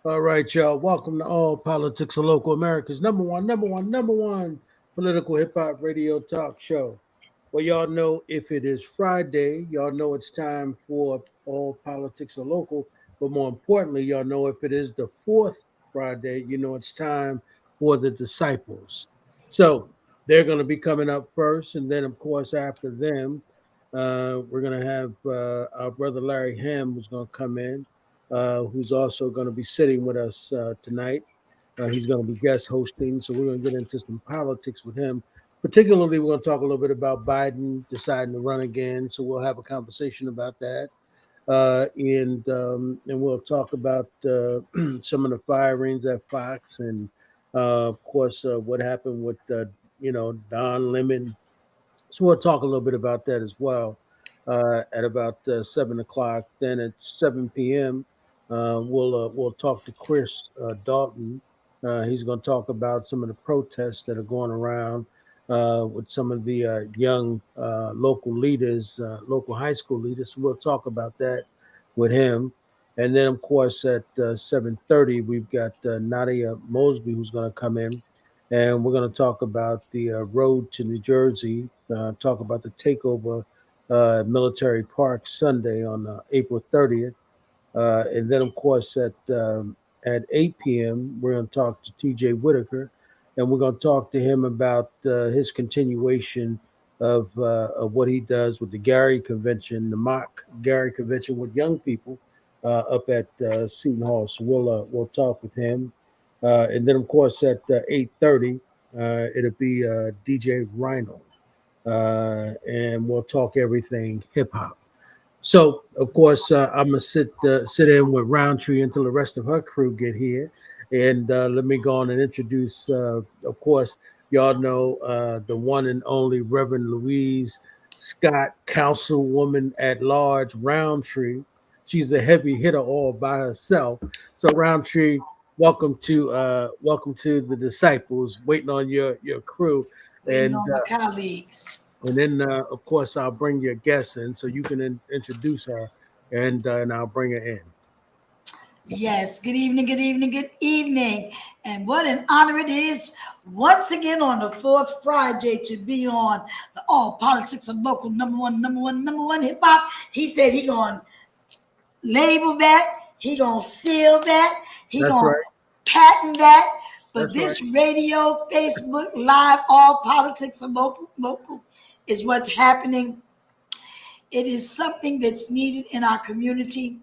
All right, y'all. Welcome to All Politics of Local America's number one political hip hop radio talk show. Well, y'all know if it is Friday, y'all know it's time for All Politics of Local. But more importantly, y'all know if it is the fourth Friday, you know it's time for the Disciples. So they're going to be coming up first. And then, of course, after them, we're going to have our brother Larry Hamm, who's going to come in, who's also going to be sitting with us tonight. He's going to be guest hosting, so we're going to get into some politics with him. Particularly, we're going to talk a little bit about Biden deciding to run again, so we'll have a conversation about that, and we'll talk about some of the firings at Fox, and of course, what happened with Don Lemon. So we'll talk a little bit about that as well at about 7 o'clock. Then at 7 p.m., we'll talk to Chris Dalton. He's going to talk about some of the protests that are going around with some of the young local leaders, local high school leaders. So we'll talk about that with him. And then, of course, at 7:30, we've got Nedia Mosby, who's going to come in, and we're going to talk about the road to New Jersey, talk about the takeover Military Park Sunday on April 30th. And then, of course, at 8 p.m., we're going to talk to TJ Whitaker, and we're going to talk to him about his continuation of what he does with the Gary Convention, the mock Gary Convention with young people up at Seton Hall. So we'll talk with him. And then, of course, at 8:30, it'll be DJ Rhino, and we'll talk everything hip hop. So, of course, I'm gonna sit in with Roundtree until the rest of her crew get here, and let me go on and introduce. Of course, y'all know the one and only Reverend Louise Scott, Councilwoman at Large Roundtree. She's a heavy hitter all by herself. So, Roundtree, welcome to the Disciples. Waiting on your crew, Waiting and on my colleagues. and then, of course, I'll bring your guest in so you can introduce her, and I'll bring her in. Yes, good evening, good evening, good evening. And what an honor it is once again on the fourth Friday to be on the All Politics of Local number one hip hop. He said he gonna label that, he gonna seal that, he That's gonna right. patent that. But That's right. this radio, Facebook Live, All Politics of Local is what's happening. It is something that's needed in our community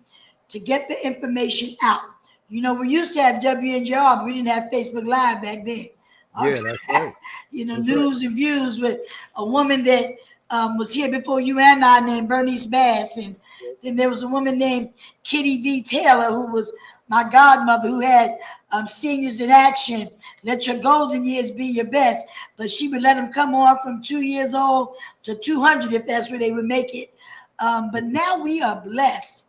to get the information out. You know, we used to have WNJR, but we didn't have Facebook Live back then. Yeah, that's right. That's right. News and views with a woman that was here before you and I named Bernice Bass. And then there was a woman named Kitty V. Taylor, who was my godmother, who had Seniors in Action. Let your golden years be your best. But she would let them come on from 2 years old to 200 if that's where they would make it. But now we are blessed.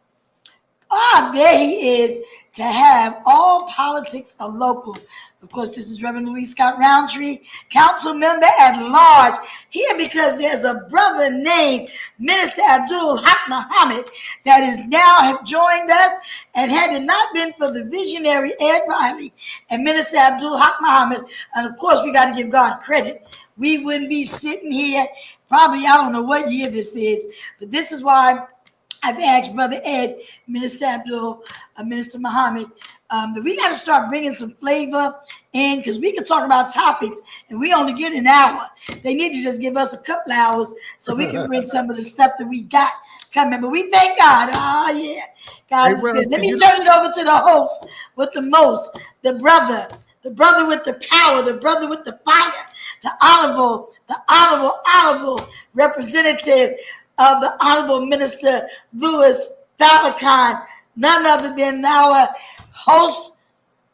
There he is to have All Politics of Local. Of course, this is Reverend Louise Scott-Rountree, council member at large, here because there's a brother named Minister Haqq Muhammad that is now have joined us. And had it not been for the visionary Ed Riley and Minister Haqq Muhammad, and of course we got to give God credit, we wouldn't be sitting here. Probably, I don't know what year this is, but this is why I've asked Brother Ed, Minister Minister Muhammad, that we got to start bringing some flavor in, because we can talk about topics and we only get an hour. They need to just give us a couple hours so we can bring some of the stuff that we got coming. But we thank God. Oh, yeah. God is good. Let me turn it over to the host with the most, the brother with the power, the brother with the fire, the honorable representative of the Honorable Minister Louis Farrakhan, none other than our host,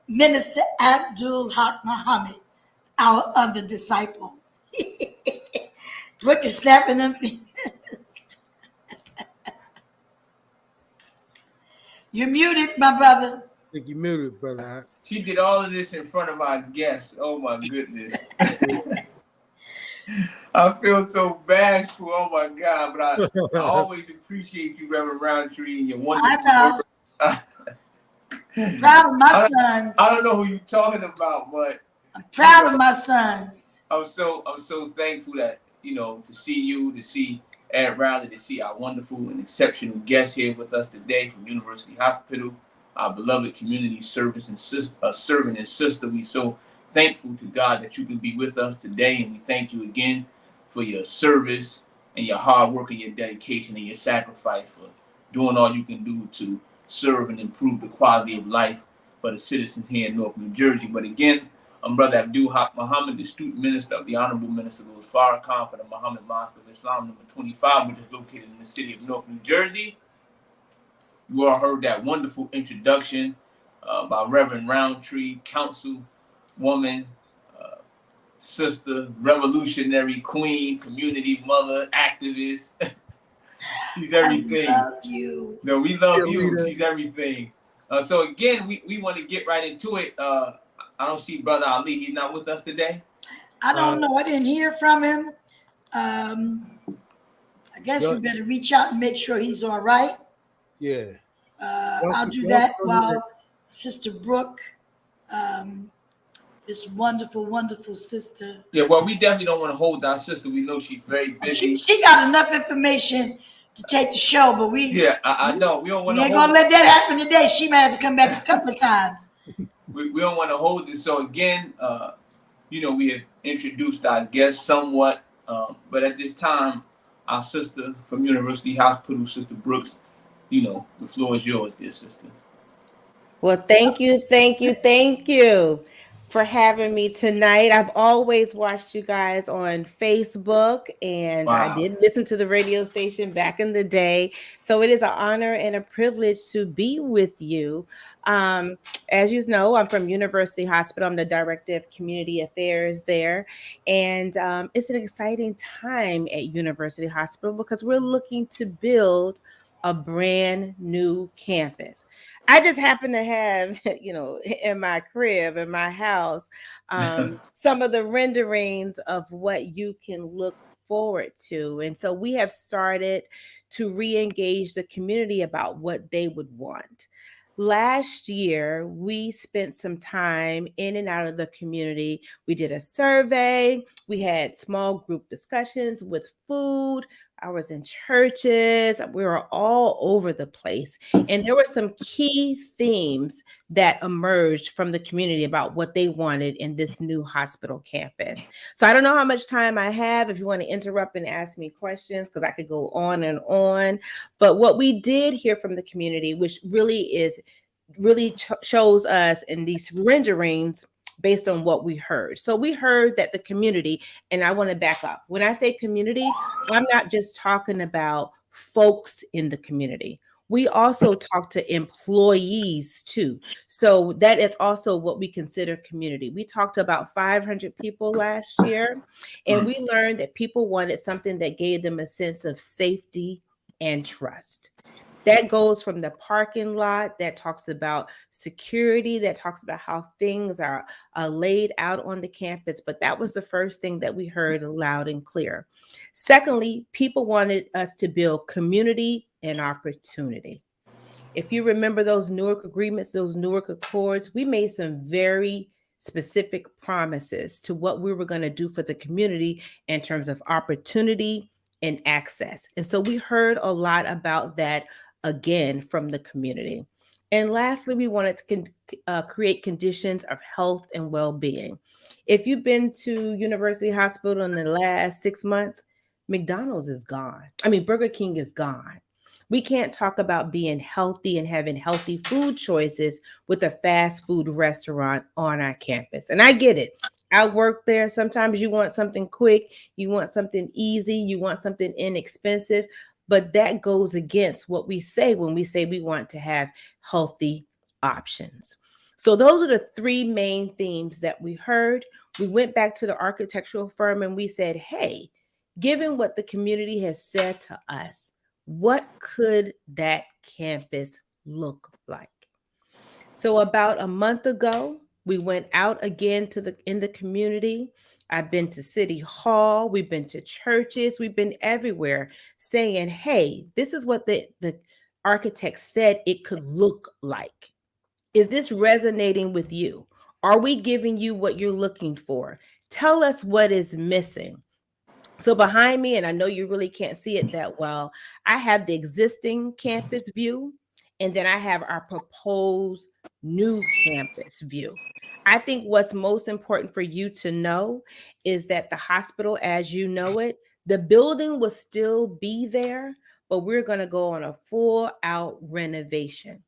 Minister Haqq Muhammad, our other disciple. Quick and snapping them fingers. You're muted, my brother. I think you're muted, brother. She did all of this in front of our guests. Oh my goodness. I feel so bashful. Oh my God. But I always appreciate you, Reverend Roundtree, and your wonderful work. I'm proud of my sons. I don't know who you're talking about, but I'm proud of my sons. I'm so thankful that, to see you, to see Ed Riley, to see our wonderful and exceptional guest here with us today from University Hospital, our beloved community service and servant and sister. We so thankful to God that you can be with us today, and we thank you again for your service and your hard work and your dedication and your sacrifice for doing all you can do to serve and improve the quality of life for the citizens here in Newark, New Jersey. But again, I'm Brother Haqq Muhammad, the student minister of the Honorable Minister Louise Farrakhan for the Muhammad Mosque of Islam, number 25, which is located in the city of Newark, New Jersey. You all heard that wonderful introduction by Reverend Rountree, Councilwoman, sister, revolutionary queen, community mother, activist. She's everything. I love you. No, we love you. She's everything. So again, we want to get right into it. I don't see Brother Ali. He's not with us today. I don't know. I didn't hear from him. I guess we better reach out and make sure he's all right. Yeah. I'll do that while Sister Brooke, this wonderful, wonderful sister. Yeah, well, we definitely don't want to hold our sister. We know she's very busy. She got enough information to take the show, but we. Yeah, I know. We don't want to. We ain't gonna let that happen today. She might have to come back a couple of times. We don't want to hold this. So again, we have introduced our guest somewhat, but at this time, our sister from University Hospital, Sister Brooks, the floor is yours, dear sister. Well, thank you for having me tonight. I've always watched you guys on Facebook, and Wow. I did listen to the radio station back in the day. So it is an honor and a privilege to be with you. As you know, I'm from University Hospital. I'm the Director of Community Affairs there. And it's an exciting time at University Hospital because we're looking to build a brand new campus. I just happen to have, in my crib, in my house, some of the renderings of what you can look forward to. And so we have started to re-engage the community about what they would want. Last year, we spent some time in and out of the community. We did a survey. We had small group discussions with food. I was in churches. We were all over the place. And there were some key themes that emerged from the community about what they wanted in this new hospital campus. So I don't know how much time I have if you want to interrupt and ask me questions, because I could go on and on. But what we did hear from the community, which really shows us in these renderings based on what we heard. So we heard that the community, and I want to back up. When I say community, I'm not just talking about folks in the community. We also talk to employees too. So that is also what we consider community. We talked to about 500 people last year, and we learned that people wanted something that gave them a sense of safety and trust. That goes from the parking lot, that talks about security, that talks about how things are laid out on the campus. But that was the first thing that we heard loud and clear. Secondly, people wanted us to build community and opportunity. If you remember those Newark agreements, those Newark Accords, we made some very specific promises to what we were going to do for the community in terms of opportunity and access. And so we heard a lot about that again from the community. And lastly, we wanted to create conditions of health and well-being. If you've been to University Hospital in the last 6 months, McDonald's is gone. Burger King is gone. We can't talk about being healthy and having healthy food choices with a fast food restaurant on our campus. And I get it. I work there. Sometimes you want something quick, you want something easy, you want something inexpensive, but that goes against what we say when we say we want to have healthy options. So those are the three main themes that we heard. We went back to the architectural firm and we said, hey, given what the community has said to us, what could that campus look like? So about a month ago, we went out again in the community. I've been to City Hall. We've been to churches. We've been everywhere saying, hey, this is what the architect said it could look like. Is this resonating with you? Are we giving you what you're looking for? Tell us what is missing. So behind me, and I know you really can't see it that well, I have the existing campus view, and then I have our proposed new campus view. I think what's most important for you to know is that the hospital, as you know it, the building will still be there, but we're going to go on a full out renovation.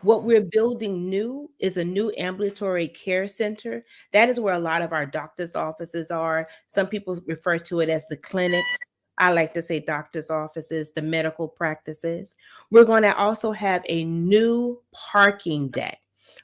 What we're building new is a new ambulatory care center. That is where a lot of our doctors' offices are. Some people refer to it as the clinics. I like to say doctors' offices, the medical practices. We're going to also have a new parking deck,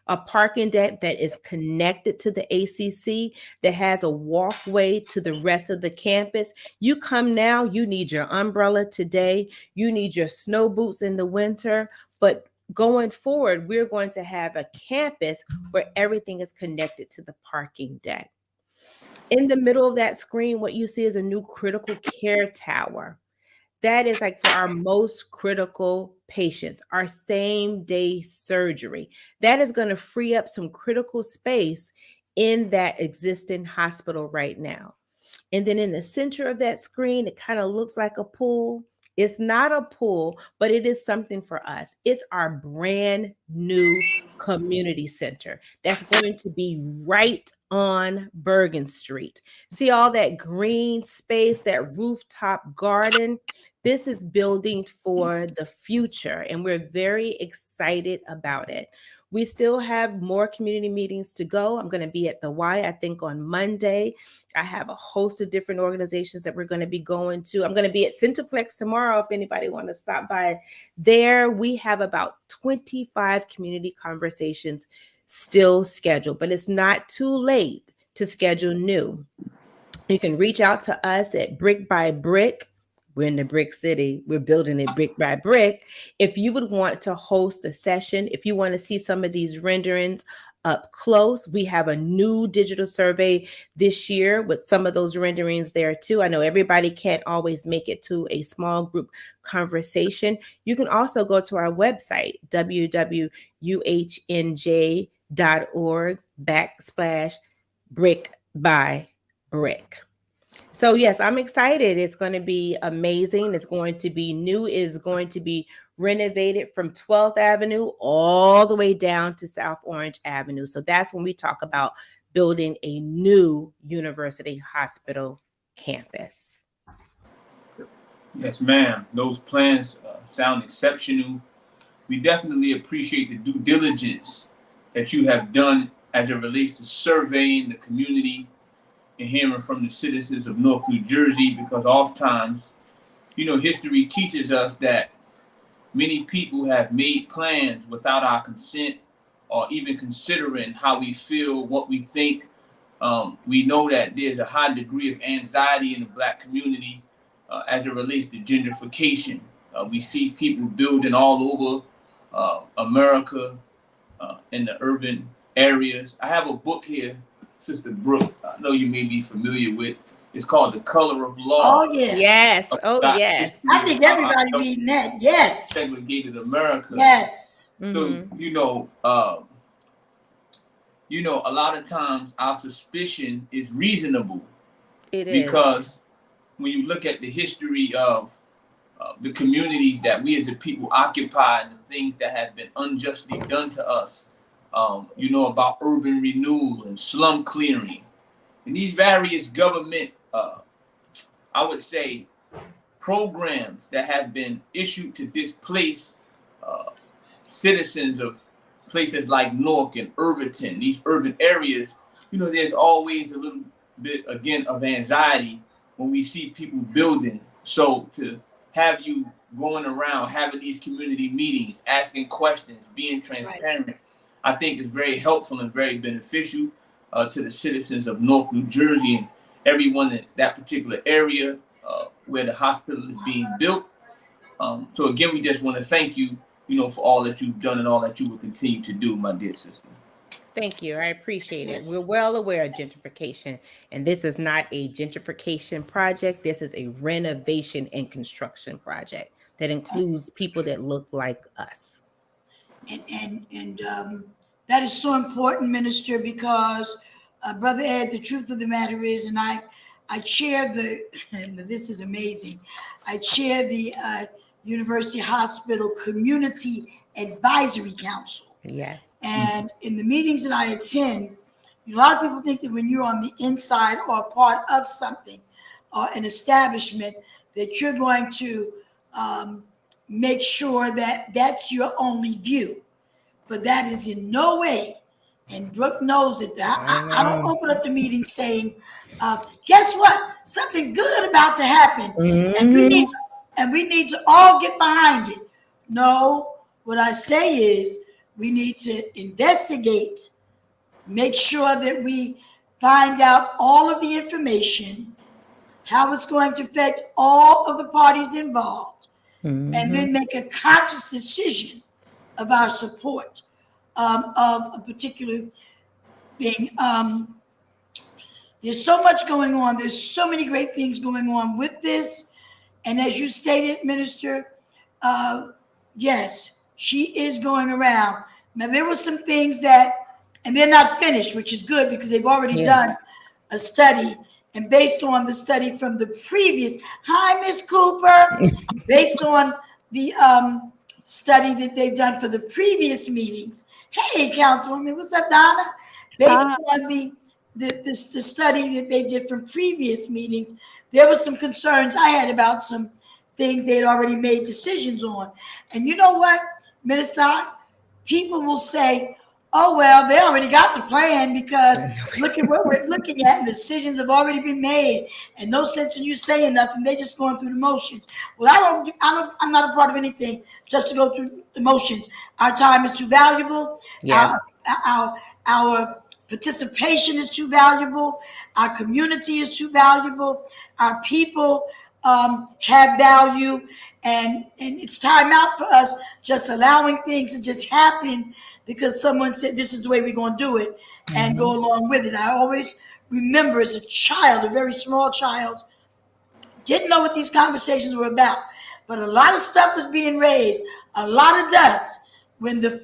a parking deck that is connected to the ACC, that has a walkway to the rest of the campus. You come now, you need your umbrella today, you need your snow boots in the winter, but going forward, we're going to have a campus where everything is connected to the parking deck. In the middle of that screen, what you see is a new critical care tower. That is like for our most critical patients, our same day surgery. That is going to free up some critical space in that existing hospital right now. And then in the center of that screen, it kind of looks like a pool. It's not a pool, but it is something for us. It's our brand new community center that's going to be right on Bergen Street. See all that green space, that rooftop garden? This is building for the future, and we're very excited about it. We still have more community meetings to go. I'm going to be at the Y, I think, on Monday. I have a host of different organizations that we're going to be going to. I'm going to be at Centerplex tomorrow if anybody wants to stop by there. We have about 25 community conversations still scheduled, but it's not too late to schedule new. You can reach out to us at Brick by Brick. We're in the Brick City. We're building it brick by brick. If you would want to host a session, if you want to see some of these renderings up close, we have a new digital survey this year with some of those renderings there too. I know everybody can't always make it to a small group conversation. You can also go to our website, www.uhNJ.org/brick by brick. So yes, I'm excited. It's going to be amazing. It's going to be new. It is going to be renovated from 12th Avenue all the way down to South Orange Avenue. So that's when we talk about building a new university hospital campus. Yes, ma'am. Those plans sound exceptional. We definitely appreciate the due diligence that you have done as it relates to surveying the community and hearing from the citizens of Newark, New Jersey, because oftentimes, history teaches us that many people have made plans without our consent or even considering how we feel, what we think. We know that there's a high degree of anxiety in the Black community as it relates to gentrification. We see people building all over America in the urban areas. I have a book here, Sister Brooke, I know you may be familiar with. It's called The Color of Law. Oh, yeah. Yes. Oh, yes. I think everybody reading that. Yes. Segregated America. Yes. So, a lot of times our suspicion is reasonable. It is. Because when you look at the history of the communities that we as a people occupy and the things that have been unjustly done to us, about urban renewal and slum clearing, and these various government, I would say, programs that have been issued to displace citizens of places like Newark and Irvington, these urban areas. There's always a little bit, again, of anxiety when we see people building. So to have you going around, having these community meetings, asking questions, being transparent, right, I think is very helpful and very beneficial to the citizens of Newark, New Jersey, and everyone in that particular area where the hospital is being built. So again, we just want to thank you, for all that you've done and all that you will continue to do, my dear sister. Thank you. I appreciate it. We're well aware of gentrification, and this is not a gentrification project. This is a renovation and construction project that includes people that look like us. And That is so important, Minister, because Brother Ed, the truth of the matter is, and I chair the, and this is amazing, I chair the University Hospital Community Advisory Council. Yes. And in the meetings that I attend, a lot of people think that when you're on the inside or a part of something or an establishment, that you're going to make sure that that's your only view. But that is in no way, and Brooke knows it. I don't open up the meeting saying, guess what? Something's good about to happen. Mm-hmm. And we need to all get behind it. No, what I say is we need to investigate, make sure that we find out all of the information, how it's going to affect all of the parties involved, and then make a conscious decision of our support of a particular thing. There's so much going on. There's so many great things going on with this. And as you stated, Minister, yes, she is going around. Now, there were some things that, and they're not finished, which is good because they've already done a study. And based on the study from the previous, hi, Miss Cooper, based on the study that they've done for the previous meetings. Hey, Councilwoman, what's up, Donna? Based on the study that they did from previous meetings, there were some concerns I had about some things they had already made decisions on. And you know what, Minister? People will say, oh, well, they already got the plan because look at what we're looking at and the decisions have already been made and no sense in you saying nothing. They're just going through the motions. Well, I'm not a part of anything just to go through the motions. Our time is too valuable. Yes. Our participation is too valuable. Our community is too valuable. Our people have value. And it's time out for us just allowing things to just happen because someone said this is the way we're going to do it and go along with it. I always remember as a child, a very small child, didn't know what these conversations were about, but a lot of stuff was being raised, a lot of dust when the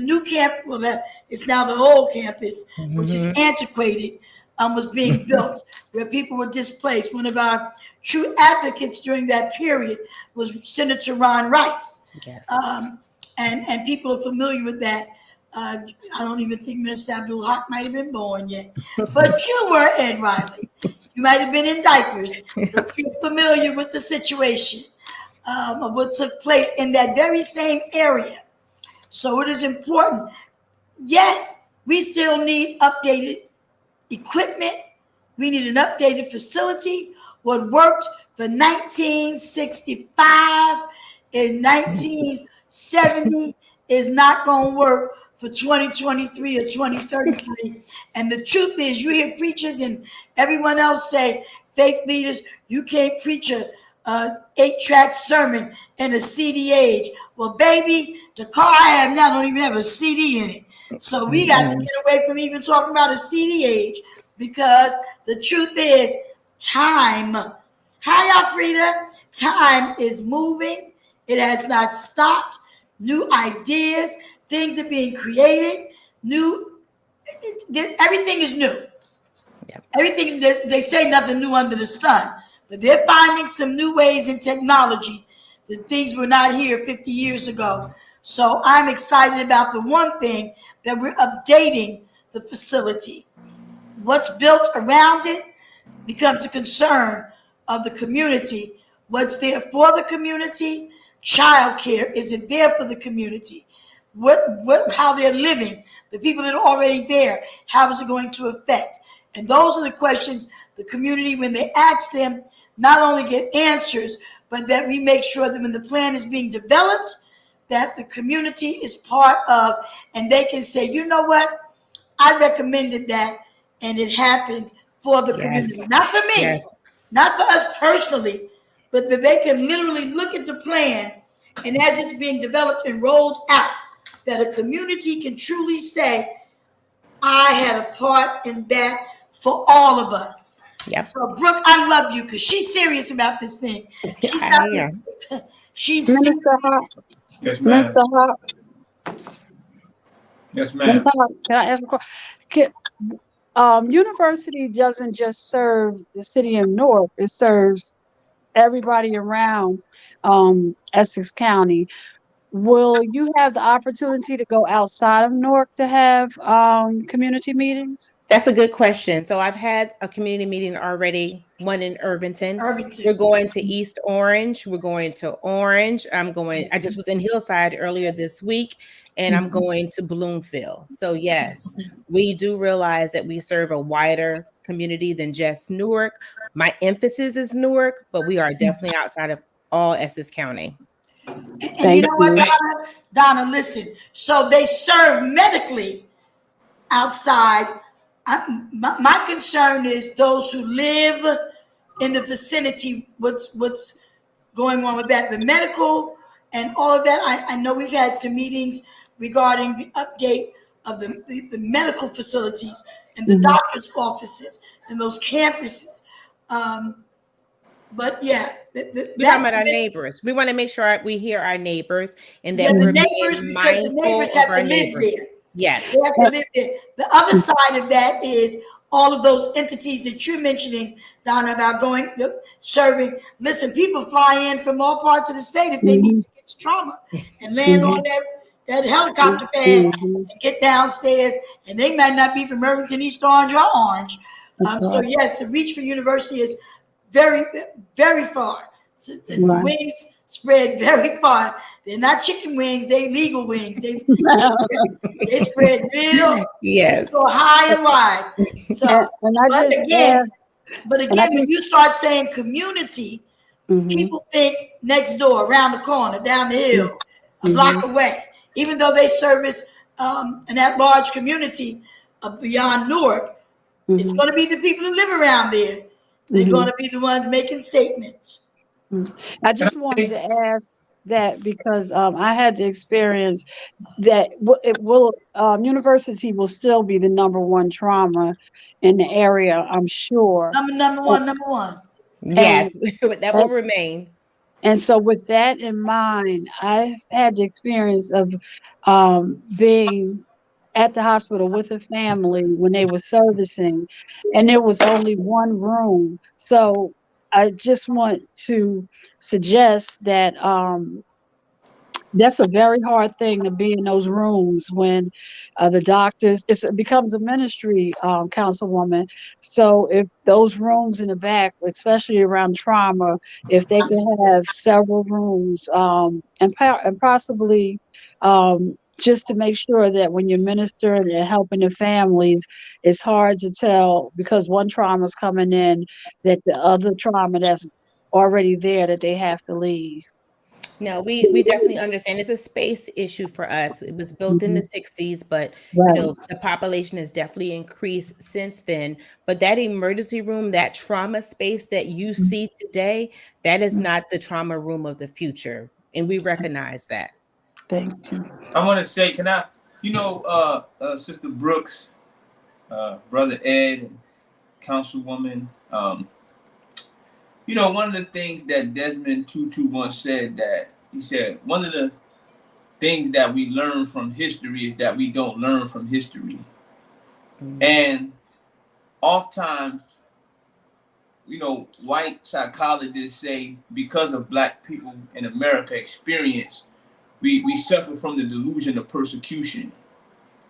new camp, well, it's now the old campus, which is antiquated, was being built, where people were displaced. One of our true advocates during that period was Senator Ron Rice. Yes. And people are familiar with that. I don't even think Minister Abdul Haqq might have been born yet. But you were, Ed Riley. You might have been in diapers, but you're familiar with the situation of what took place in that very same area. So it is important. Yet, we still need updated equipment. We need an updated facility. What worked for 1965 in 1970 is not going to work for 2023 or 2033. And the truth is, you hear preachers and everyone else say, faith leaders, you can't preach a 8-track sermon in a CD age. Well, baby, the car I have now don't even have a CD in it. So we got to get away from even talking about a CD age because the truth is time. Hi, Alfreda. Time is moving. It has not stopped. New ideas, things are being created. Everything is new. Yep. Everything, they say nothing new under the sun, but they're finding some new ways in technology that things were not here 50 years ago. So I'm excited about the one thing that we're updating the facility. What's built around it becomes a concern of the community. What's there for the community? Childcare, is it there for the community? How they're living, the people that are already there, how is it going to affect? And those are the questions the community, when they ask them, not only get answers, but that we make sure that when the plan is being developed, that the community is part of, and they can say, you know what, I recommended that, and it happened for the community. Not for me, not for us personally, but that they can literally look at the plan, and as it's being developed and rolled out, that a community can truly say, I had a part in that for all of us. Yep. So, Brooke, I love you because she's serious about this thing. She's Minister Haqq. Yes, ma'am. Mr. Haqq. Yes, I'm ma'am. sorry, can I ask a question? University doesn't just serve the city of Newark, it serves everybody around Essex County. Will you have the opportunity to go outside of Newark to have community meetings? That's a good question. So I've had a community meeting already, one in Irvington. We're Irvington. going to East Orange. We're going to Orange. I just was in Hillside earlier this week, and I'm Mhm. going to Bloomfield. So, yes, we do realize that we serve a wider community than just Newark. My emphasis is Newark, but we are definitely outside of all Essex County. And you Thank know what, you. Thank- Donna? Donna, listen. So they serve medically outside. My concern is those who live in the vicinity. What's going on with that? The medical and all of that. I know we've had some meetings regarding the update of the medical facilities and the Mhm. doctor's offices and those campuses. But yeah, We're talking that's about our neighbors. We want to make sure we hear our neighbors and yeah, that the we're Mhm. neighbors, being because the neighbors mindful of have our to live neighbors. there. They Yes. have to live there. The other side of that is all of those entities that you're mentioning, Donna, about going serving. Listen, people fly in from all parts of the state if they need Mhm. to get to trauma and land on Mhm. that helicopter pad Mhm. and get downstairs. And they might not be from Irvington, East Orange, or Orange. That's So right. yes, the reach for university is very, very far. So the Right. wings spread very far. They're not chicken wings; they legal wings. They spread real. They Yes. go high and wide. So, And I but just again, add, but and I again, when just, you start saying community, mhm. people think next door, around the corner, down the hill, a block Mhm. away. Even though they service an at-large community beyond Newark, it's Mhm. going to be the people who live around there. They're going Mhm. to be the ones making statements. Mhm. I Can just I wanted say? to ask that because I had the experience that university will still be the number one trauma in the area, I'm sure. Number And one, number one. and Yes. That will and, remain. and so with that in mind, I had the experience of being at the hospital with a family when they were servicing, and there was only one room. So I just want to suggest that that's a very hard thing to be in those rooms when the doctors it becomes a ministry, councilwoman. So if those rooms in the back, especially around trauma, if they could have several rooms, and possibly just to make sure that when you're ministering and helping the families, it's hard to tell because one trauma is coming in that the other trauma that's already there that they have to leave. No, we definitely understand. It's a space issue for us. It was built in the Mhm. 60s, but Right. the population has definitely increased since then. But that emergency room, that trauma space that you see today, that is Mhm. not the trauma room of the future. And we recognize that. Thank you. I want to say, can I? Sister Brooks, Brother Ed, and Councilwoman. One of the things that Desmond Tutu once said that he said one of the things that we learn from history is that we don't learn from history, Mhm. and oftentimes, white psychologists say because of black people in America experience, we suffer from the delusion of persecution.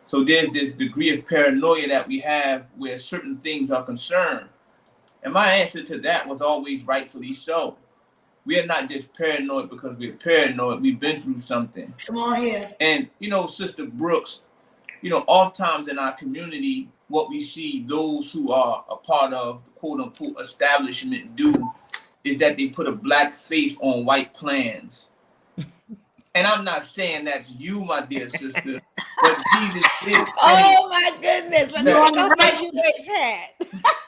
So there's this degree of paranoia that we have where certain things are concerned. And my answer to that was always rightfully so. We are not just paranoid because we're paranoid. We've been through something. Come on here. And, Sister Brooks, oftentimes in our community, what we see those who are a part of the quote unquote establishment do is that they put a black face on white plans. And I'm not saying that's you, my dear sister, but Jesus did say Oh my goodness. Let me You're that. on take the off my right street. debate chat.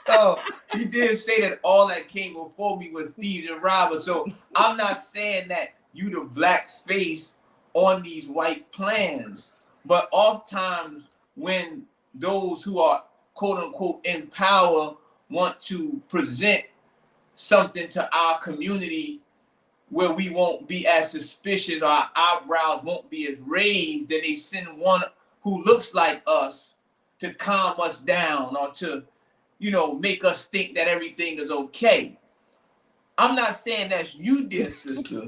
Oh, he did say that all that came before me was thieves and robbers. So I'm not saying that you the black face on these white plans. But oftentimes when those who are quote unquote in power want to present something to our community where we won't be as suspicious, our eyebrows won't be as raised, then they send one who looks like us to calm us down or to, make us think that everything is okay. I'm not saying that's you, dear sister,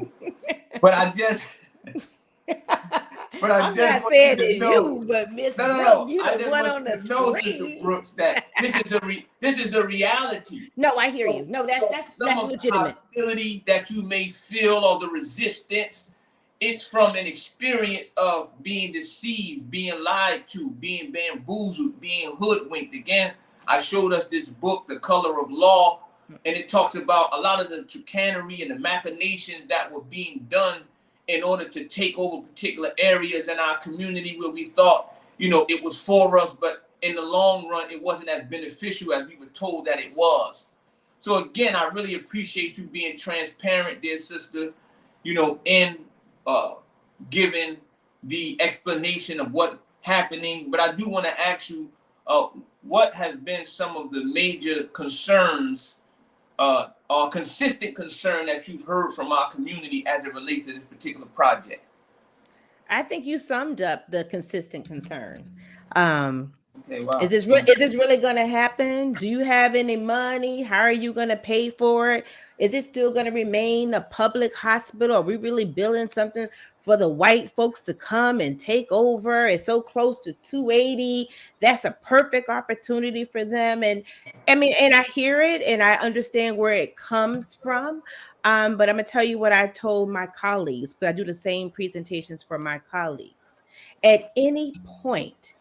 but I just I'm not want saying you to it's know. you, but Miss No. Brooks, you I the just one want on you the to know, Sister screen. Brooks, that this is a reality. No, I hear you. No, So that's some of legitimate. the hostility that you may feel or the resistance, it's from an experience of being deceived, being lied to, being bamboozled, being hoodwinked. Again, I showed us this book, The Color of Law, and it talks about a lot of the chicanery and the machinations that were being done in order to take over particular areas in our community where we thought, it was for us, but in the long run, it wasn't as beneficial as we were told that it was. So again, I really appreciate you being transparent, dear sister, in giving the explanation of what's happening. But I do want to ask you, what has been some of the major concerns or consistent concern that you've heard from our community as it relates to this particular project? I think you summed up the consistent concern. Okay, wow. Is this really going to happen? Do you have any money? How are you going to pay for it? Is it still going to remain a public hospital? Are we really building something for the white folks to come and take over? It's so close to 280. That's a perfect opportunity for them. And I mean, and I hear it and I understand where it comes from. But I'm going to tell you what I told my colleagues, because I do the same presentations for my colleagues. At any point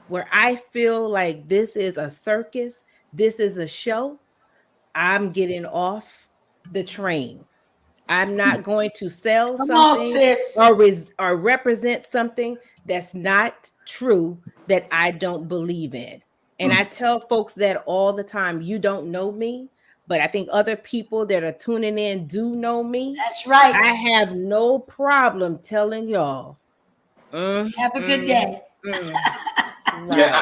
where I feel like this is a circus, this is a show, I'm getting off the train. I'm not going to sell Come on, something sis. or represent something that's not true, that I don't believe in. And I tell folks that all the time. You don't know me, but I think other people that are tuning in do know me. That's right. I have no problem telling y'all. Have a good day. Right. Yeah,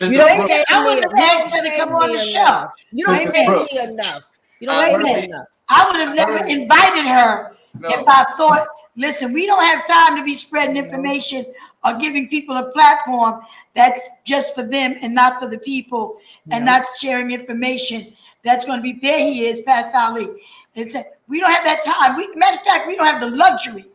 You don't Wait a minute, pay I me. wouldn't You have asked don't her to pay come on me the show. enough. You don't Wait a pay minute. me enough. You don't I pay heard me it. enough. I would have never invited her No. if I thought, listen, we don't have time to be spreading information or giving people a platform that's just for them and not for the people, and not sharing information that's going to be, there he is, Pastor Ali. We don't have that time. Matter of fact, we don't have the luxury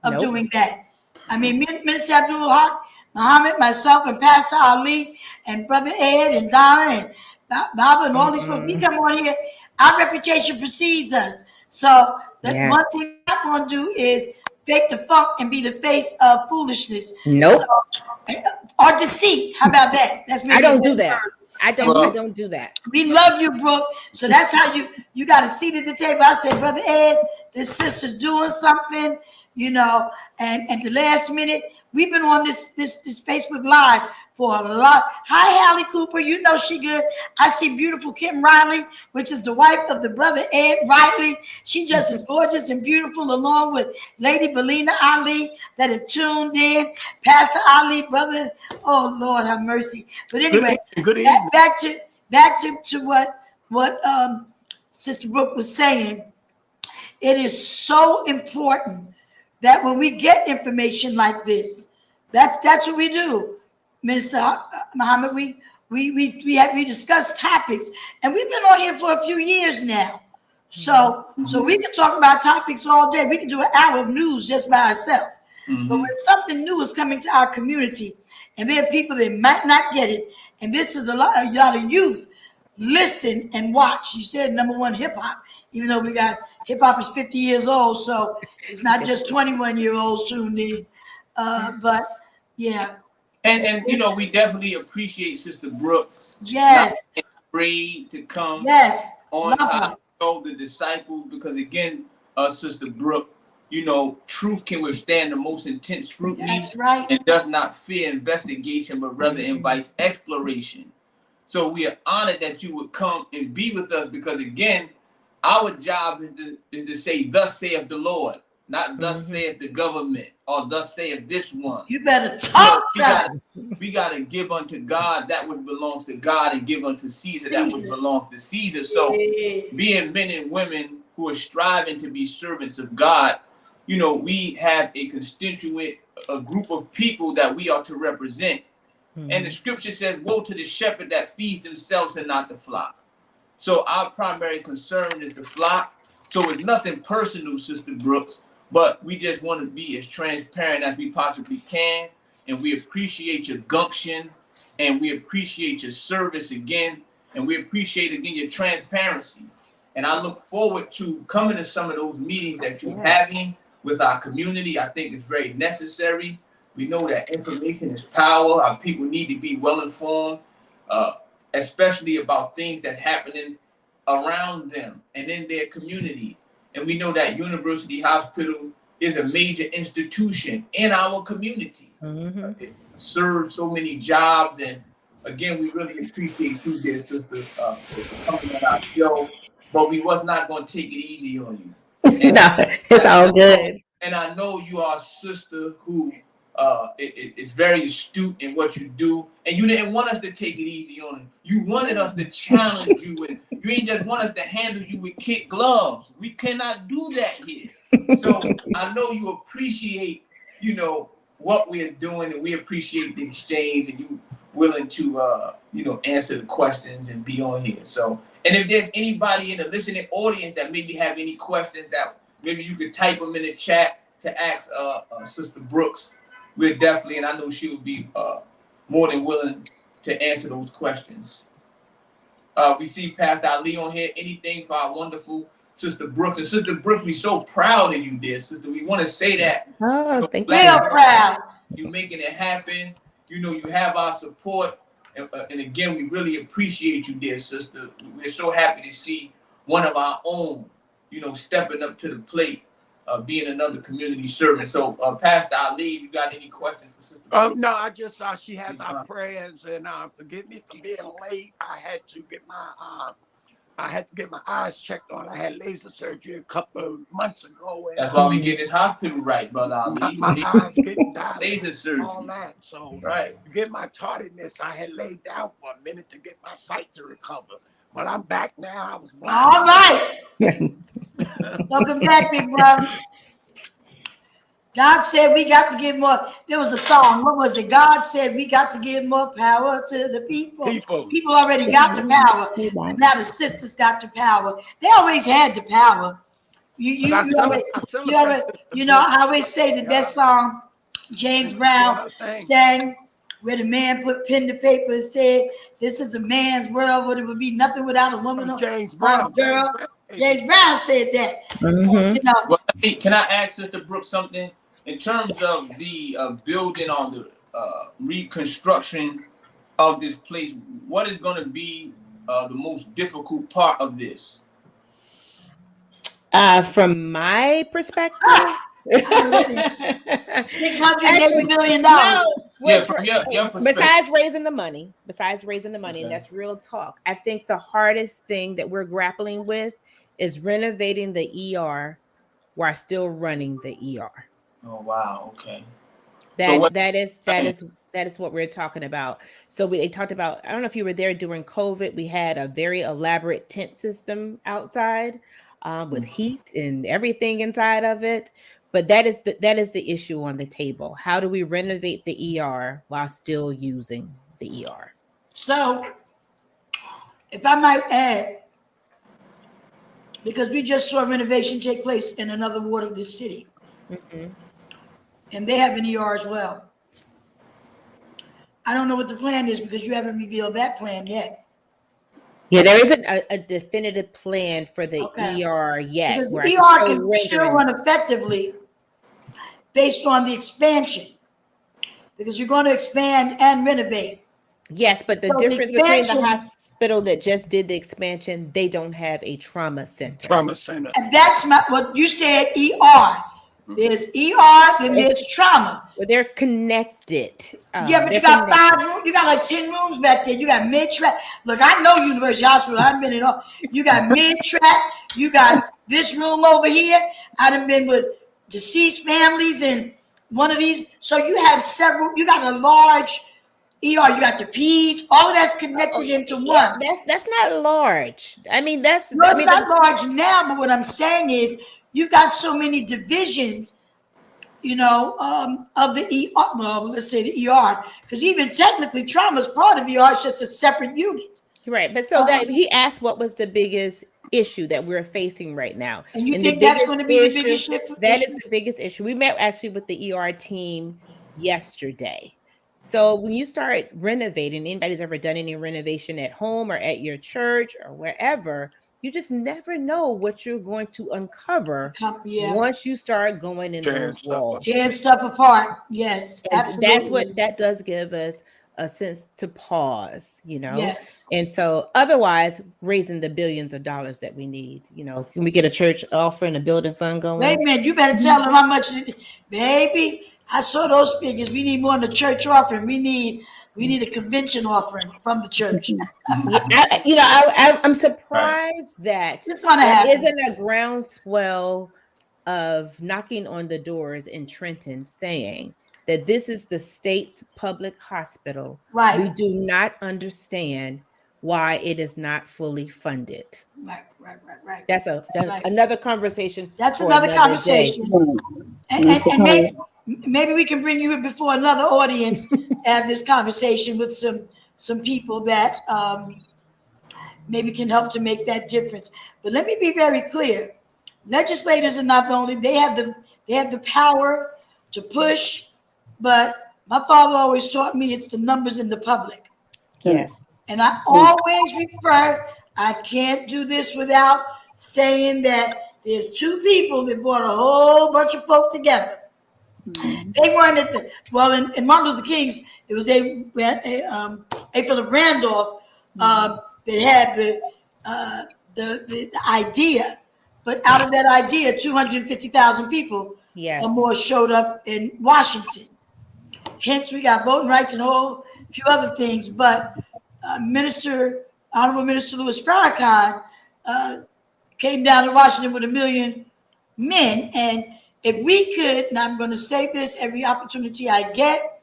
of doing that. I mean, Minister Abdul Haqq Muhammad, myself, and Pastor Ali, and Brother Ed, and Donna, and Baba, and all these folks, we come on here, our reputation precedes us. So that one thing we're not going to do is fake the funk and be the face of foolishness. Nope. So, or deceit. How about that? That's maybe I don't do that. I don't do that. We love you, Brooke. So that's how you got a seat at the table. I said, Brother Ed, this sister's doing something, and at the last minute, we've been on this Facebook Live for a lot. Hi, Hallie Cooper. You know she good. I see beautiful Kim Riley, which is the wife of the Brother Ed Riley. She just is gorgeous and beautiful, along with Lady Belina Ali that have tuned in. Pastor Ali, brother. Oh Lord, have mercy. But anyway, good evening. back to what Sister Brooke was saying. It is so important that when we get information like this, that's what we do, Minister Muhammad. We discuss topics, and we've been on here for a few years now. So we can talk about topics all day. We can do an hour of news just by ourselves. But when something new is coming to our community, and there are people that might not get it, and this is a lot of youth, listen and watch. You said number one, hip hop, even though we got hip hop is 50 years old, so it's not just 21-year-olds tuned in. But yeah. And we definitely appreciate Sister Brooke. Yes. Not afraid to come on top of the disciples, because again, Sister Brooke, truth can withstand the most intense scrutiny. That's right. And does not fear investigation, but rather invites exploration. So we are honored that you would come and be with us, because again, our job is to say, thus saith the Lord, not thus saith the government, or thus saith this one. You better talk. We got to give unto God that which belongs to God, and give unto Caesar that which belongs to Caesar. So being men and women who are striving to be servants of God, we have a constituent, a group of people that we are to represent. And the scripture says, woe to the shepherd that feeds themselves and not the flock. So our primary concern is the flock. So it's nothing personal, Sister Brooks, but we just want to be as transparent as we possibly can. And we appreciate your gumption, and we appreciate your service again, and we appreciate again your transparency. And I look forward to coming to some of those meetings that you're having with our community. I think it's very necessary. We know that information is power. Our people need to be well informed, especially about things that's happening around them and in their community. And we know that University Hospital is a major institution in our community. It serves so many jobs. And again, we really appreciate you, dear sister, for coming on our show. But we was not going to take it easy on you. And no, it's all good. And I know you are a sister who is very astute in what you do. And you didn't want us to take it easy on you. You wanted us to challenge you. And you ain't just want us to handle you with kid gloves. We cannot do that here. So I know you appreciate, what we're doing. And we appreciate the exchange. And you willing to, answer the questions and be on here. So, and if there's anybody in the listening audience that maybe have any questions that maybe you could type them in the chat to ask Sister Brooks, we're definitely, and I know she would be more than willing to answer those questions. We see Pastor Ali on here. Anything for our wonderful Sister Brooks. And Sister Brooks, we're so proud of you, dear sister. We want to say that. Oh, thank you. Real proud. You're making it happen. You have our support. And again, we really appreciate you, dear sister. We're so happy to see one of our own, stepping up to the plate, being another community servant. So, Pastor Ali, you got any questions for Sister? No, I just saw she has our prayers, and forgive me for being late. I had to get my eyes checked on. I had laser surgery a couple of months ago. And that's why we get this hospital right, Brother Ali. My eyes getting dilated, laser surgery, all that. So right. To get my tardiness, I had laid down for a minute to get my sight to recover. But I'm back now. I was blind. All right. Welcome back, big brother. God said we got to give more. There was a song. What was it? God said we got to give more power to the people. People already got the power. Now the sisters got the power. They always had the power. I always say that song James Brown sang, where the man put pen to paper and said, "This is a man's world, but it would be nothing without a woman or James Brown. Girl." James Brown said that. So, well, can I ask Sister Brooks something? In terms of the building on the reconstruction of this place, what is going to be the most difficult part of this? From my perspective, $680 million. From your perspective. Besides raising the money, and that's real talk. I think the hardest thing that we're grappling with is renovating the ER while still running the ER. Oh wow! Okay. That is what we're talking about. So they talked about. I don't know if you were there during COVID. We had a very elaborate tent system outside with heat and everything inside of it. But that is the issue on the table. How do we renovate the ER while still using the ER? So, if I might add, because we just saw renovation take place in another ward of this city. And they have an ER as well. I don't know what the plan is because you haven't revealed that plan yet. Yeah, there isn't a definitive plan for the ER yet. Because the ER can still run effectively based on the expansion, because you're going to expand and renovate. Yes, but the difference between the hospital that just did the expansion, they don't have a trauma center. And that's what you said, ER. There's ER, then there's trauma. Well, they're connected. Yeah, but you got 5 rooms. You got like 10 rooms back there. You got mid-track. Look, I know University Hospital. I've been in all. You got mid-track. You got this room over here. I done been with deceased families in one of these. So you have several. You got a large ER. You got the peds. All of that's connected into one. That's not large. I mean, it's not large now. But what I'm saying is, you've got so many divisions. of the ER. Well, let's say the ER, because even technically trauma is part of ER. It's just a separate unit. Right. But so that he asked what was the biggest issue that we're facing right now. And you and think that's going to be the biggest issue? That is the biggest issue. We met actually with the ER team yesterday. So when you start renovating, anybody's ever done any renovation at home or at your church or wherever, you just never know what you're going to uncover once you start going in those walls. Tearing stuff apart. Yes, and absolutely. that does give us a sense to pause, Yes. And so otherwise, raising the billions of dollars that we need, can we get a church offering, a building fund going? Wait a minute, you better tell them how much, baby. I saw those figures. We need more in the church offering. We need a convention offering from the church. I'm surprised that there isn't a groundswell of knocking on the doors in Trenton saying that this is the state's public hospital. Right. We do not understand why it is not fully funded. Right. That's another conversation. That's another conversation. And maybe we can bring you in before another audience to have this conversation with some people that maybe can help to make that difference. But let me be very clear. Legislators are not only, they have the power to push, but my father always taught me it's the numbers in the public. Yes. And I always I can't do this without saying that there's two people that brought a whole bunch of folk together. Mm-hmm. They weren't in Martin Luther King's, it was A. Philip Randolph that had the idea, but out of that idea, 250,000 people or more showed up in Washington. Hence, we got voting rights and a whole few other things. But Honorable Minister Louis Farrakhan came down to Washington with 1 million men. And if we could, and I'm going to say this every opportunity I get,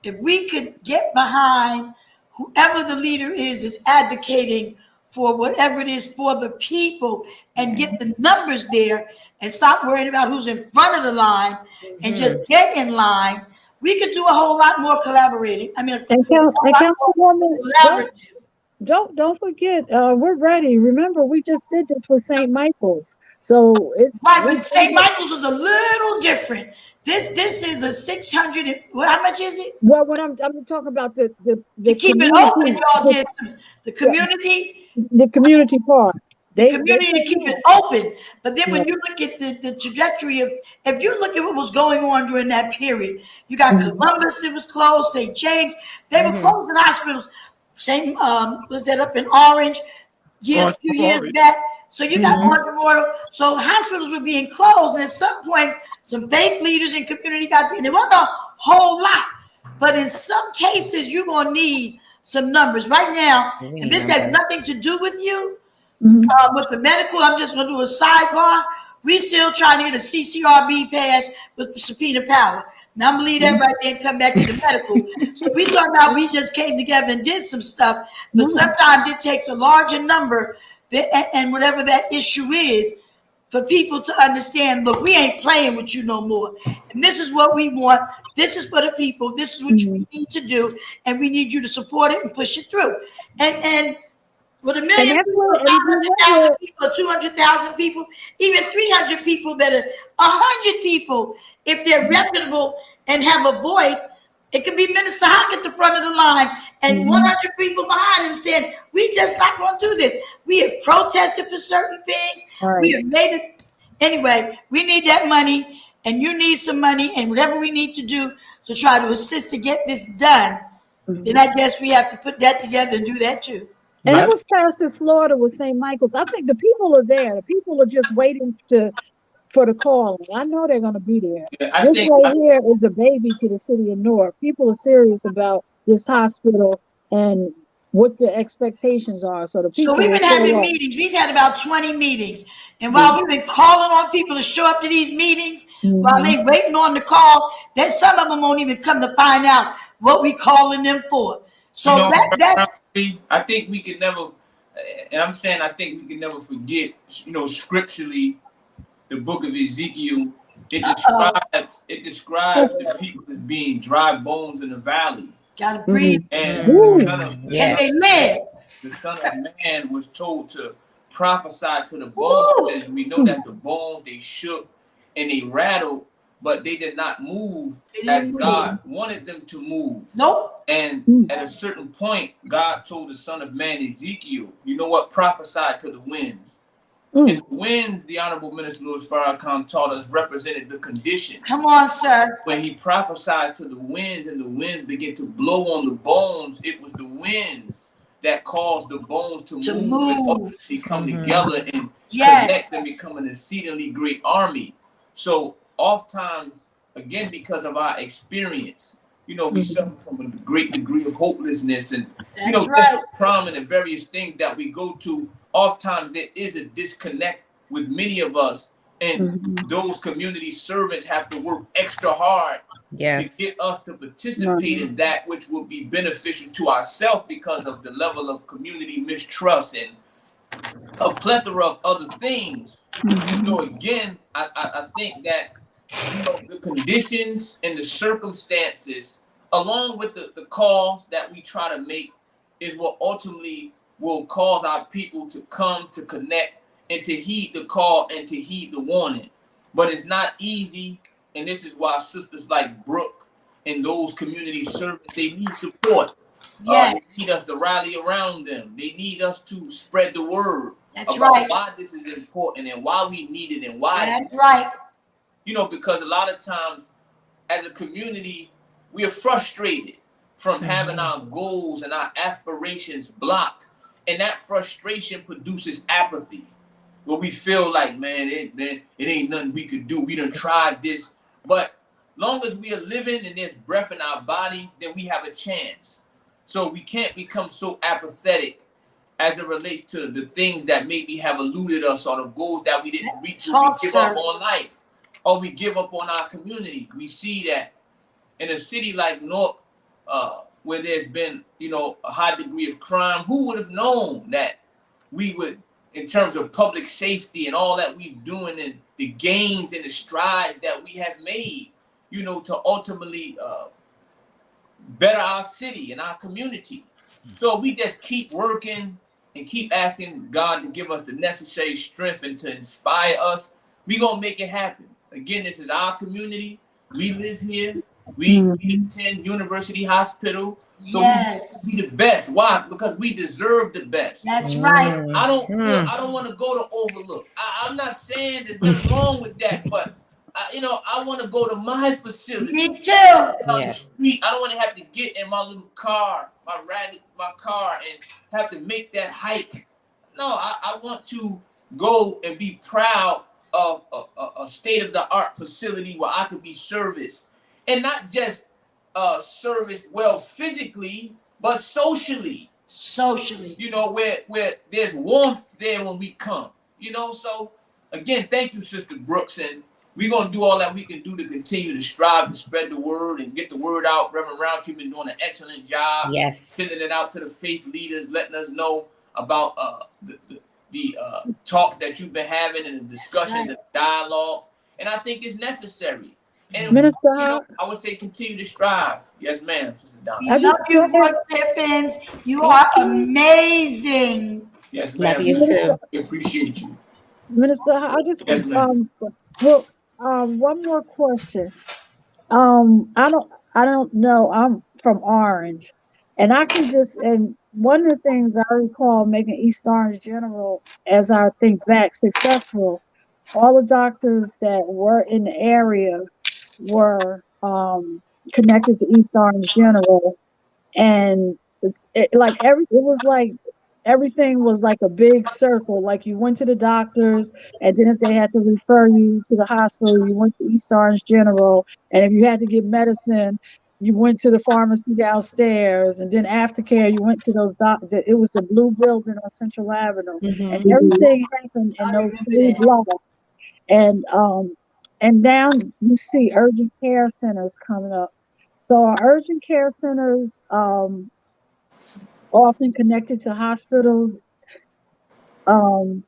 if we could get behind whoever the leader is advocating for whatever it is for the people and get the numbers there and stop worrying about who's in front of the line and just get in line, we could do a whole lot more collaborating. I mean, don't forget, we're ready. Remember, we just did this with St. Michael's. So it's right, but St. Michael's is a little different. This is a 600. How much is it? Well, what I'm talking about the to keep it open, y'all did the community. The community part. The community to keep it open. But then when you look at the trajectory of, if you look at what was going on during that period, you got Columbus that was closed, St. James, they were closing hospitals. Same was that up in Orange a few years back. So you got Orange Memorial. So hospitals were being closed, and at some point, some faith leaders in community got to, and it wasn't a whole lot. But in some cases, you're gonna need some numbers right now, and this has nothing to do with you. With the medical, I'm just going to do a sidebar. We still trying to get a CCRB pass with subpoena power. Now I'm going to leave that right there and come back to the medical. So we talking about we just came together and did some stuff, but sometimes it takes a larger number and whatever that issue is for people to understand, look, we ain't playing with you no more. And this is what we want. This is for the people. This is what you need to do. And we need you to support it and push it through. And with 1 million people, 500,000 people, or 200,000 people, even 300 people, that are 100 people, if they're reputable and have a voice, it could be Minister Haqq at the front of the line and 100 people behind him saying, we just not going to do this. We have protested for certain things. Right. We have made it. Anyway, we need that money and you need some money and whatever we need to do to try to assist to get this done, then I guess we have to put that together and do that too. And it was passed in Florida with St. Michael's. I think the people are there. The people are just waiting for the call. I know they're going to be there. Yeah, this right here is a baby to the city of Newark. People are serious about this hospital and what the expectations are. So the people. So we've been having meetings. We've had about 20 meetings, and while we've been calling on people to show up to these meetings, while they waiting on the call, that some of them won't even come to find out what we calling them for. So that's. I think we can never, and I'm saying I think we can never forget, scripturally, the book of Ezekiel it describes the people as being dry bones in the valley. Gotta breathe. And Ooh. Can they live? the Son of Man was told to prophesy to the bones, and we know that the bones, they shook and they rattled, but they did not move as God wanted them to move. Nope. And at a certain point, God told the Son of Man, Ezekiel, you know what? Prophesied to the winds. And the winds, the Honorable Minister Louis Farrakhan taught us, represented the conditions. Come on, sir. When he prophesied to the winds and the winds began to blow on the bones, it was the winds that caused the bones to move and ultimately come together and connect and become an exceedingly great army. So oftentimes, again, because of our experience, you know, we suffer from a great degree of hopelessness and, you know, trauma and various things that we go to. Oftentimes there is a disconnect with many of us, and those community servants have to work extra hard to get us to participate in that which will be beneficial to ourselves because of the level of community mistrust and a plethora of other things. So again, I think that, you know, the conditions and the circumstances, along with the calls that we try to make, is what ultimately will cause our people to come to connect and to heed the call and to heed the warning. But it's not easy, and this is why sisters like Brooke and those community servants, they need support. They need us to rally around them. They need us to spread the word about why this is important and why we need it and why. That's right. You know, because a lot of times as a community, we are frustrated from having our goals and our aspirations blocked. And that frustration produces apathy, where we feel like, man, it ain't nothing we could do. We done tried this. But long as we are living and there's breath in our bodies, then we have a chance. So we can't become so apathetic as it relates to the things that maybe have eluded us or the goals that we didn't reach. We give up on life or we give up on our community. We see that in a city like Newark, where there's been, you know, a high degree of crime, who would have known that we would, in terms of public safety and all that we're doing and the gains and the strides that we have made, you know, to ultimately better our city and our community. So we just keep working and keep asking God to give us the necessary strength and to inspire us. We're going to make it happen. Again, this is our community. We live here. We attend University Hospital. So we be the best. Why? Because we deserve the best. That's right. I don't want to go to Overlook. I'm not saying there's nothing wrong with that, but you know, I want to go to my facility. Me too. On the street. I don't want to have to get in my little car, my car, and have to make that hike. No, I want to go and be proud of a state-of-the-art facility where I could be serviced. And not just serviced well physically, but socially. Socially. You know, where there's warmth there when we come. You know, so again, thank you, Sister Brooks. And we're going to do all that we can do to continue to strive to spread the word and get the word out. Reverend Roundtree been doing an excellent job. Yes. Sending it out to the faith leaders, letting us know about the talks that you've been having and the discussions and dialogues. And I think it's necessary. And Minister, you know, I would say continue to strive. Yes, ma'am. We love you, Brooke Tippins. You are amazing. Yes, ma'am. Love you too. We appreciate you. Minister, I just Yes, ma'am. one more question. I don't know. I'm from Orange, and and one of the things I recall making East Orange General, as I think back, successful. All the doctors that were in the area were connected to East Orange General, and it was like everything was like a big circle. Like you went to the doctors, and then if they had to refer you to the hospital, you went to East Orange General, and if you had to get medicine, you went to the pharmacy downstairs, and then aftercare, you went to those it was the blue building on Central Avenue, and everything happened in those 3 blocks. And now you see urgent care centers coming up. So our urgent care centers often connected to hospitals in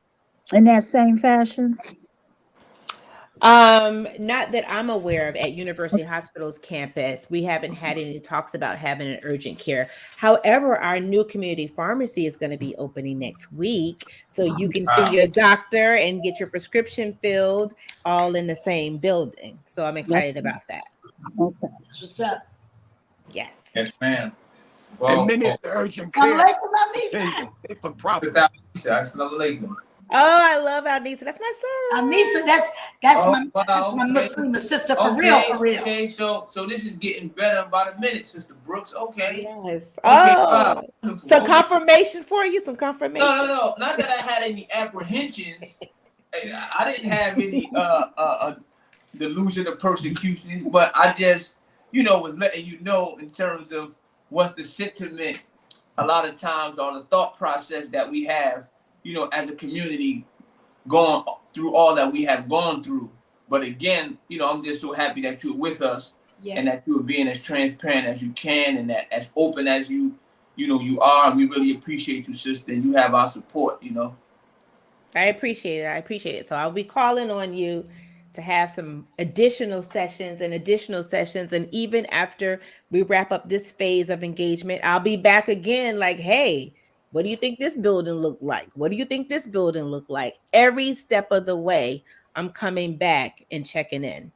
that same fashion? Not that I'm aware of at University Hospital's campus. We haven't had any talks about having an urgent care. However, our new community pharmacy is going to be opening next week. So you can see your doctor and get your prescription filled all in the same building. So I'm excited about that. Okay. That's what's up. Yes. Yes, ma'am. And Well, many of the urgent I'm care like my niece. they for profit. Assalamu alaikum. Oh, I love Alisa. That's my son. Anissa, that's Oh, my wow, that's my okay. Muslim sister for real, for real. Okay, so this is getting better about a minute, Sister Brooks. Okay. Yes. Okay, Oh, wow, wonderful. some Okay. confirmation for you. Some confirmation. No. Not that I had any apprehensions. I didn't have any delusion of persecution, but I just, was letting you know in terms of what's the sentiment a lot of times or the thought process that we have, as a community going through all that we have gone through. But again, I'm just so happy that you're with us. Yes. And that you're being as transparent as you can and that as open as you are. We really appreciate you, sister, and you have our support, I appreciate it. So I'll be calling on you to have some additional sessions. And even after we wrap up this phase of engagement, I'll be back again like, hey, what do you think this building looked like? What do you think this building looked like? Every step of the way, I'm coming back and checking in.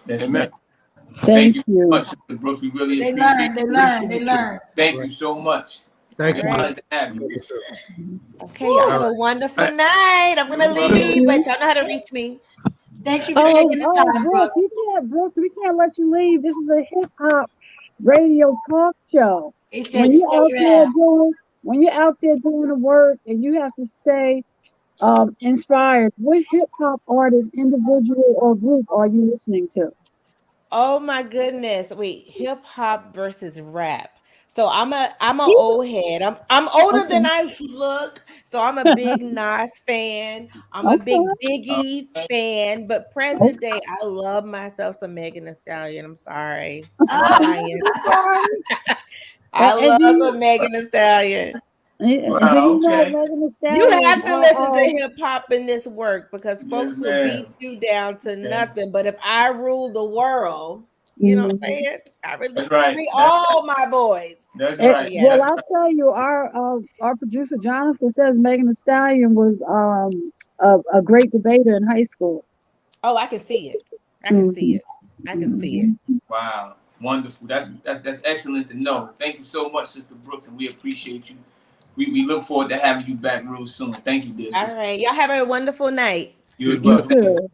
Yes, Amen. Thank you you. so much, Sister Brooks. We really They appreciate learn. Thank you so much. Thank you. All right. Honored to have you. Okay, y'all have a wonderful night. I'm gonna leave, but y'all know how to reach me. Thank you for taking the time, Brooke, Brooke. we can't let you leave. This is a hip hop radio talk show. They said stay around. When you're out there doing the work and you have to stay inspired, what hip hop artist, individual or group are you listening to? Oh my goodness. Wait, hip hop versus rap. So I'm an old head. I'm older than I look. So I'm a big Nas fan. I'm a big Biggie fan. But present day, I love myself some Megan Thee Stallion. I'm sorry. I love some Megan Thee Stallion. Wow, okay. You have to listen to hip hop in this work because folks will beat you down to nothing. But if I rule the world, you know what I'm saying? I really That's right. all my boys. That's right. Yeah. Well, I'll tell you, our producer Jonathan says Megan Thee Stallion was a great debater in high school. Oh, I can see it. I can see it. Wow. Wonderful. That's excellent to know. Thank you so much, Sister Brooks, and we appreciate you. We look forward to having you back real soon. Thank you, dear sister. All right. Y'all have a wonderful night. You as well.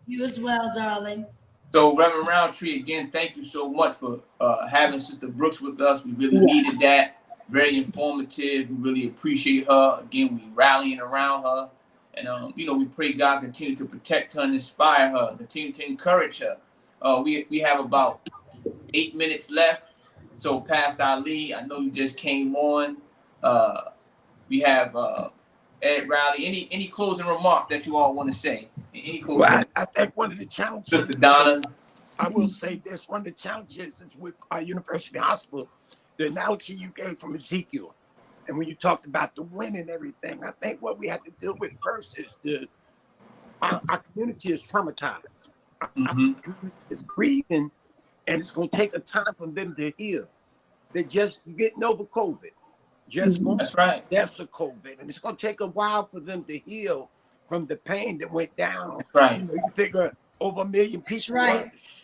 You as well, darling. So, Reverend Roundtree, again, thank you so much for having Sister Brooks with us. We really needed that. Very informative. We really appreciate her. Again, we rallying around her. And, we pray God continue to protect her and inspire her, continue to encourage her. We have about 8 minutes left. So, Pastor Ali, I know you just came on. We have Ed Riley. Any closing remarks that you all want to say? Well, I think one of the challenges, Sister Donna. I will say this, one of the challenges is with our University Hospital, the analogy you gave from Ezekiel. And when you talked about the wind and everything, I think what we have to deal with first is our community is traumatized. Our community is grieving, and it's going to take a time for them to heal. They're just getting over COVID. That's right. Deaths of COVID, and it's going to take a while for them to heal from the pain that went down. That's right. You figure over 1 million people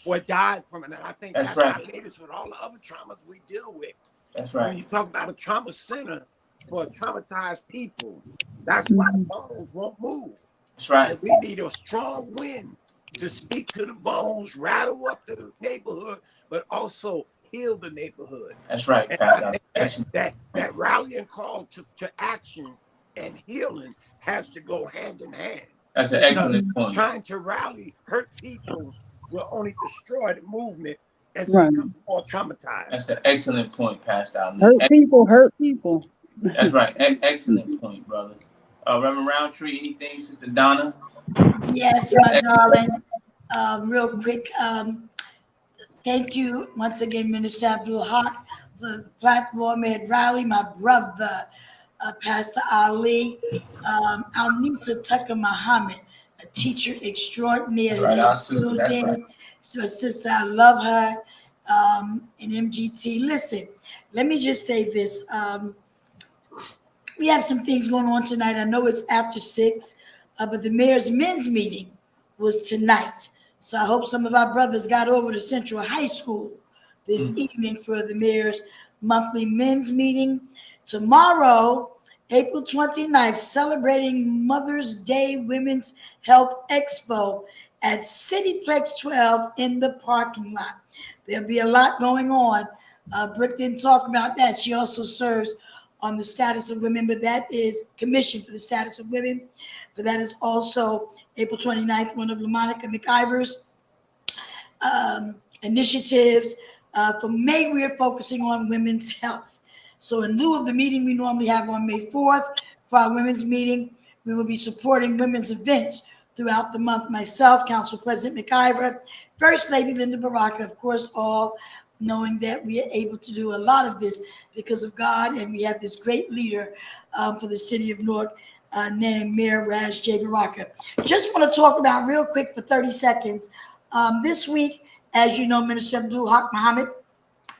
were died from it, and I think that's our latest with all the other traumas we deal with. That's right. When you talk about a trauma center for traumatized people, that's why the bones won't move. That's right. And we need a strong wind to speak to the bones, rattle up the neighborhood, but also heal the neighborhood. That's right. And I think that rallying call to action and healing has to go hand in hand. That's an excellent point. Trying to rally hurt people will only destroy the movement as we become more traumatized. That's an excellent point, Pastor Ali. Hurt people. That's right. Excellent point, brother. Reverend Roundtree, anything, Sister Donna? Yes, my darling. Real quick, thank you once again, Minister Abdul Haqq, for the platform at Rally, my brother, Pastor Ali, Alnisa Haqq Muhammad. a teacher extraordinaire. Right, our sister, that's right. So, sister, I love her. And MGT. Listen, let me just say this. We have some things going on tonight. I know it's after 6, but the mayor's men's meeting was tonight. So I hope some of our brothers got over to Central High School this evening for the mayor's monthly men's meeting. Tomorrow, April 29th, celebrating Mother's Day Women's Health Expo at Cityplex 12 in the parking lot. There'll be a lot going on. Brooke didn't talk about that. She also serves on the status of women, but that is commission for the status of women. But that is also April 29th, one of LaMonica McIver's initiatives. For May, we are focusing on women's health. So in lieu of the meeting we normally have on May 4th for our women's meeting, we will be supporting women's events throughout the month. Myself, Council President McIver, First Lady Linda Baraka, of course, all knowing that we are able to do a lot of this because of God, and we have this great leader for the city of Newark named Mayor Raz J. Baraka. Just want to talk about real quick for 30 seconds. This week, as you know, Minister Haqq Muhammad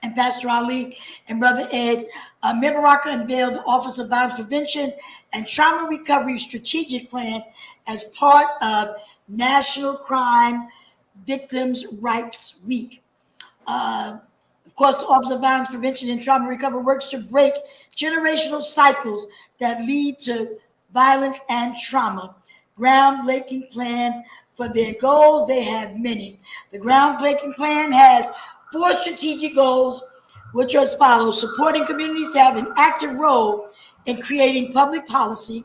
and Pastor Ali and Brother Ed, Mayor Baraka unveiled the Office of Violence Prevention and Trauma Recovery Strategic Plan as part of National Crime Victims' Rights Week. Of course, the Office of Violence Prevention and Trauma Recovery works to break generational cycles that lead to violence and trauma. Groundbreaking plans for their goals, they have many. The groundbreaking plan has 4 strategic goals, which are as follows: supporting communities to have an active role in creating public policy,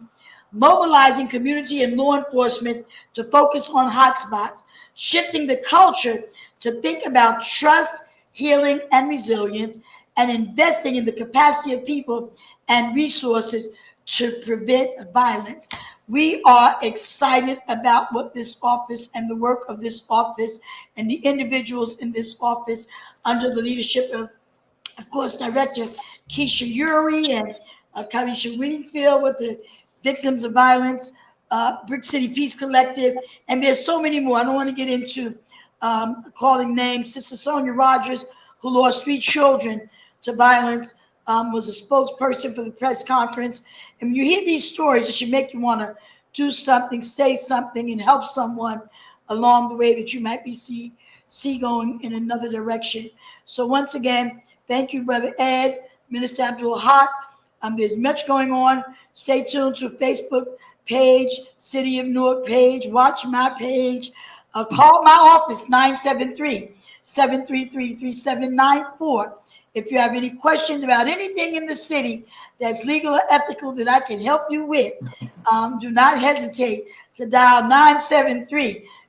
mobilizing community and law enforcement to focus on hotspots, shifting the culture to think about trust, healing, and resilience, and investing in the capacity of people and resources to prevent violence. We are excited about what this office and the work of this office and the individuals in this office under the leadership of course, Director Keisha Uri and Kalisha Wingfield with the Victims of Violence, Brick City Peace Collective, and there's so many more. I don't want to get into calling names. Sister Sonia Rogers, who lost 3 children to violence, was a spokesperson for the press conference. And when you hear these stories, it should make you want to do something, say something, and help someone along the way that you might be see going in another direction. So once again, thank you, Brother Ed, Minister Abdul Haq. There's much going on. Stay tuned to Facebook page, City of Newark page, watch my page. Call my office, 973-733-3794. If you have any questions about anything in the city that's legal or ethical that I can help you with, do not hesitate to dial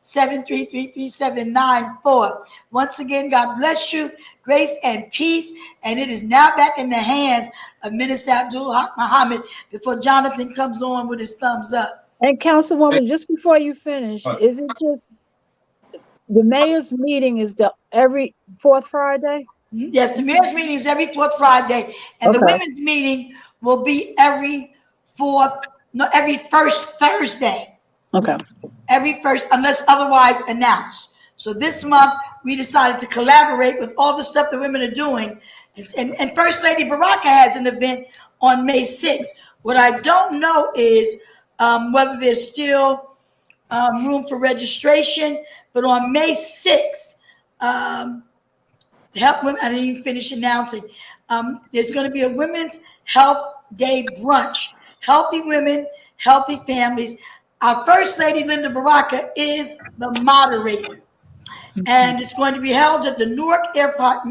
973-733-3794. Once again, God bless you, grace and peace. And it is now back in the hands of Minister Haqq Muhammad before Jonathan comes on with his thumbs up. And Councilwoman, just before you finish, is it just the mayor's meeting is every 4th Friday? Yes, the mayor's meeting is every 4th Friday, and the women's meeting will be every first Thursday. Okay. Every first, unless otherwise announced. So this month we decided to collaborate with all the stuff that women are doing, and First Lady Baraka has an event on May 6th. What I don't know is whether there's still room for registration, but on May 6th, help women, I didn't even finish announcing. There's going to be a Women's Health Day brunch. Healthy women, healthy families. Our First Lady, Linda Baraka, is the moderator. And it's going to be held at the Newark Airport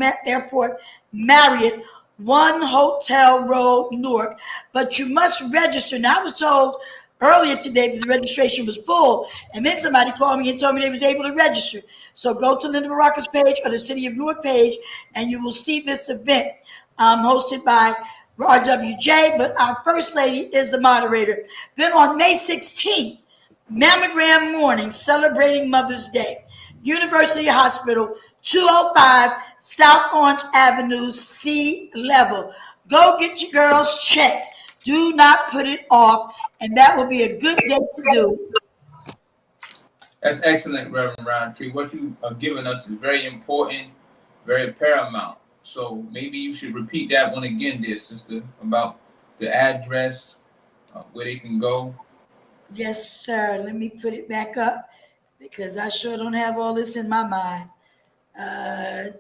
Marriott, 1 Hotel Road, Newark. But you must register. Now, I was told earlier today that the registration was full, and then somebody called me and told me they was able to register. So go to Linda Baraka's page or the City of Newark page, and you will see this event hosted by RWJ, but our First Lady is the moderator. Then on May 16th, Mammogram Morning, celebrating Mother's Day, University Hospital, 205 South Orange Avenue, C level. Go get your girls checked. Do not put it off, and that will be a good day to do. That's excellent, Reverend Roundtree. What you are giving us is very important, very paramount. So maybe you should repeat that one again, dear sister, about the address, where they can go. Yes, sir. Let me put it back up because I sure don't have all this in my mind. And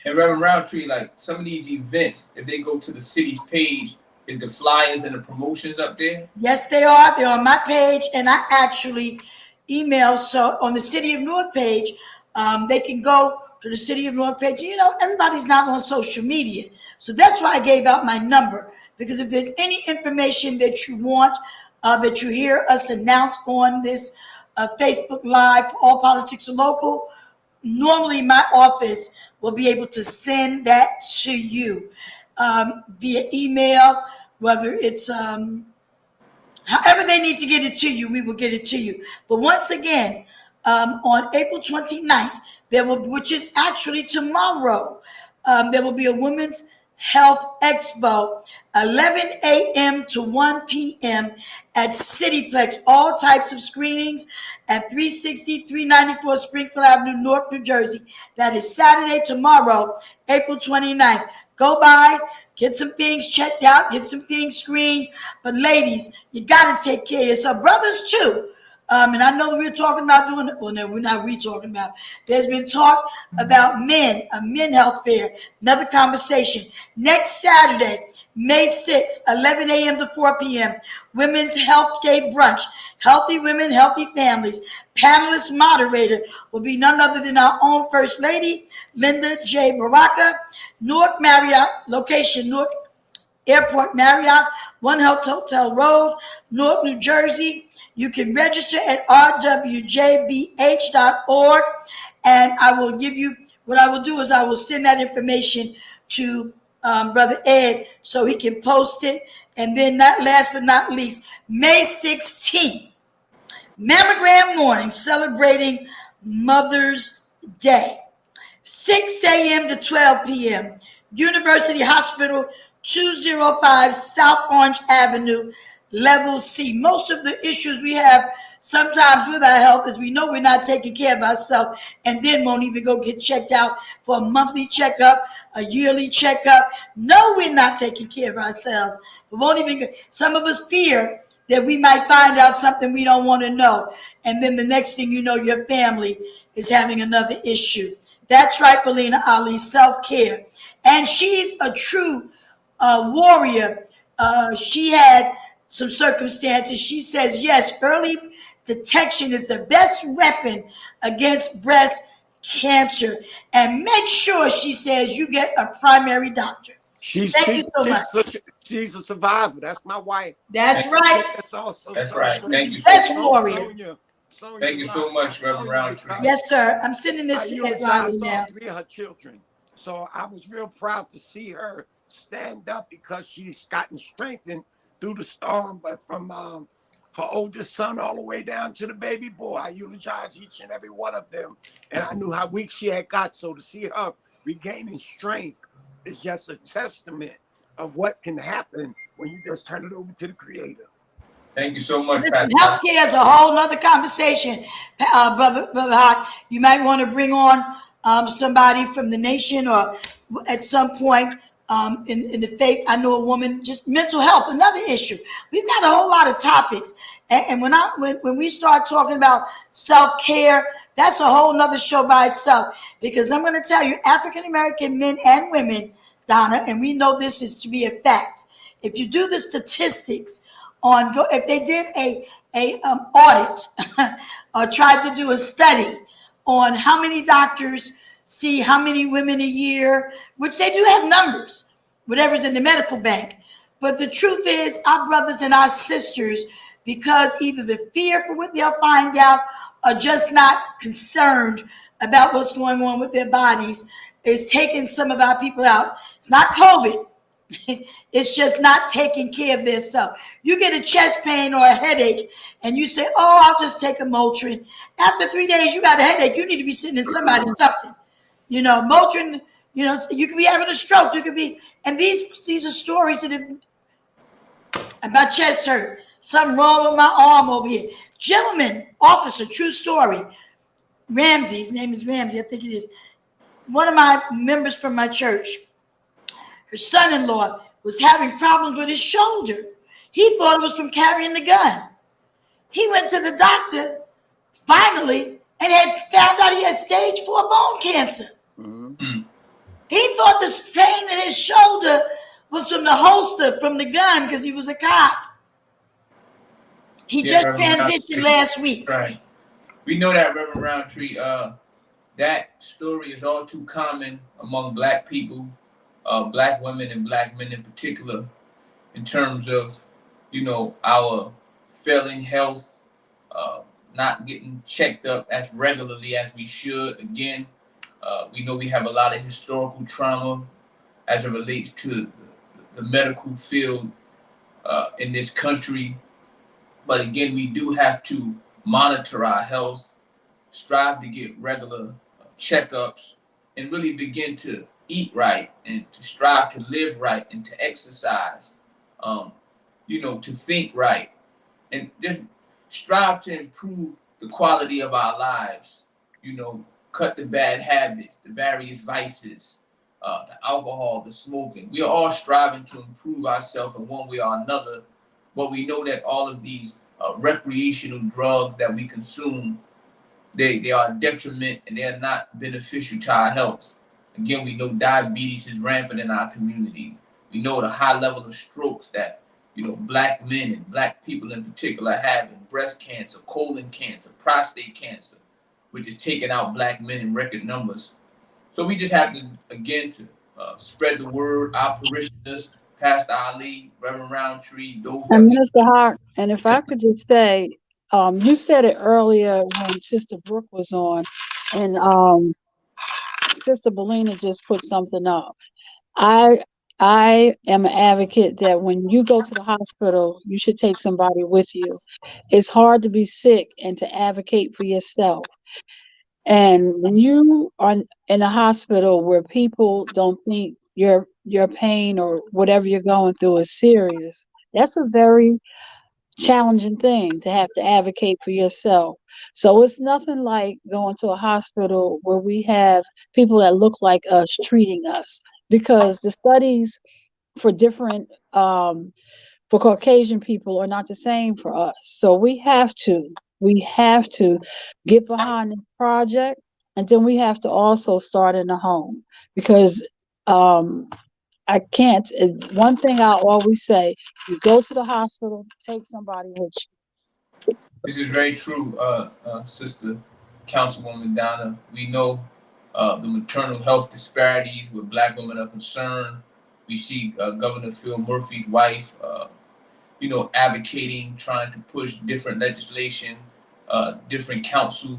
Reverend Roundtree, like some of these events, if they go to the city's page, is the flyers and the promotions up there? Yes, they are. They're on my page, and I actually email. So on the City of Newark page, they can go to the City of Newark page. You know, everybody's not on social media, so that's why I gave out my number. Because if there's any information that you want, that you hear us announce on this Facebook Live, All Politics Are Local, normally my office will be able to send that to you via email, whether it's however they need to get it to you, we will get it to you. But once again, on April 29th, there will, which is actually tomorrow, there will be a Women's Health Expo, 11 a.m. to 1 p.m. at Cityplex. All types of screenings at 360, 394 Springfield Avenue, Newark, New Jersey. That is Saturday, tomorrow, April 29th. Go by, get some things checked out, get some things screened. But ladies, you got to take care of yourself. Brothers, too. And I know we were talking about doing it. Well, no, we're not talking about. There's been talk about men, a men health fair, another conversation. Next Saturday, May 6th, 11 a.m. to 4 p.m., Women's Health Day Brunch. Healthy women, healthy families. Panelist moderator will be none other than our own First Lady, Linda J. Baraka. Newark Marriott location, Newark Airport Marriott, One Health Hotel Road, Newark, New Jersey. You can register at rwjbh.org, and I will give you, what I will do is I will send that information to Brother Ed so he can post it. And then last but not least, May 16th, Mammogram Morning, celebrating Mother's Day. 6 a.m. to 12 p.m. University Hospital, 205 South Orange Avenue, Level C. Most of the issues we have sometimes with our health is we know we're not taking care of ourselves and then won't even go get checked out for a monthly checkup, a yearly checkup. No, we're not taking care of ourselves. We won't even. Some of us fear that we might find out something we don't want to know. And then the next thing you know, your family is having another issue. That's right, Belina Ali, self-care. And she's a true warrior. She had some circumstances. She says, yes, early detection is the best weapon against breast cancer. And make sure, she says, you get a primary doctor. Thank you so much. She's a survivor. That's my wife. That's right. That's also That's right. Thank you. Best warrior. Thank you so much, Reverend Roundtree. Yes, sir. I'm sending this to Ed Riley now. 3 of her children. So I was real proud to see her stand up because she's gotten strengthened through the storm. But from her oldest son all the way down to the baby boy, I eulogize each and every one of them. And I knew how weak she had got. So to see her regaining strength is just a testament of what can happen when you just turn it over to the Creator. Thank you so much, Listen, Pastor. healthcare is a whole nother conversation, Brother Haqq. You might want to bring on somebody from the nation or at some point in the faith. I know a woman, just mental health, another issue. We've got a whole lot of topics. And when we start talking about self-care, that's a whole nother show by itself. Because I'm going to tell you, African-American men and women, Donna, and we know this is to be a fact. If you do the statistics on, if they did a audit or tried to do a study on how many doctors see how many women a year, which they do have numbers, whatever's in the medical bank. But the truth is, our brothers and our sisters, because either the fear for what they'll find out or just not concerned about what's going on with their bodies, is taking some of our people out. It's not COVID. It's just not taking care of themselves. You get a chest pain or a headache and you say, oh, I'll just take a Motrin. After 3 days, you got a headache. You need to be sitting in somebody's something. You know, Motrin, you know, you could be having a stroke. You could be, and these are stories that have, my chest hurt. Something wrong with my arm over here. Gentleman, officer, true story. Ramsey, his name is Ramsey, I think it is. One of my members from my church, her son-in-law was having problems with his shoulder. He thought it was from carrying the gun. He went to the doctor finally and had found out he had stage 4 bone cancer. Mm-hmm. He thought the pain in his shoulder was from the holster, from the gun, because he was a cop. He just transitioned last week. Right. We know that, Reverend Roundtree. That story is all too common among Black people, Black women and Black men in particular, in terms of, our failing health, not getting checked up as regularly as we should. Again, we know we have a lot of historical trauma as it relates to the medical field in this country. But again, we do have to monitor our health, strive to get regular checkups, and really begin to eat right and to strive to live right and to exercise, to think right, and just strive to improve the quality of our lives, cut the bad habits, the various vices, the alcohol, the smoking. We are all striving to improve ourselves in one way or another, but we know that all of these recreational drugs that we consume, they are a detriment and they are not beneficial to our health. Again, we know diabetes is rampant in our community. We know the high level of strokes that Black men and Black people in particular have, in breast cancer, colon cancer, prostate cancer, which is taking out Black men in record numbers. So we just have to, again, to spread the word. Our parishioners, Pastor Ali, Reverend Roundtree, those that and Minister Haqq, and if I could just say, you said it earlier when Sister Brooke was on, and Sister Belina just put something up. I am an advocate that when you go to the hospital, you should take somebody with you. It's hard to be sick and to advocate for yourself. And when you are in a hospital where people don't think your pain or whatever you're going through is serious, that's a very challenging thing to have to advocate for yourself. So it's nothing like going to a hospital where we have people that look like us treating us, because the studies for different for Caucasian people are not the same for us. So we have to get behind this project, and then we have to also start in the home, because I can't. One thing I always say: you go to the hospital, take somebody with you. This is very true, Sister Councilwoman Donna. We know the maternal health disparities where Black women are concerned. We see Governor Phil Murphy's wife, advocating, trying to push different legislation, different council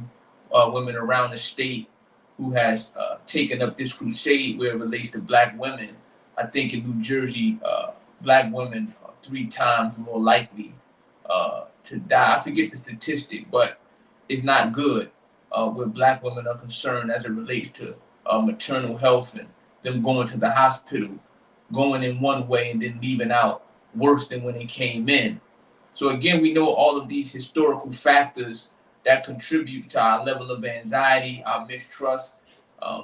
women around the state who has taken up this crusade where it relates to Black women. I think in New Jersey, Black women are 3 times more likely to die. I forget the statistic, but it's not good where Black women are concerned as it relates to maternal health and them going to the hospital, going in one way and then leaving out worse than when they came in. So again, we know all of these historical factors that contribute to our level of anxiety, our mistrust,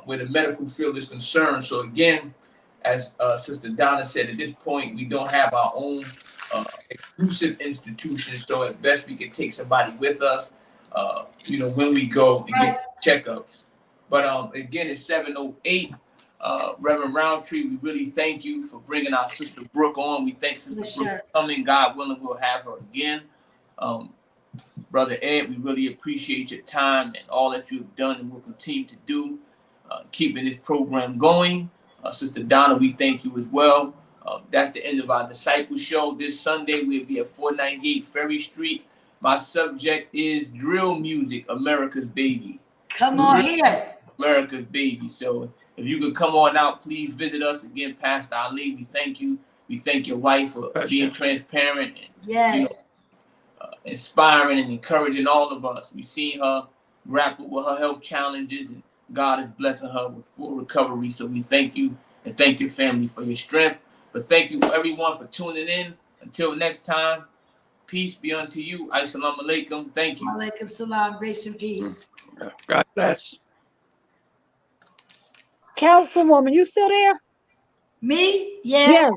where the medical field is concerned. So again, as Sister Donna said, at this point, we don't have our own exclusive institutions. So at best, we can take somebody with us, when we go and get checkups. But again, it's 7:08. Reverend Roundtree, we really thank you for bringing our Sister Brooke on. We thank Sister Brooke for coming. God willing, we'll have her again. Brother Ed, we really appreciate your time and all that you've done and will continue to do, keeping this program going. Sister Donna, we thank you as well. That's the end of our Disciple Show. This Sunday, we'll be at 498 Ferry Street. My subject is drill music, America's baby. Come on here. America's baby. So if you could come on out, please visit us. Again, Pastor Ali, we thank you. We thank your wife for being transparent and inspiring and encouraging all of us. We've seen her grapple with her health challenges, and God is blessing her with full recovery. So we thank you and thank your family for your strength. But thank you everyone for tuning in. Until next time, Peace be unto you. Assalamu alaikum. Thank you. Alaikum salam. Grace and peace. God bless. Councilwoman, you still there? Me? Yeah. Yes.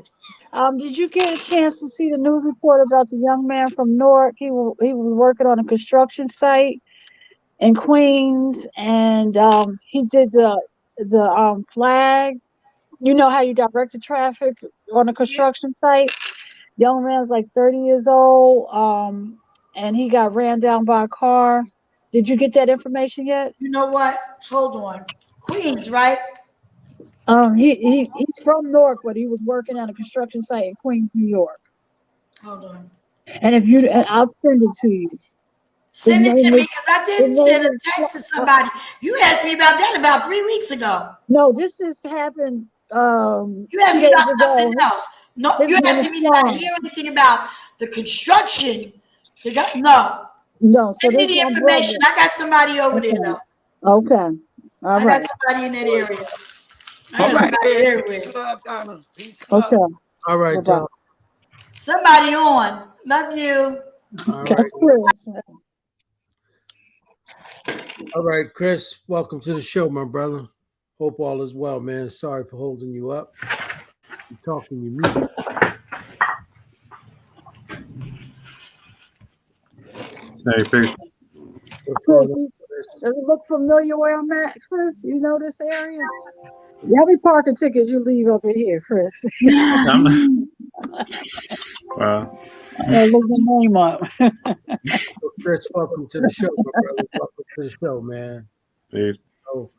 Did you get a chance to see the news report about the young man from Newark? He was working on a construction site in Queens, and he did the flag. You know how you direct the traffic on a construction site? Young man's like 30 years old, and he got ran down by a car. Did you get that information yet? You know what? Hold on. Queens, right? He's from Newark, but he was working on a construction site in Queens, New York. Hold on. And I'll send it to you. Send it to me because I did send a is- text to somebody. You asked me about that about 3 weeks ago. No, this just happened. You asked me 2 about days something ago. else. No, His you name asked is me, did I Sean. hear anything about the construction? No. No, so Send me this the my information. brother. I got somebody over there, Okay. though. Okay. All I right. got somebody in that area. I All got right. somebody everywhere. Peace, love, Donna. Peace, Okay. love. All right, Bye-bye. John. Somebody on. Love you. All That's right. Chris. All right, Chris. Welcome to the show, my brother. Hope all is well, man. Sorry for holding you up. You're talking, you mute. Hey, peace. What's going Chris, on, Chris? does it look familiar where I'm at, Chris? You know this area? How many parking tickets you leave over here, Chris? I'm well, Look the name up. So, Chris, welcome to the show, my brother. Welcome to the show, man. peace. So,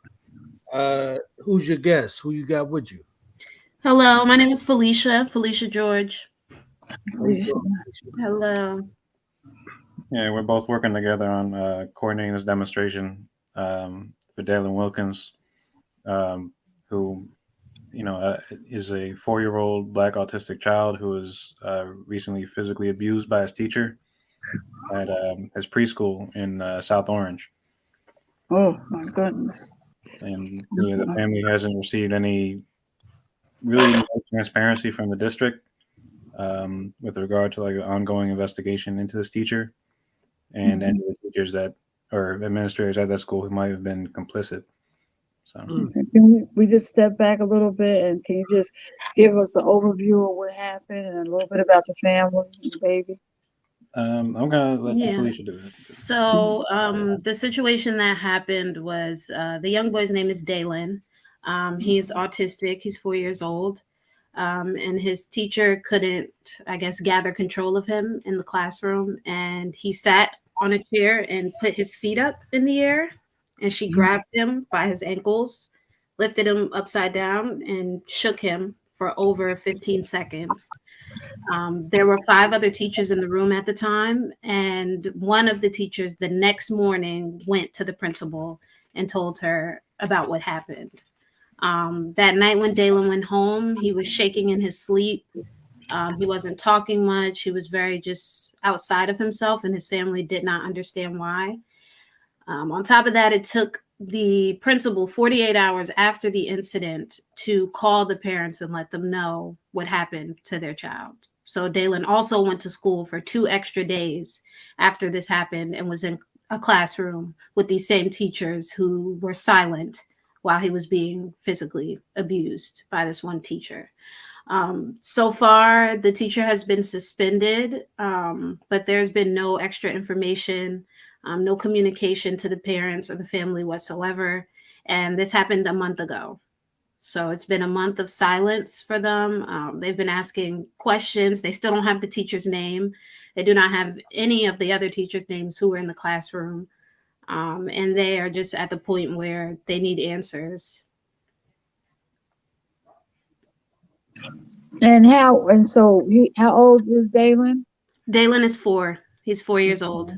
who's your guest? Who you got with you? Hello, my name is Felicia George. How you doing, Felicia? Hello. Yeah, we're both working together on coordinating this demonstration for Dalen Wilkins, who, is a 4-year-old Black autistic child who was recently physically abused by his teacher at his preschool in South Orange. Oh my goodness. And the family hasn't received any really no transparency from the district with regard to like an ongoing investigation into this teacher and any of the teachers that or administrators at that school who might have been complicit. So Can we just step back a little bit, and can you just give us an overview of what happened and a little bit about the family and the baby? I'm gonna let Yeah. Felicia do it. So the situation that happened was the young boy's name is Dalen. He's autistic. He's 4 years old. And his teacher couldn't, I guess, gather control of him in the classroom. And he sat on a chair and put his feet up in the air. And she grabbed him by his ankles, lifted him upside down, and shook him for over 15 seconds. There were 5 other teachers in the room at the time. And one of the teachers the next morning went to the principal and told her about what happened. That night when Dalen went home, he was shaking in his sleep. He wasn't talking much. He was very just outside of himself, and his family did not understand why. On top of that, it took the principal 48 hours after the incident to call the parents and let them know what happened to their child. So Dalen also went to school for 2 extra days after this happened and was in a classroom with these same teachers who were silent while he was being physically abused by this one teacher. So far, the teacher has been suspended, but there's been no extra information, no communication to the parents or the family whatsoever. And this happened a month ago. So it's been a month of silence for them. They've been asking questions. They still don't have the teacher's name. They do not have any of the other teachers' names who were in the classroom. And they are just at the point where they need answers. How old is Dalen? Dalen is 4. He's 4 years old.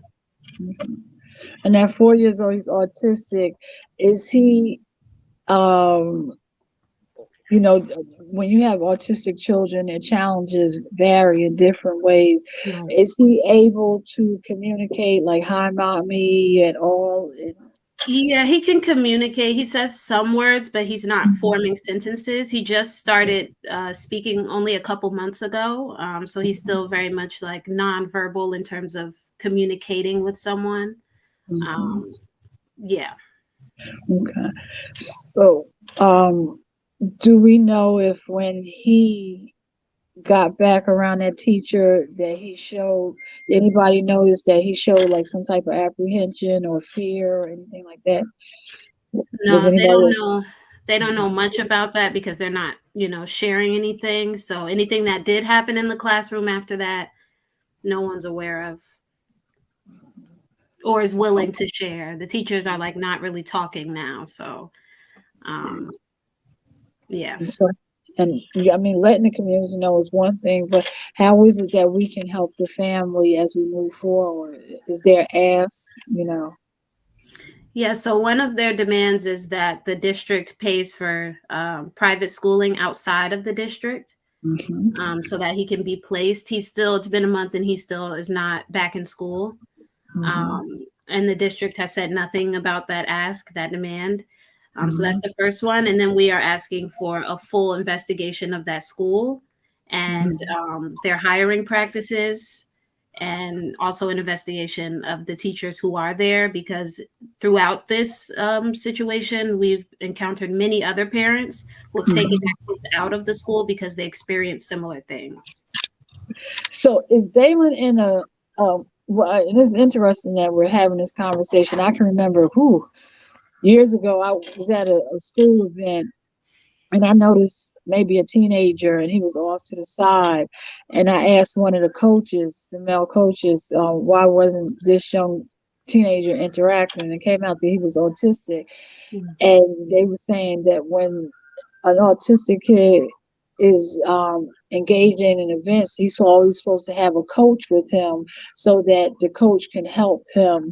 And at 4 years old, he's autistic. Is he, when you have autistic children, their challenges vary in different ways. Right. Is he able to communicate like "Hi, mommy" at all? Yeah, he can communicate. He says some words, but he's not forming sentences. He just started speaking only a couple months ago. So he's still very much like nonverbal in terms of communicating with someone. Yeah. Okay. So, do we know if when he got back around that teacher that he showed, anybody noticed that he showed like some type of apprehension or fear or anything like that? Was No, they anybody? don't know. They don't know much about that because they're not, sharing anything. So anything that did happen in the classroom after that, no one's aware of or is willing to share. The teachers are like not really talking now. So, yeah. So, and yeah, I mean, letting the community know is one thing, but how is it that we can help the family as we move forward? Is there ask, Yeah, so one of their demands is that the district pays for private schooling outside of the district so that he can be placed. It's been a month and he still is not back in school. And the district has said nothing about that demand. So that's the first one. And then we are asking for a full investigation of that school and their hiring practices, and also an investigation of the teachers who are there, because throughout this situation, we've encountered many other parents who have taken their kids out of the school because they experienced similar things. So is Dalen in a, well, it is interesting that we're having this conversation. I can remember years ago, I was at a school event and I noticed maybe a teenager and he was off to the side. And I asked one of the coaches, the male coaches, why wasn't this young teenager interacting? And it came out that he was autistic. And they were saying that when an autistic kid is engaging in events, he's always supposed to have a coach with him so that the coach can help him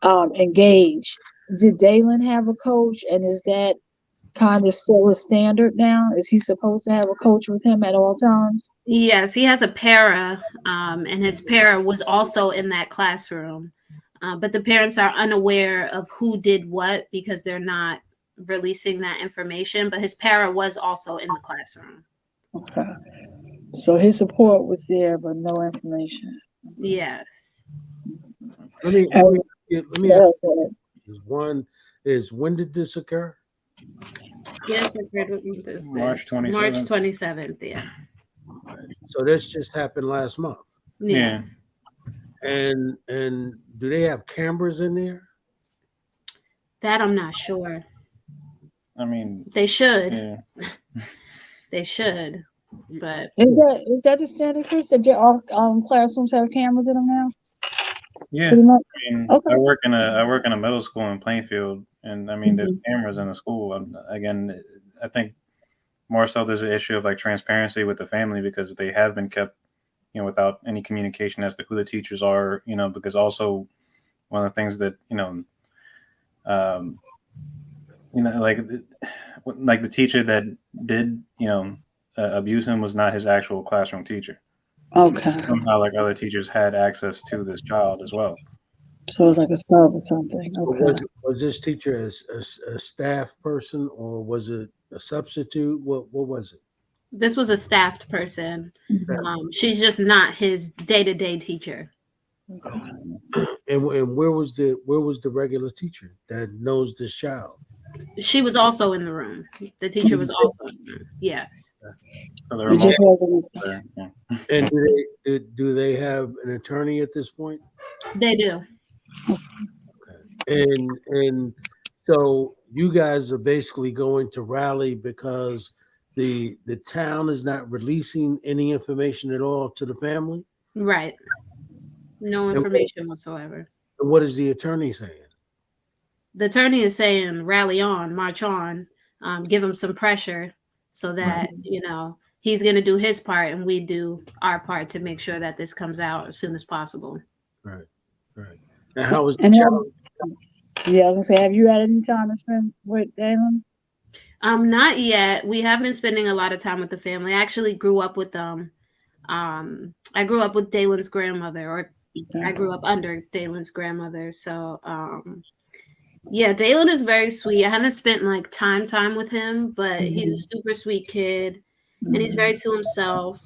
engage. Did Dalen have a coach, and is that kind of still a standard now? Is he supposed to have a coach with him at all times? Yes, he has a para, and his para was also in that classroom. But the parents are unaware of who did what because they're not releasing that information. But his para was also in the classroom. Okay. So his support was there, but no information. Yes. Let me And- ask you. One is, when did this occur? Yes, I agreed with this. March 27th. March 27th, yeah. So this just happened last month. Yeah. And do they have cameras in there? That I'm not sure. I mean, They should. yeah. They should. But is that the standard, Chris? That your classrooms have cameras in them now? Yeah. Pretty much? I mean, Okay. I work in a middle school in Plainfield, and I mean, there's cameras in the school. Again, I think more so there's an issue of like transparency with the family because they have been kept, without any communication as to who the teachers are. Because also one of the things that like the teacher that did abuse him was not his actual classroom teacher. Okay. Somehow, like other teachers had access to this child as well. So it's like a sub or something. Okay. Was this teacher a staff person, or was it a substitute? What was it? this was a staffed person. She's just not his day-to-day teacher. And where was the regular teacher that knows this child? She was also in the room. The teacher was also in the room. Yes. So It just wasn't. yeah. And do they have an attorney at this point? They do. And so you guys are basically going to rally because the town is not releasing any information at all to the family? Right. No information whatsoever. And what is the attorney saying? The attorney is saying rally on, march on, give him some pressure so that, he's going to do his part and we do our part to make sure that this comes out as soon as possible. Right. And how was the child? Yeah, I was gonna say, have you had any time to spend with Dalen? Not yet. We have been spending a lot of time with the family. I actually grew up with them. I grew up with Dalen's grandmother, or I grew up under Dalen's grandmother. So Yeah, Dalen is very sweet. I haven't spent like time with him, but he's a super sweet kid, and he's very to himself.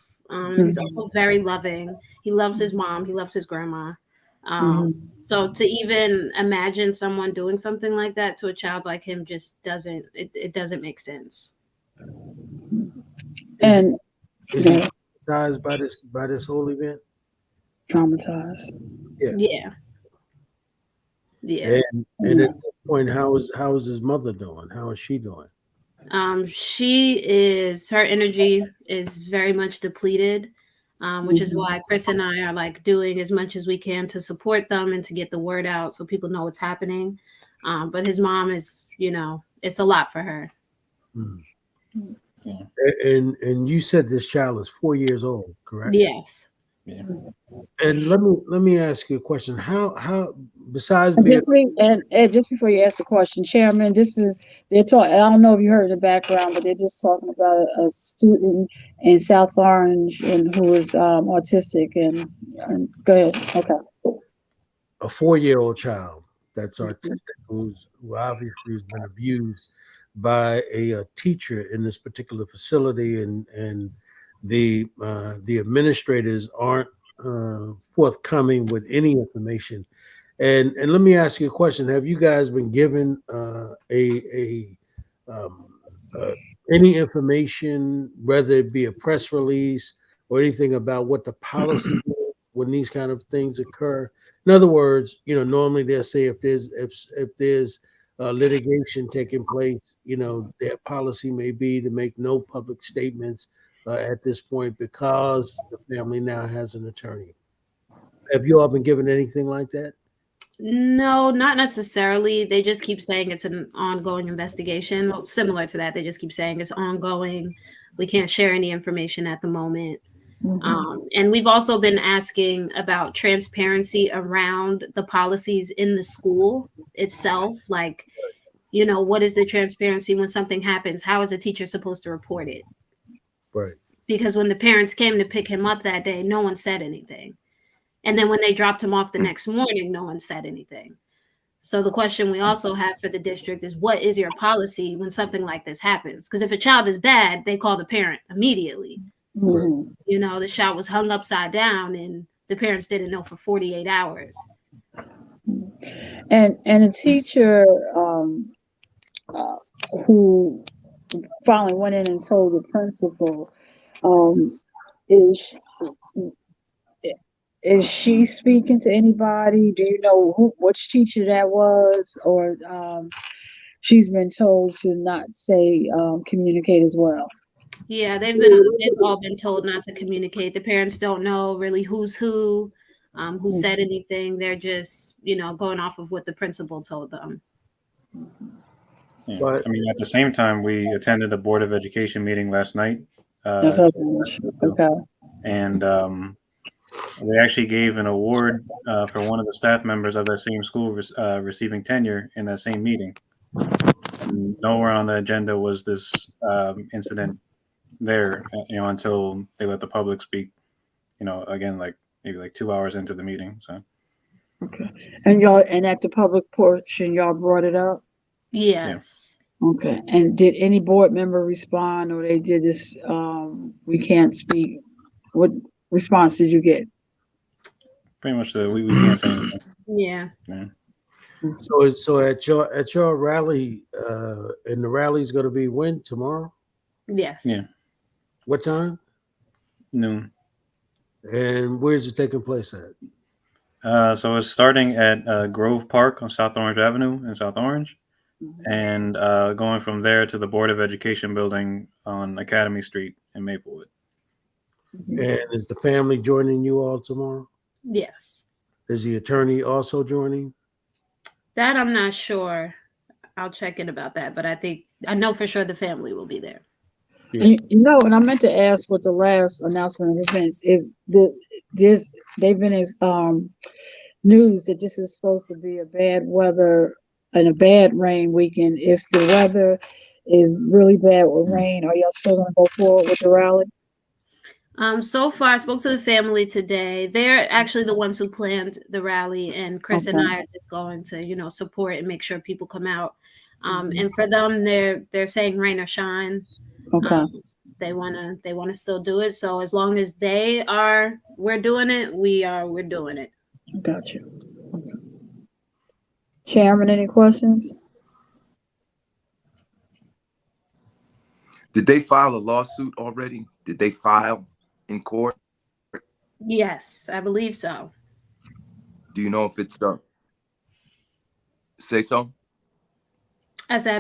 He's also very loving. He loves his mom. He loves his grandma. So to even imagine someone doing something like that to a child like him just doesn't it doesn't make sense. And Is he traumatized by this whole event? traumatized. Yeah. And at this point, how is his mother doing? How is she doing? Her energy is very much depleted, which is why Chris and I are like doing as much as we can to support them and to get the word out so people know what's happening. But his mom is, it's a lot for her. Yeah. And you said this child is 4 years old, correct? Yes. Yeah. And let me ask you a question. How besides And being just before you ask the question, Chairman, they're talking. I don't know if you heard in the background, but they're just talking about a student in South Orange and who is autistic. And go ahead. Okay. a 4-year-old child that's artistic who obviously has been abused by a teacher in this particular facility, and the administrators aren't forthcoming with any information. And let me ask you a question: have you guys been given um, uh, any information, whether it be a press release or anything about what the policy is when these kind of things occur? In other words, normally they'll say if there's litigation taking place, their policy may be to make no public statements at this point because the family now has an attorney. Have you all been given anything like that? No, not necessarily. They just keep saying it's an ongoing investigation. Well, similar to that, they just keep saying it's ongoing. We can't share any information at the moment. And we've also been asking about transparency around the policies in the school itself. Like, what is the transparency when something happens? How is a teacher supposed to report it? Right. Because when the parents came to pick him up that day, no one said anything. And then when they dropped him off the next morning, no one said anything. So the question we also have for the district is, what is your policy when something like this happens? Because if a child is bad, they call the parent immediately. The child was hung upside down and the parents didn't know for 48 hours. And a teacher who finally went in and told the principal, is is she speaking to anybody? Do you know which teacher that was, or she's been told to not say communicate as well? Yeah, they've all been told not to communicate. The parents don't know really who's who said anything. They're just, going off of what the principal told them. Yeah. But I mean, at the same time, we attended a Board of Education meeting last night. Okay. And they actually gave an award for one of the staff members of that same school receiving tenure in that same meeting. And nowhere on the agenda was this incident there, until they let the public speak, again, like maybe like 2 hours into the meeting. So. Okay. And at the public portion, y'all brought it up? Yes. Yeah. Okay. And did any board member respond, or they did this, we can't speak? What response did you get? Pretty much we can't say anything. Yeah. So at your rally, and the rally's going to be when? Tomorrow? Yes. Yeah. What time? Noon. And where's it taking place at? So it's starting at Grove Park on South Orange Avenue in South Orange, and going from there to the Board of Education building on Academy Street in Maplewood. And is the family joining you all tomorrow? Yes. Is the attorney also joining? That I'm not sure. I'll check in about that, but I know for sure the family will be there. Yeah. And I meant to ask what the last announcement of events, if they've been news that this is supposed to be a bad weather and a bad rain weekend. If the weather is really bad with rain, are y'all still gonna go forward with the rally? So far, I spoke to the family today. They're actually the ones who planned the rally, and Chris and I are just going to, support and make sure people come out. And for them, they're saying rain or shine. Okay. They wanna still do it. So as long as we're doing it. We're doing it. Got you. Chairman, any questions? Did they file a lawsuit already? Did they file in court? Yes, I believe so. Do you know if it's say so? I said, I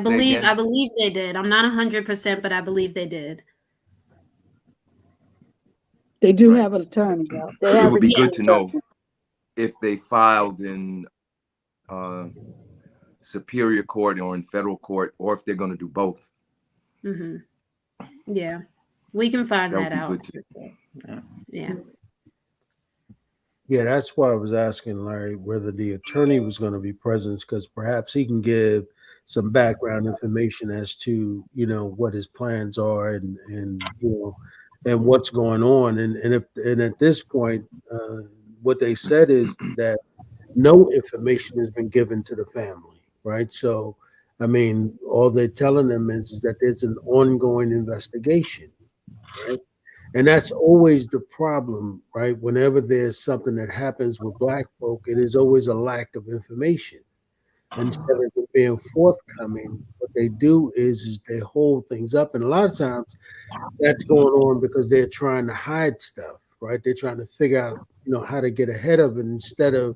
believe they did. I'm not 100%, but I believe they did. They do have an attorney, though. It would be good to know if they filed in Superior Court or in federal court, or if they're going to do both. Mm-hmm. Yeah, we can find that out. Good to yeah. Yeah, that's why I was asking Larry whether the attorney was going to be present, because perhaps he can give some background information as to, what his plans are and and what's going on. And at this point, what they said is that no information has been given to the family, right? So, I mean, all they're telling them is that there's an ongoing investigation, right? And that's always the problem, right? Whenever there's something that happens with Black folk, it is always a lack of information. Instead of being forthcoming, what they do is they hold things up. And a lot of times that's going on because they're trying to hide stuff, right? They're trying to figure out, how to get ahead of it instead of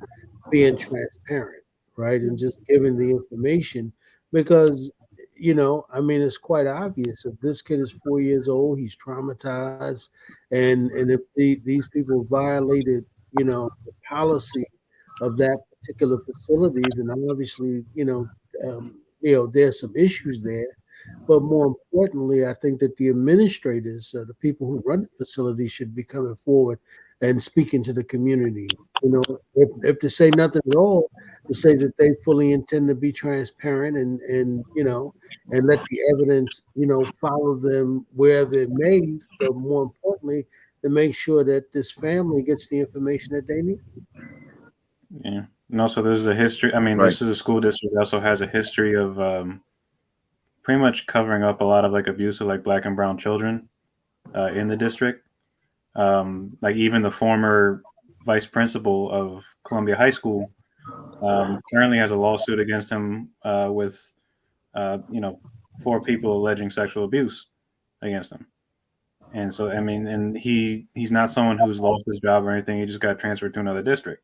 being transparent, right? And just giving the information because, I mean, it's quite obvious if this kid is 4 years old, he's traumatized, and if these people violated, the policy of that particular facility, then obviously, there's some issues there. But more importantly, I think that the administrators, the people who run the facility, should be coming forward and speaking to the community. If to say nothing at all, to say that they fully intend to be transparent and let the evidence, follow them wherever it may. But more importantly, to make sure that this family gets the information that they need. Yeah. And also, this is a history. I mean, this is a school district that also has a history of pretty much covering up a lot of like abuse of like Black and brown children in the district. Like even the former vice principal of Columbia High School currently has a lawsuit against him with 4 people alleging sexual abuse against him. And so, I mean, and he's not someone who's lost his job or anything. He just got transferred to another district.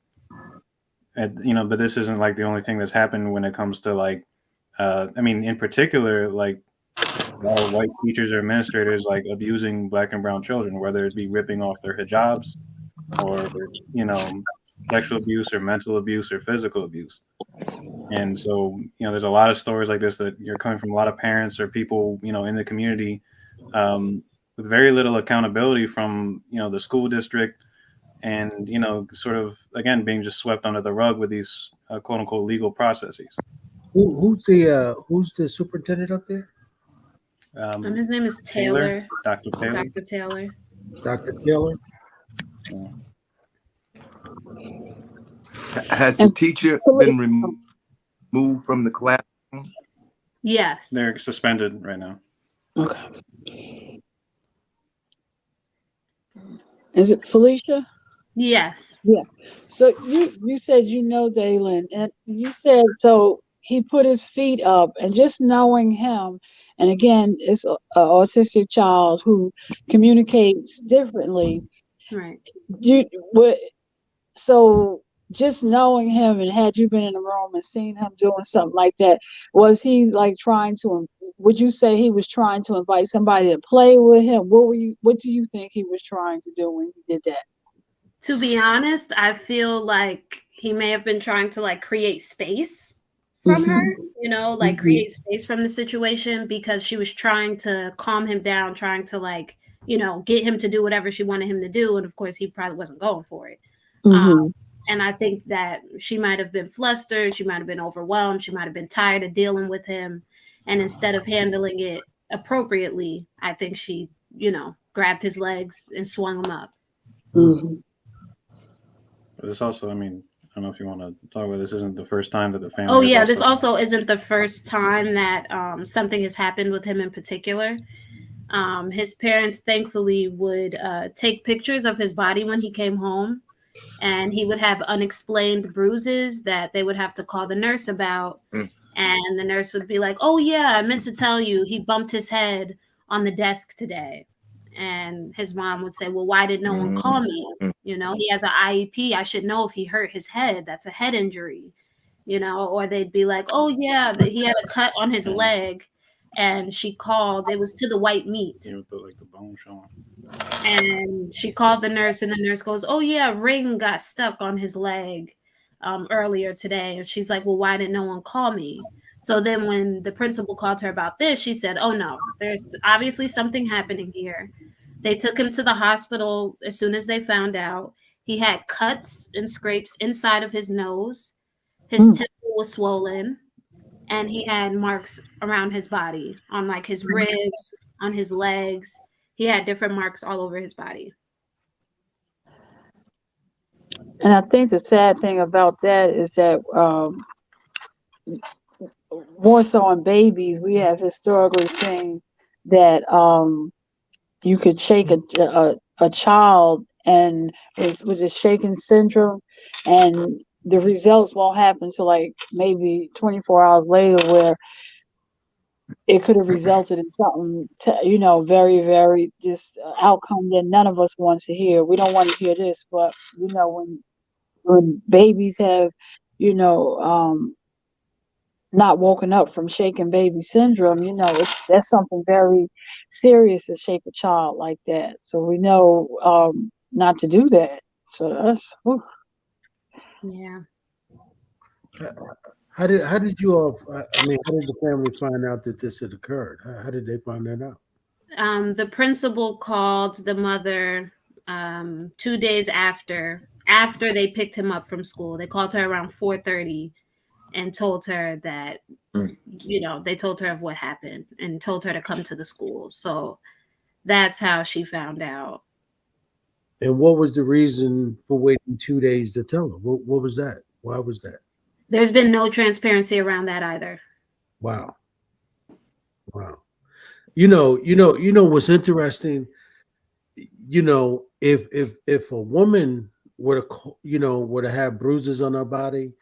And, but this isn't like the only thing that's happened when it comes to like, I mean, in particular, like all white teachers or administrators like abusing Black and brown children, whether it be ripping off their hijabs or, sexual abuse or mental abuse or physical abuse. And so, there's a lot of stories like this that you're coming from a lot of parents or people, in the community with very little accountability from, the school district and, sort of, again, being just swept under the rug with these quote unquote legal processes. Who's the superintendent up there? His name is Taylor. Dr. Taylor. Dr. Taylor. Dr. Taylor. Yeah. Has the teacher been removed from the classroom? Yes. They're suspended right now. Okay. Is it Felicia? Yes. Yeah. So you said Dalen, and you said so he put his feet up, and just knowing him, and again, it's an autistic child who communicates differently. Right. So just knowing him, and had you been in the room and seen him doing something like that, was he like would you say he was trying to invite somebody to play with him? What do you think he was trying to do when he did that? To be honest, I feel like he may have been trying to like create space from her, create space from the situation, because she was trying to calm him down, trying to like, get him to do whatever she wanted him to do. And of course, he probably wasn't going for it. And I think that she might have been flustered. She might have been overwhelmed. She might have been tired of dealing with him. And instead of handling it appropriately, I think she, grabbed his legs and swung him up. Mm-hmm. This also, I mean, I don't know if you want to talk about this. Isn't the first time that the family. Oh yeah, this also isn't the first time that something has happened with him in particular. His parents thankfully would take pictures of his body when he came home, and he would have unexplained bruises that they would have to call the nurse about. And the nurse would be like, "Oh yeah, I meant to tell you, he bumped his head on the desk today." And his mom would say, "Well, why did no one call me? You know, he has an IEP. I should know if he hurt his head. That's a head injury." You know, or they'd be like, "Oh yeah, he had a cut on his leg," and she called. It was to the white meat. Like the bone showing. And she called the nurse, and the nurse goes, "Oh yeah, ring got stuck on his leg earlier today." And she's like, "Well, why didn't no one call me?" So then when the principal called her about this, she said, "Oh no, there's obviously something happening here." They took him to the hospital as soon as they found out. He had cuts and scrapes inside of his nose. His temple was swollen, and he had marks around his body, on like his ribs, on his legs. He had different marks all over his body. And I think the sad thing about that is that more so on babies, we have historically seen that you could shake a child and with a shaking syndrome, and the results won't happen until like maybe 24 hours later, where it could have resulted in something, very, very just outcome that none of us want to hear. We don't want to hear this, but when babies have, not woken up from shaken baby syndrome, that's something very serious to shake a child like that. So we know not to do that. So that's yeah. How did you all? I mean, how did the family find out that this had occurred? How did they find that out? The principal called the mother 2 days after they picked him up from school. They called her around 4:30 and told her that, they told her of what happened and told her to come to the school. So that's how she found out. And what was the reason for waiting 2 days to tell her? What was that? Why was that? There's been no transparency around that either. Wow. You know what's interesting? If a woman were to have bruises on her body,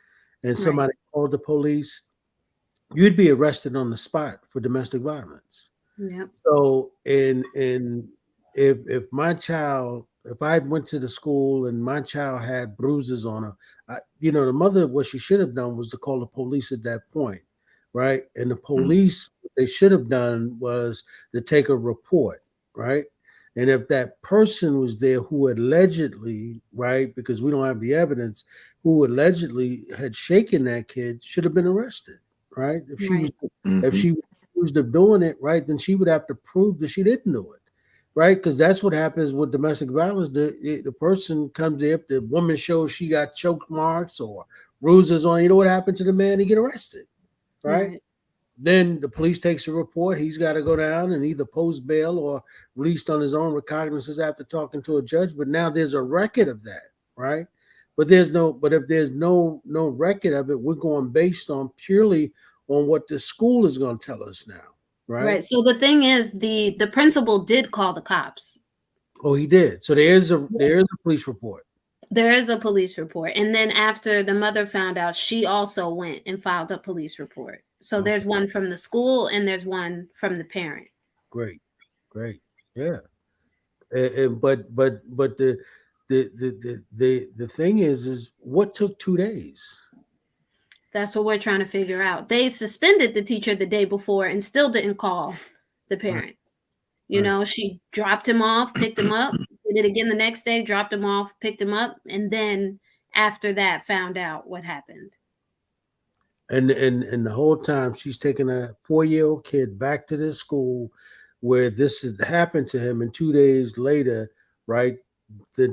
and somebody called the police, you'd be arrested on the spot for domestic violence. Yep. So, and if I went to the school and my child had bruises on her, the mother, what she should have done was to call the police at that point, right? And the police, what they should have done was to take a report, right? And if that person was there who allegedly, right, because we don't have the evidence, who allegedly had shaken that kid, should have been arrested, right? If she was accused of doing it, right, then she would have to prove that she didn't do it, right? Because that's what happens with domestic violence. The person comes there, if the woman shows she got choke marks or bruises on, you know what happened to the man? He get arrested, right? Then the police takes a report. He's got to go down and either post bail or released on his own recognizance after talking to a judge. But now there's a record of that, right? But if there's no record of it, we're going based on purely on what the school is going to tell us now, right? Right. So the thing is, the principal did call the cops. Oh, he did. So there is a police report. There is a police report. And then after the mother found out, she also went and filed a police report. So there's one from the school and there's one from the parent. Great. Yeah. But the thing is what took 2 days? That's what we're trying to figure out. They suspended the teacher the day before and still didn't call the parent. She dropped him off, picked him up, did it again the next day, dropped him off, picked him up, and then after that found out what happened. And the whole time she's taking a 4-year-old kid back to this school where this had happened to him, and 2 days later, right, the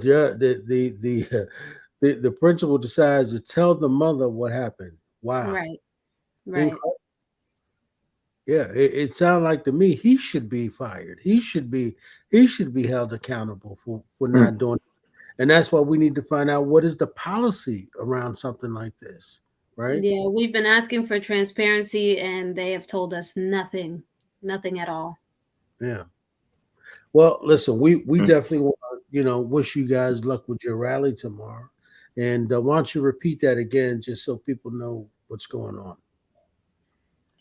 principal decides to tell the mother what happened. Wow. Right. Yeah, it sounded like to me he should be fired. He should be held accountable for not doing it. And that's why we need to find out what is the policy around something like this, right? Yeah, we've been asking for transparency and they have told us nothing, nothing at all. Yeah. Well, listen, we definitely want to, wish you guys luck with your rally tomorrow. And why don't you repeat that again just so people know what's going on?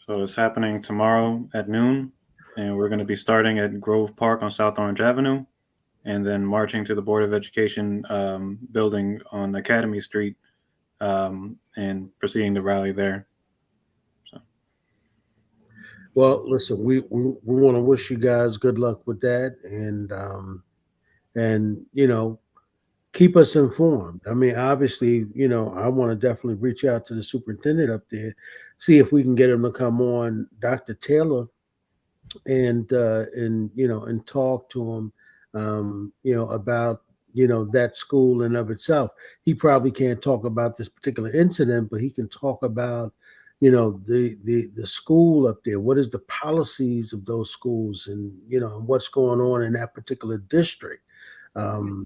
So it's happening tomorrow at noon, and we're going to be starting at Grove Park on South Orange Avenue, and then marching to the Board of Education building on Academy Street, and proceeding to rally there. So. Well, listen, we want to wish you guys good luck with that, and keep us informed. I mean, obviously, I want to definitely reach out to the superintendent up there, see if we can get him to come on, Dr. Taylor, and talk to him, about that school and of itself. He probably can't talk about this particular incident, but he can talk about the school up there. What is the policies of those schools, and what's going on in that particular district. So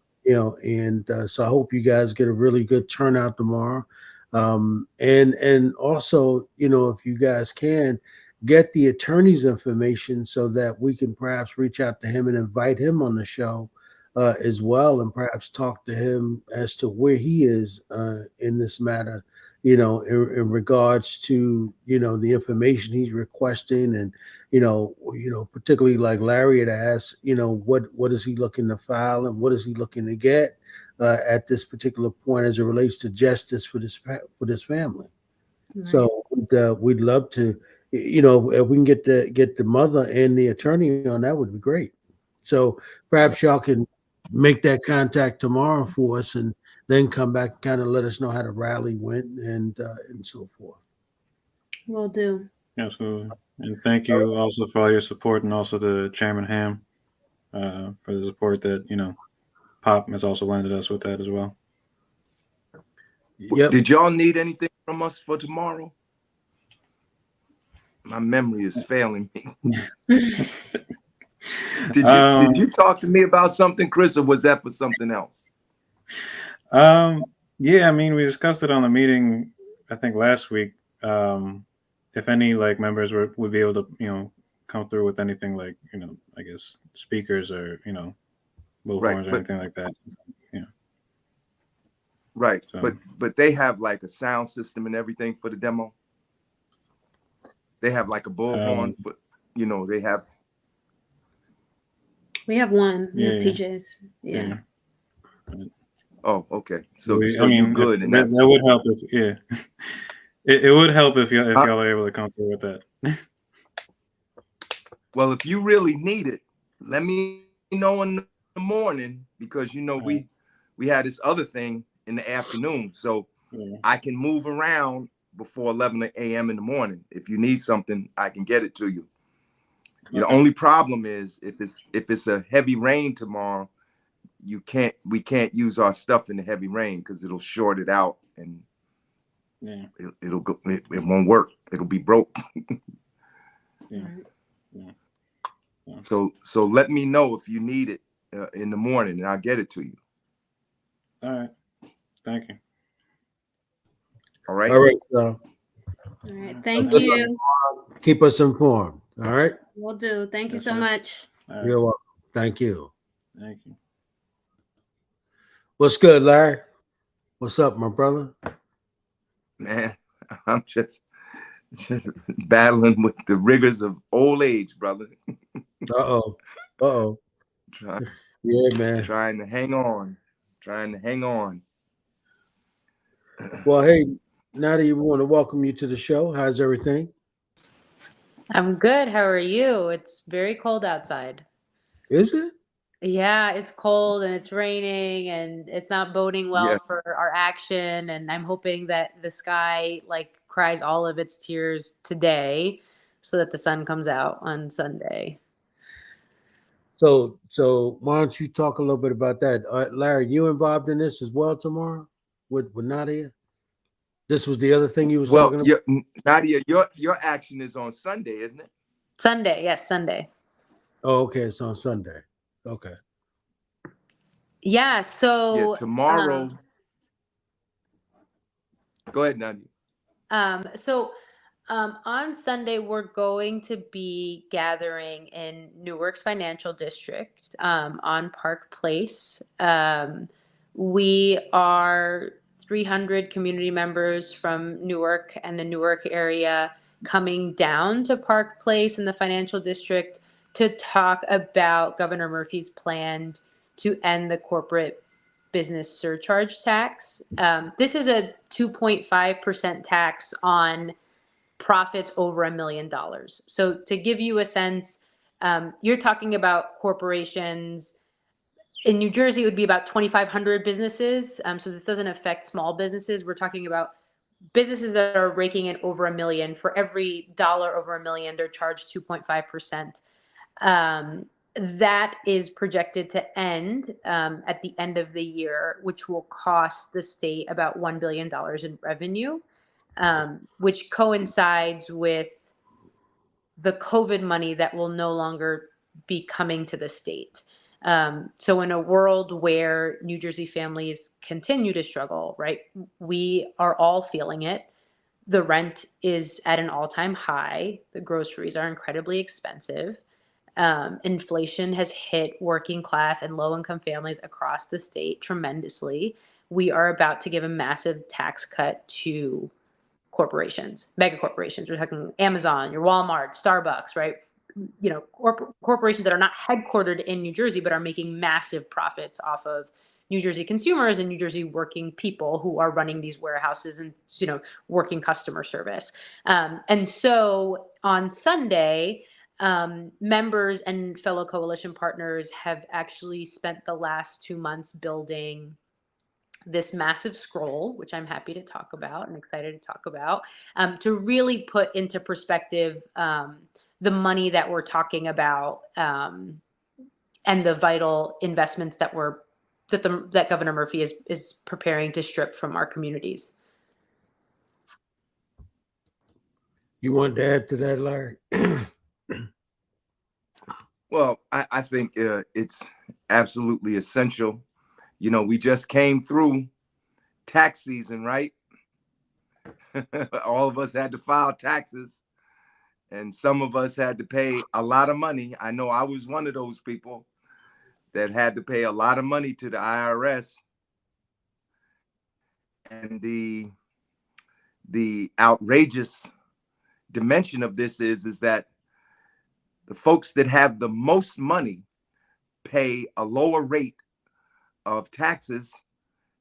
I hope you guys get a really good turnout tomorrow. And also, if you guys can get the attorney's information so that we can perhaps reach out to him and invite him on the show as well, and perhaps talk to him as to where he is in this matter, in regards to, the information he's requesting, and, particularly like Larry had asked, what is he looking to file and what is he looking to get at this particular point as it relates to justice for this family. Right. So we'd love to, if we can get the mother and the attorney on, that would be great. So perhaps y'all can make that contact tomorrow for us, and then come back and kind of let us know how the rally went and so forth. Will do. Absolutely. And thank you also for all your support, and also to Chairman Hamm for the support that, Pop has also lended us with that as well. Yep. Did y'all need anything from us for tomorrow? My memory is failing me. Did you talk to me about something, Chris, or was that for something else? Yeah, I mean, we discussed it on the meeting, I think last week. If any members would be able to, come through with anything like, I guess speakers or, bullhorns or anything like that. Yeah. Right. So. But they have like a sound system and everything for the demo. They have like a bullhorn for, they have. We have one. We have TJ's. Yeah. Oh, okay. So you're good. And that would help if, it would help if y'all are able to come through with that. Well, if you really need it, let me know in the morning, because we had this other thing in the afternoon, so I can move around before 11 a.m. in the morning. If you need something, I can get it to you. The only problem is if it's a heavy rain tomorrow, we can't use our stuff in the heavy rain because it'll short it out, and it won't work. It'll be broke. So let me know if you need it in the morning, and I'll get it to you. All right. Thank you. All right. All right. All right. Thank you. Keep us informed. All right. Will do. Thank you so much. Right. You're welcome. Thank you. Thank you. What's good, Larry? What's up, my brother? Man, I'm just battling with the rigors of old age, brother. Uh-oh. Yeah, man. Trying to hang on. Well, hey, Nedia, we want to welcome you to the show. How's everything? I'm good. How are you? It's very cold outside. Is it? Yeah, it's cold and it's raining and it's not boding well for our action. And I'm hoping that the sky cries all of its tears today so that the sun comes out on Sunday. So why don't you talk a little bit about that? Larry, you involved in this as well tomorrow with Nedia? This was the other thing you was talking about? Nadia, your action is on Sunday, isn't it? Sunday, yes, Sunday. Oh, okay, it's on Sunday. Okay. Yeah, so tomorrow. Go ahead, Nadia. On Sunday, we're going to be gathering in Newark's financial district on Park Place. We are 300 community members from Newark and the Newark area coming down to Park Place in the financial district to talk about Governor Murphy's plan to end the corporate business surcharge tax. This is a 2.5% tax on profits over $1 million. So to give you a sense, you're talking about corporations. In New Jersey, it would be about 2,500 businesses. So this doesn't affect small businesses. We're talking about businesses that are raking in over $1 million. For every dollar over $1 million, they're charged 2.5%. That is projected to end at the end of the year, which will cost the state about $1 billion in revenue, which coincides with the COVID money that will no longer be coming to the state. So in a world where New Jersey families continue to struggle, right, we are all feeling it. The rent is at an all-time high. The groceries are incredibly expensive. Inflation has hit working class and low-income families across the state tremendously. We are about to give a massive tax cut to corporations, mega corporations. We're talking Amazon, your Walmart, Starbucks, right? You know, corporations that are not headquartered in New Jersey, but are making massive profits off of New Jersey consumers and New Jersey working people who are running these warehouses and, you know, working customer service. And so on Sunday, members and fellow coalition partners have actually spent the last 2 months building this massive scroll, which I'm happy to talk about and excited to talk about, to really put into perspective the money that we're talking about and the vital investments that that Governor Murphy is preparing to strip from our communities. You want to add to that, Larry? Well, I think it's absolutely essential. You know, we just came through tax season, right? All of us had to file taxes, and some of us had to pay a lot of money. I know I was one of those people that had to pay a lot of money to the IRS. And the outrageous dimension of this is that the folks that have the most money pay a lower rate of taxes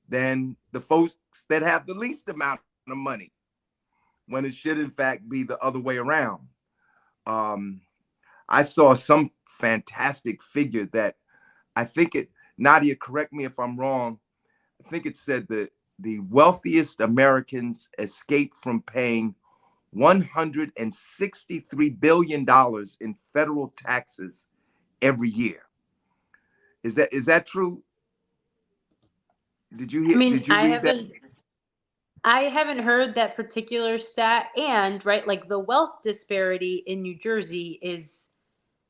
than the folks that have the least amount of money, when it should in fact be the other way around. I saw some fantastic figure that I think Nadia, correct me if I'm wrong, I think it said that the wealthiest Americans escaped from paying $163 billion in federal taxes every year. Is that true? Did you hear? I mean, did you read that? I haven't heard that particular stat. And right, like the wealth disparity in New Jersey is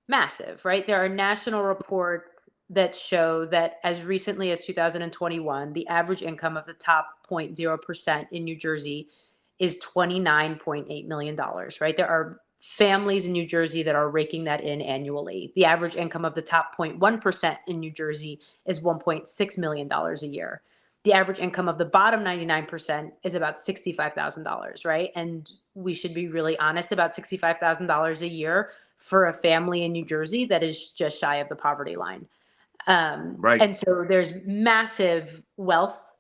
massive, right? There are national reports that show that as recently as 2021, the average income of the top 0.0% in New Jersey is $29.8 million, right? There are families in New Jersey that are raking that in annually. The average income of the top 0.1% in New Jersey is $1.6 million a year. The average income of the bottom 99% is about $65,000, right? And we should be really honest about $65,000 a year for a family in New Jersey that is just shy of the poverty line. Right. And so there's massive wealth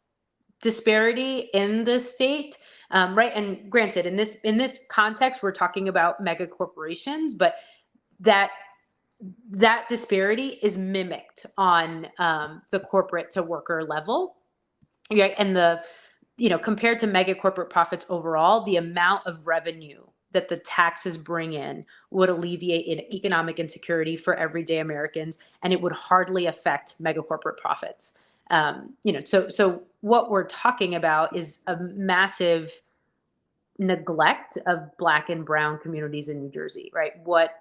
disparity in the state, right? And granted, in this context, we're talking about mega corporations, but that disparity is mimicked on the corporate to worker level, right? And compared to mega corporate profits overall, the amount of revenue that the taxes bring in would alleviate economic insecurity for everyday Americans, and it would hardly affect mega corporate profits. So what we're talking about is a massive neglect of Black and brown communities in New Jersey, right? What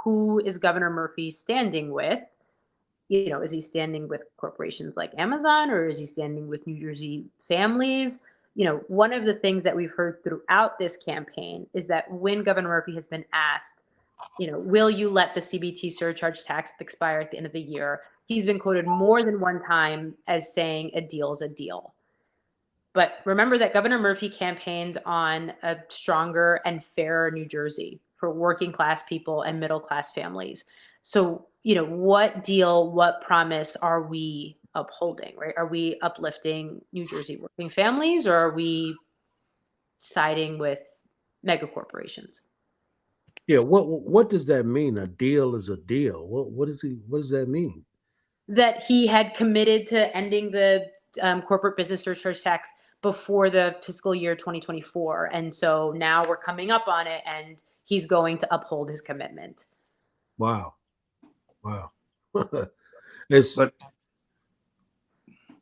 who is Governor Murphy standing with? You know, is he standing with corporations like Amazon, or is he standing with New Jersey families? You know, one of the things that we've heard throughout this campaign is that when Governor Murphy has been asked, you know, will you let the CBT surcharge tax expire at the end of the year? He's been quoted more than one time as saying a deal's a deal. But remember that Governor Murphy campaigned on a stronger and fairer New Jersey for working class people and middle class families. So, you know, what deal, what promise are we upholding, right? Are we uplifting New Jersey working families, or are we siding with mega corporations? Yeah, what does that mean? A deal is a deal. What does that mean? That he had committed to ending the corporate business surcharge tax before the fiscal year 2024. And so now we're coming up on it, and he's going to uphold his commitment. Wow. But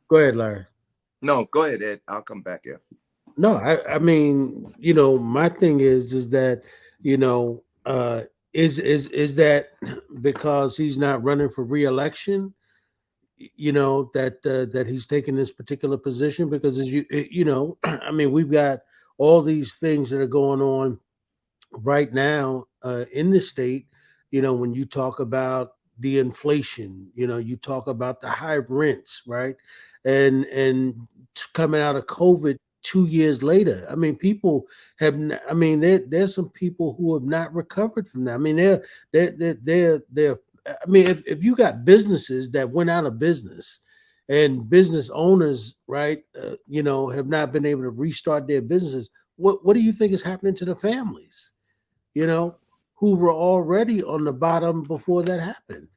go ahead, Larry. No, go ahead, Ed. I'll come back after. No, I mean, you know, my thing is that, you know, is that because he's not running for re-election, you know, that he's taking this particular position? Because as you know, I mean, we've got all these things that are going on right now in the state. You know, when you talk about the inflation, you know, you talk about the high rents, right? And coming out of COVID 2 years later, I mean, people have. I mean, there's some people who have not recovered from that. I mean, they're. I mean, if you got businesses that went out of business, and business owners, right, you know, have not been able to restart their businesses, what do you think is happening to the families, you know, who were already on the bottom before that happened?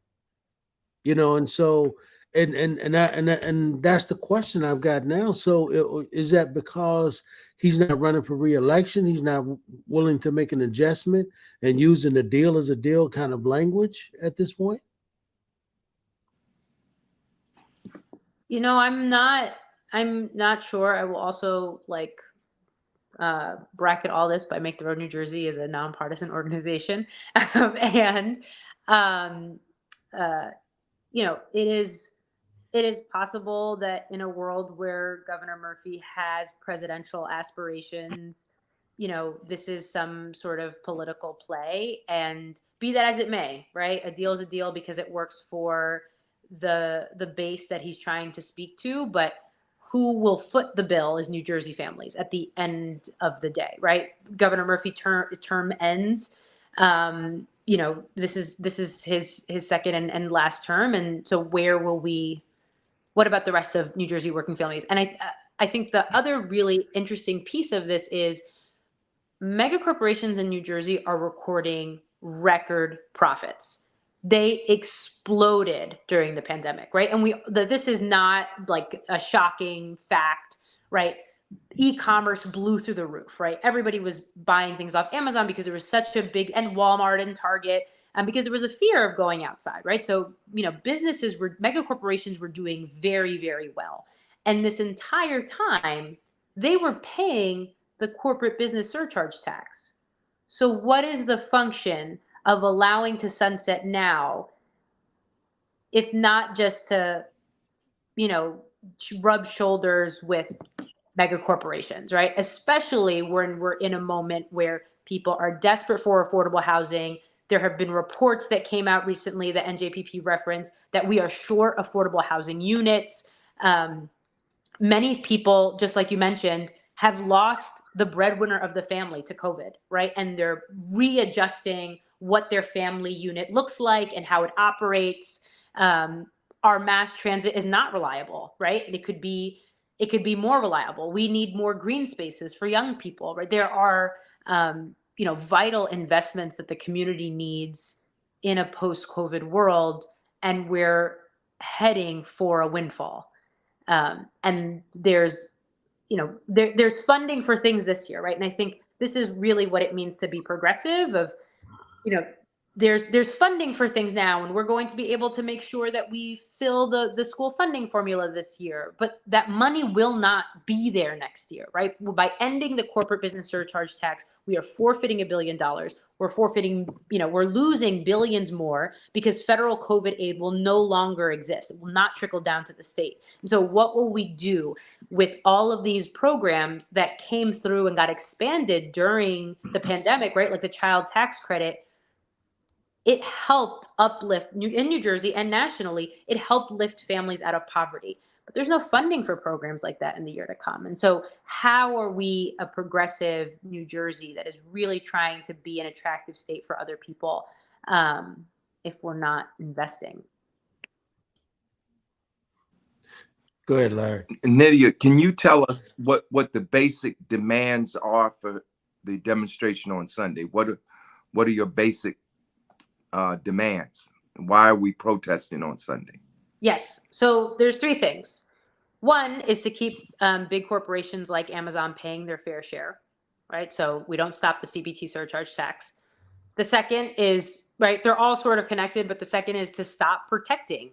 You know, and so and that's the question I've got now. So is that because he's not running for re-election? He's not willing to make an adjustment and using the deal as a deal kind of language at this point? You know, I'm not sure. I will also bracket all this by Make the Road New Jersey as a nonpartisan organization. And you know, it is possible that in a world where Governor Murphy has presidential aspirations, you know, this is some sort of political play, and be that as it may, right? A deal is a deal because it works for the base that he's trying to speak to, but who will foot the bill is New Jersey families at the end of the day, right? Governor Murphy term ends. You know, this is his second and last term, and so what about the rest of New Jersey working families? And I think the other really interesting piece of this is mega corporations in New Jersey are recording record profits. They exploded during the pandemic, right? And this is not like a shocking fact, right? E-commerce blew through the roof, right? Everybody was buying things off Amazon because there was such a big, and Walmart and Target, and because there was a fear of going outside, right? So, you know, mega corporations were doing very, very well. And this entire time, they were paying the corporate business surcharge tax. So what is the function of allowing to sunset now, if not just to, you know, rub shoulders with mega corporations, right? Especially when we're in a moment where people are desperate for affordable housing. There have been reports that came out recently that NJPP referenced that we are short affordable housing units. Many people, just like you mentioned, have lost the breadwinner of the family to COVID, right? And they're readjusting what their family unit looks like and how it operates. Our mass transit is not reliable, right? It could be more reliable. We need more green spaces for young people, right? There are, you know, vital investments that the community needs in a post-COVID world, and we're heading for a windfall. And there's, you know, there's funding for things this year, right? And I think this is really what it means to be progressive, of, you know, there's funding for things now, and we're going to be able to make sure that we fill the school funding formula this year, but that money will not be there next year, right? By ending the corporate business surcharge tax, we are forfeiting $1 billion. We're forfeiting, we're losing billions more because federal COVID aid will no longer exist. It will not trickle down to the state. And so what will we do with all of these programs that came through and got expanded during the pandemic, right? Like the child tax credit. It helped uplift in New Jersey and nationally, it helped lift families out of poverty. But there's no funding for programs like that in the year to come. And so how are we a progressive New Jersey that is really trying to be an attractive state for other people if we're not investing? Go ahead, Larry. Nedia, can you tell us what the basic demands are for the demonstration on Sunday? What are your basic demands? Why are we protesting on Sunday? Yes. So there's three things. One is to keep big corporations like Amazon paying their fair share, right? So we don't stop the CBT surcharge tax. The second is, right, they're all sort of connected, but the second is to stop protecting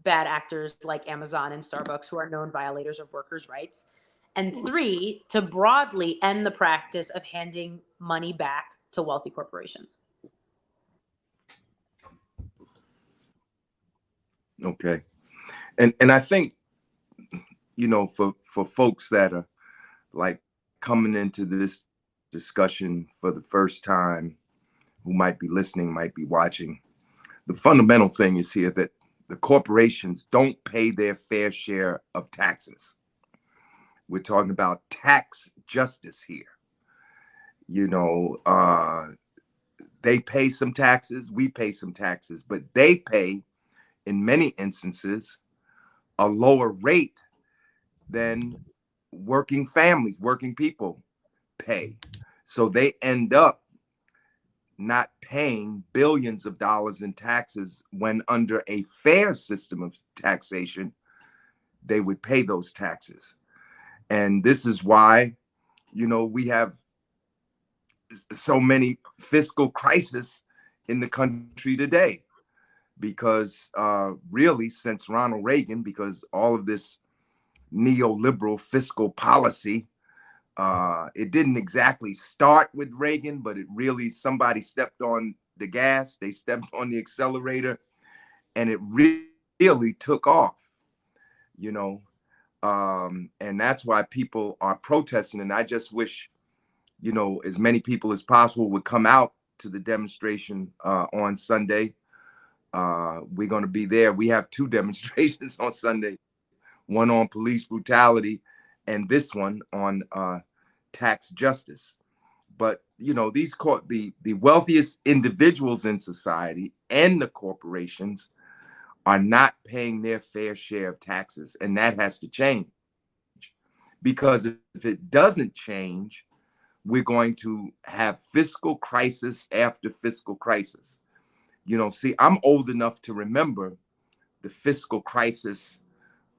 bad actors like Amazon and Starbucks who are known violators of workers' rights. And three, to broadly end the practice of handing money back to wealthy corporations. Okay. And I think, for folks that are like coming into this discussion for the first time, who might be listening, might be watching, the fundamental thing is here that the corporations don't pay their fair share of taxes. We're talking about tax justice here. They pay some taxes, we pay some taxes, but they pay, in many instances, a lower rate than working families, working people pay. So they end up not paying billions of dollars in taxes when under a fair system of taxation, they would pay those taxes. And this is why, we have so many fiscal crises in the country today. Because really, since Ronald Reagan, because all of this neoliberal fiscal policy, it didn't exactly start with Reagan, but it really, somebody stepped on the gas, they stepped on the accelerator, and it really took off, and that's why people are protesting. And I just wish, as many people as possible would come out to the demonstration on Sunday. We're going to be there. We have two demonstrations on Sunday, one on police brutality and this one on tax justice. But, the wealthiest individuals in society and the corporations are not paying their fair share of taxes. And that has to change, because if it doesn't change, we're going to have fiscal crisis after fiscal crisis. See, I'm old enough to remember the fiscal crisis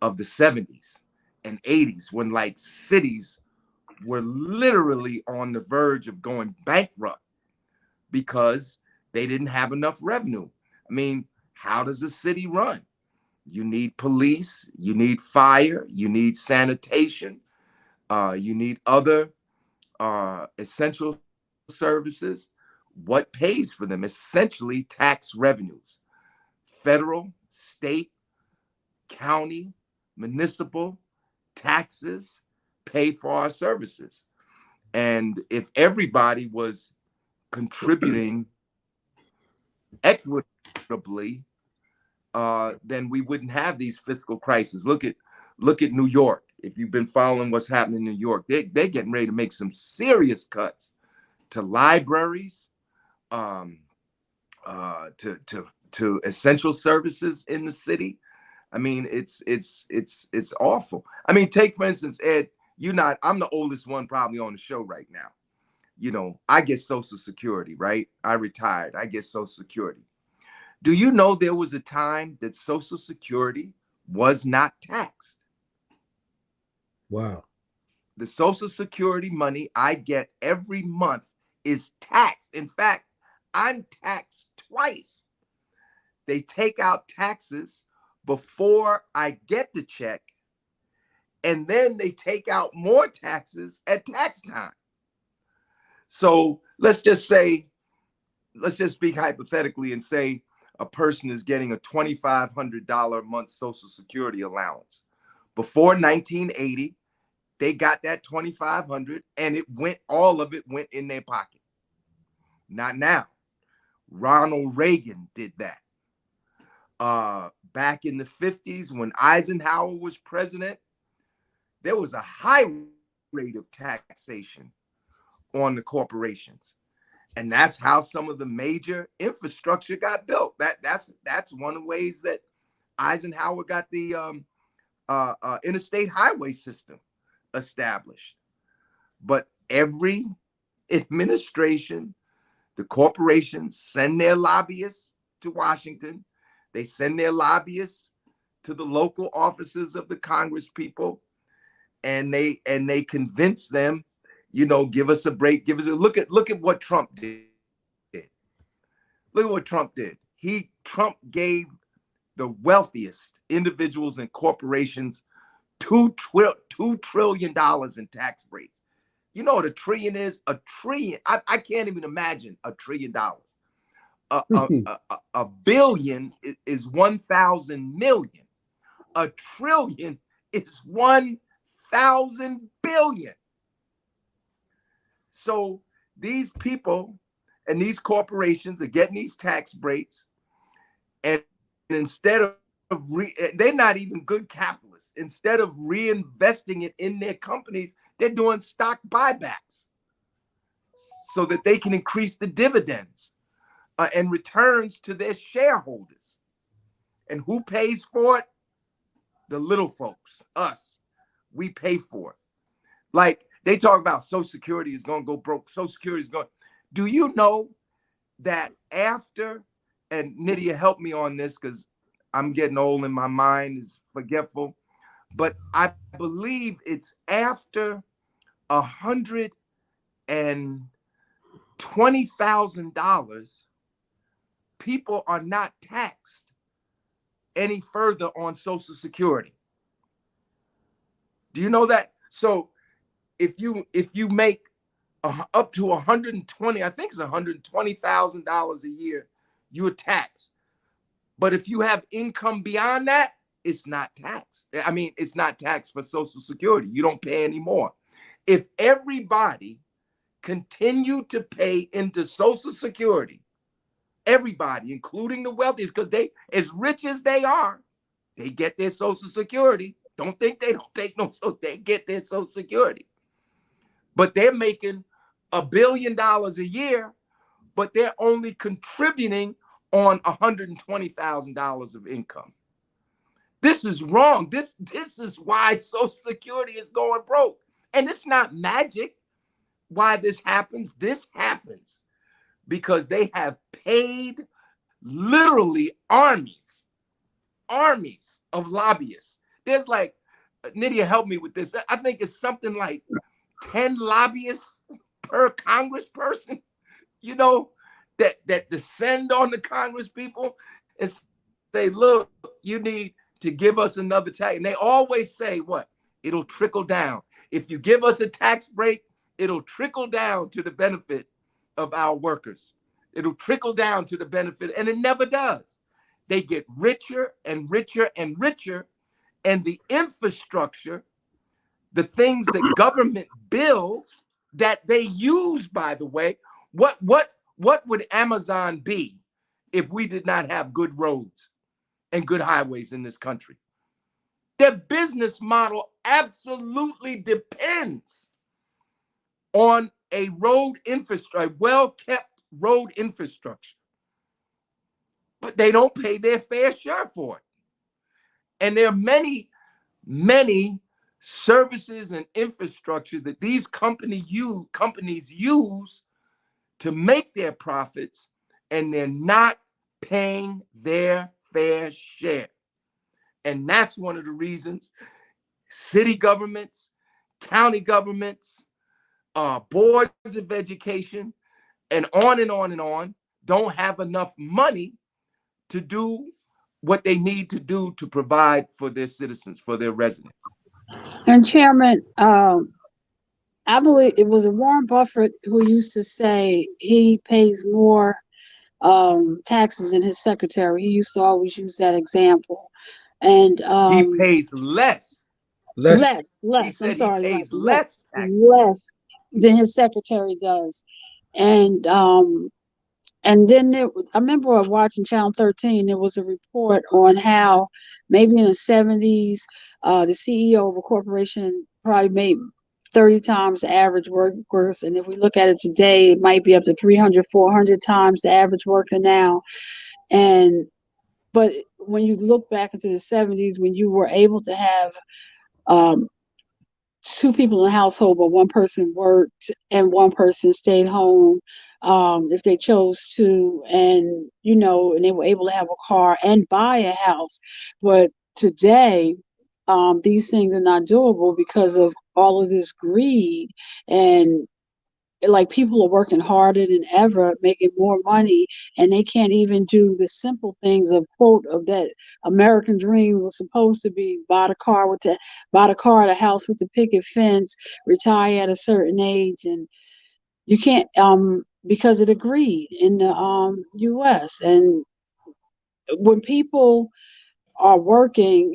of the 70s and 80s when like cities were literally on the verge of going bankrupt because they didn't have enough revenue. I mean, how does a city run? You need police, you need fire, you need sanitation, you need other essential services. What pays for them? Essentially tax revenues. Federal, state, county, municipal taxes pay for our services. And if everybody was contributing equitably, then we wouldn't have these fiscal crises. Look at New York. If you've been following what's happening in New York, they're getting ready to make some serious cuts to libraries, to essential services in the city. I mean, it's awful. I mean, take for instance, Ed, I'm the oldest one probably on the show right now. I get Social Security, right? I retired, I get Social Security. Do you know there was a time that Social Security was not taxed? Wow. The Social Security money I get every month is taxed. In fact, I'm taxed twice. They take out taxes before I get the check, and then they take out more taxes at tax time. So let's just speak hypothetically and say a person is getting a $2,500 a month Social Security allowance. Before 1980, they got that $2,500 and all of it went in their pocket. Not now. Ronald Reagan did that. Back in the 50s, when Eisenhower was president, there was a high rate of taxation on the corporations. And that's how some of the major infrastructure got built. That's one of the ways that Eisenhower got the interstate highway system established. But every administration, the corporations send their lobbyists to Washington. They send their lobbyists to the local offices of the Congress people, and they convince them, give us a break, look at what Trump did. Look at what Trump did. Trump gave the wealthiest individuals and corporations $2 trillion in tax breaks. You know what a trillion is? A trillion. I can't even imagine $1 trillion. A billion is 1,000 million. A trillion is 1,000 billion. So these people and these corporations are getting these tax breaks, and instead of they're not even good capitalists. Instead of reinvesting it in their companies, they're doing stock buybacks so that they can increase the dividends and returns to their shareholders. And who pays for it? The little folks, us. We pay for it. Like they talk about Social Security is going to go broke. Social Security is going. Do you know that after, and Nedia, help me on this because I'm getting old and my mind is forgetful, but I believe it's after $120,000, people are not taxed any further on Social Security. Do you know that? So if you make up to 120, I think it's $120,000 a year, you're taxed. But if you have income beyond that, it's not taxed. I mean, it's not taxed for Social Security. You don't pay anymore. If everybody continued to pay into Social Security, everybody, including the wealthiest, because they, as rich as they are, they get their Social Security. Don't think they don't take no, so they get their Social Security. But they're making $1 billion a year, but they're only contributing on $120,000 of income. This is wrong. This is why Social Security is going broke. And it's not magic why this happens. This happens because they have paid literally armies of lobbyists. There's like, Nedia, help me with this. I think it's something like 10 lobbyists per congressperson, that descend on the Congress people and say, look, you need to give us another tax. And they always say what? It'll trickle down. If you give us a tax break, it'll trickle down to the benefit of our workers. It'll trickle down to the benefit, and it never does. They get richer and richer and richer, and the infrastructure, the things that government builds that they use, by the way, what would Amazon be if we did not have good roads and good highways in this country? Their business model absolutely depends on a road infrastructure, a well-kept road infrastructure. But they don't pay their fair share for it. And there are many, many services and infrastructure that these companies use to make their profits, and they're not paying their fair share. And that's one of the reasons city governments, county governments, boards of education, and on and on and on, don't have enough money to do what they need to do to provide for their citizens, for their residents. And Chairman, I believe it was Warren Buffett who used to say he pays more taxes than his secretary. He used to always use that example. And He pays less. less. He I'm said he sorry, pays less, less taxes. less than his secretary does. And then I remember watching Channel 13. There was a report on how maybe in the 70s, the CEO of a corporation probably made 30 times the average workers. And if we look at it today, it might be up to 300, 400 times the average worker now. But when you look back into the 70s, when you were able to have two people in the household, but one person worked and one person stayed home if they chose to, and and they were able to have a car and buy a house. But today, these things are not doable because of all of this greed, and like people are working harder than ever, making more money, and they can't even do the simple things of quote of that American dream was supposed to be: buy the car, the house with the picket fence, retire at a certain age. And you can't because of the greed in the US. And when people are working,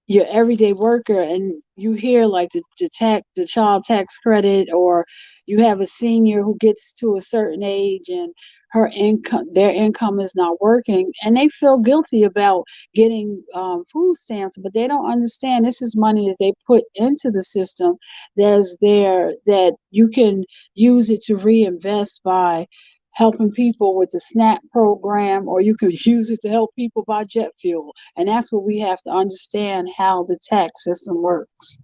your everyday worker, and you hear like the child tax credit, or you have a senior who gets to a certain age and their income is not working, and they feel guilty about getting food stamps, but they don't understand this is money that they put into the system that you can use it to reinvest by helping people with the SNAP program, or you could use it to help people buy jet fuel. And that's what we have to understand, how the tax system works.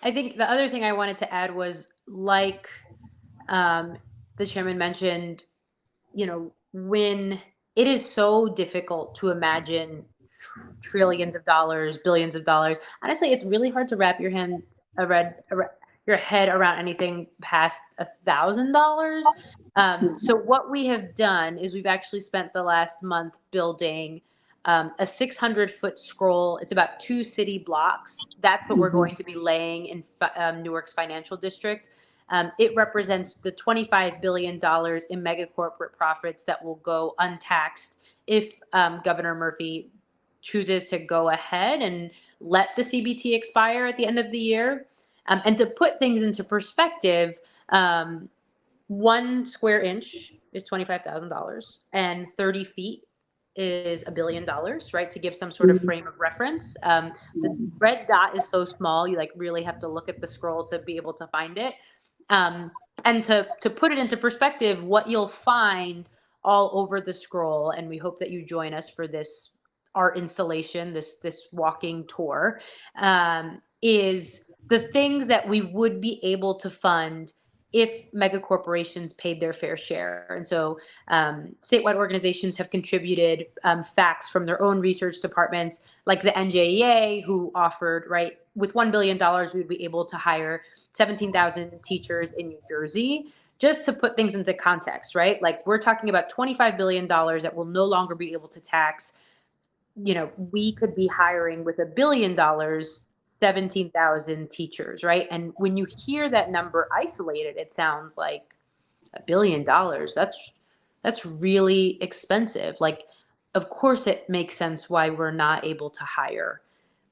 I think the other thing I wanted to add was, like the chairman mentioned, when it is so difficult to imagine trillions of dollars, billions of dollars. Honestly, it's really hard to wrap your head around anything past $1,000. So what we have done is we've actually spent the last month building a 600-foot scroll. It's about 2 city blocks. That's what we're going to be laying in Newark's financial district. It represents the $25 billion in mega corporate profits that will go untaxed if Governor Murphy chooses to go ahead and let the CBT expire at the end of the year. And to put things into perspective, 1 square inch is $25,000, and 30 feet is $1 billion, right? To give some sort of frame of reference. The red dot is so small, you really have to look at the scroll to be able to find it. And to put it into perspective, what you'll find all over the scroll, and we hope that you join us for this art installation, this walking tour, is the things that we would be able to fund if mega corporations paid their fair share. And so statewide organizations have contributed facts from their own research departments, like the NJEA, who offered, right, with $1 billion, we would be able to hire 17,000 teachers in New Jersey. Just to put things into context, right? Like, we're talking about $25 billion that will no longer be able to tax. We could be hiring with $1 billion, 17,000 teachers, right? And when you hear that number isolated, it sounds like $1 billion. That's really expensive. Like, of course it makes sense why we're not able to hire.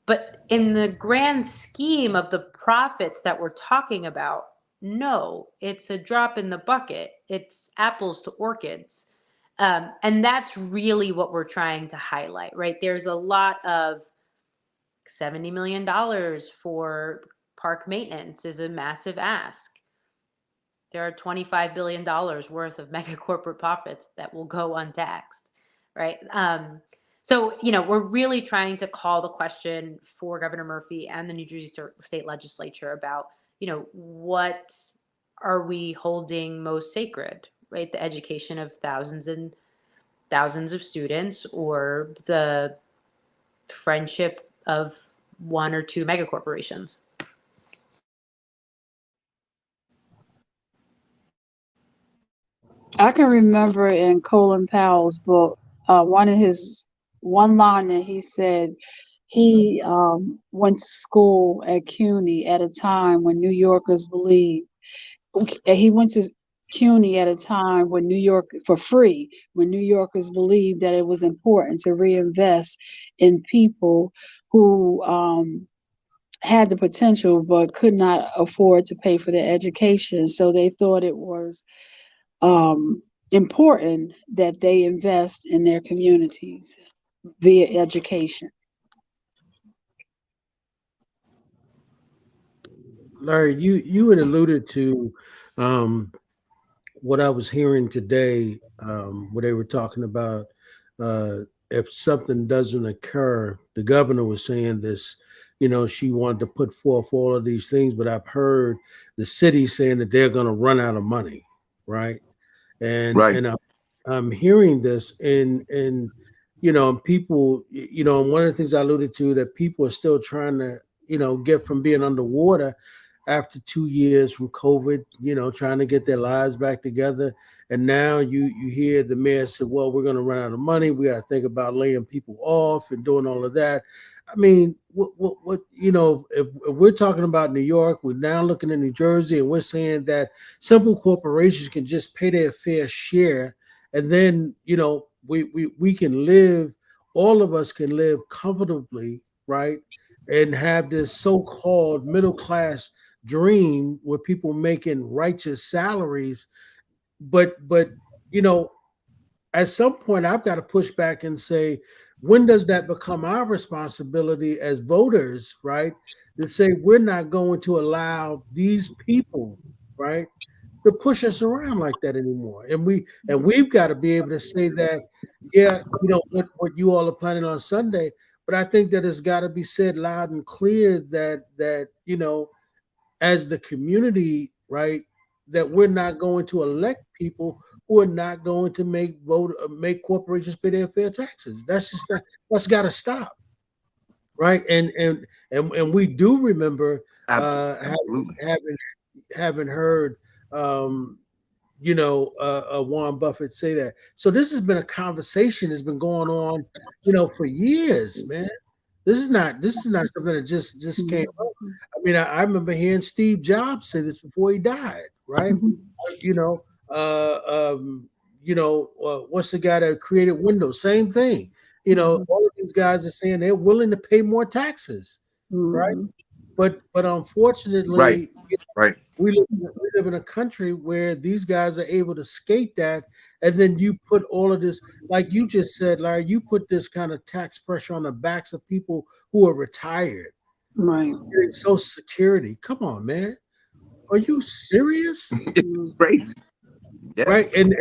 But in the grand scheme of the profits that we're talking about, no, it's a drop in the bucket. It's apples to orchids. And that's really what we're trying to highlight, right? There's a lot of $70 million for park maintenance is a massive ask. There are $25 billion worth of mega corporate profits that will go untaxed, right? So, we're really trying to call the question for Governor Murphy and the New Jersey State Legislature about, what are we holding most sacred, right? The education of thousands and thousands of students, or the friendship of 1 or 2 mega corporations. I can remember in Colin Powell's book, one line that he said he went to school at CUNY at a time when New Yorkers believed he went to CUNY at a time when New York for free, when New Yorkers believed that it was important to reinvest in people who had the potential but could not afford to pay for their education. So they thought it was important that they invest in their communities via education. Larry, you had alluded to um, what I was hearing today, where they were talking about uh, if something doesn't occur. The governor was saying this, she wanted to put forth all of these things, but I've heard the city saying that they're going to run out of money, right? And Right. and I'm hearing this, and people, and one of the things I alluded to, that people are still trying to, get from being underwater after 2 years from COVID, trying to get their lives back together. And now you hear the mayor say, well, we're going to run out of money. We got to think about laying people off and doing all of that. I mean, what if we're talking about New York, we're now looking at New Jersey, and we're saying that simple corporations can just pay their fair share, and then we can live, all of us can live comfortably, right? And have this so-called middle class dream where people making righteous salaries. But you know, at some point I've got to push back and say, when does that become our responsibility as voters, right? To say we're not going to allow these people, right, to push us around like that anymore. And we've got to be able to say that, yeah, what you all are planning on Sunday, but I think that it's got to be said loud and clear that as the community, right, that we're not going to elect people who are not going to make corporations pay their fair taxes. That's got to stop, right? And we do remember Absolutely. having heard um, Warren Buffett say that. So this has been a conversation that's been going on, for years, man. This is not something that just came up. I mean, I remember hearing Steve Jobs say this before he died, right? You know, what's the guy that created Windows? Same thing. All of these guys are saying they're willing to pay more taxes, right? But Right. unfortunately, Right. we live in a country where these guys are able to skate that, and then you put all of this, like you just said, Larry, you put this kind of tax pressure on the backs of people who are retired, Right. getting Social Security. Come on, man, are you serious? It's crazy. Yeah. Right? And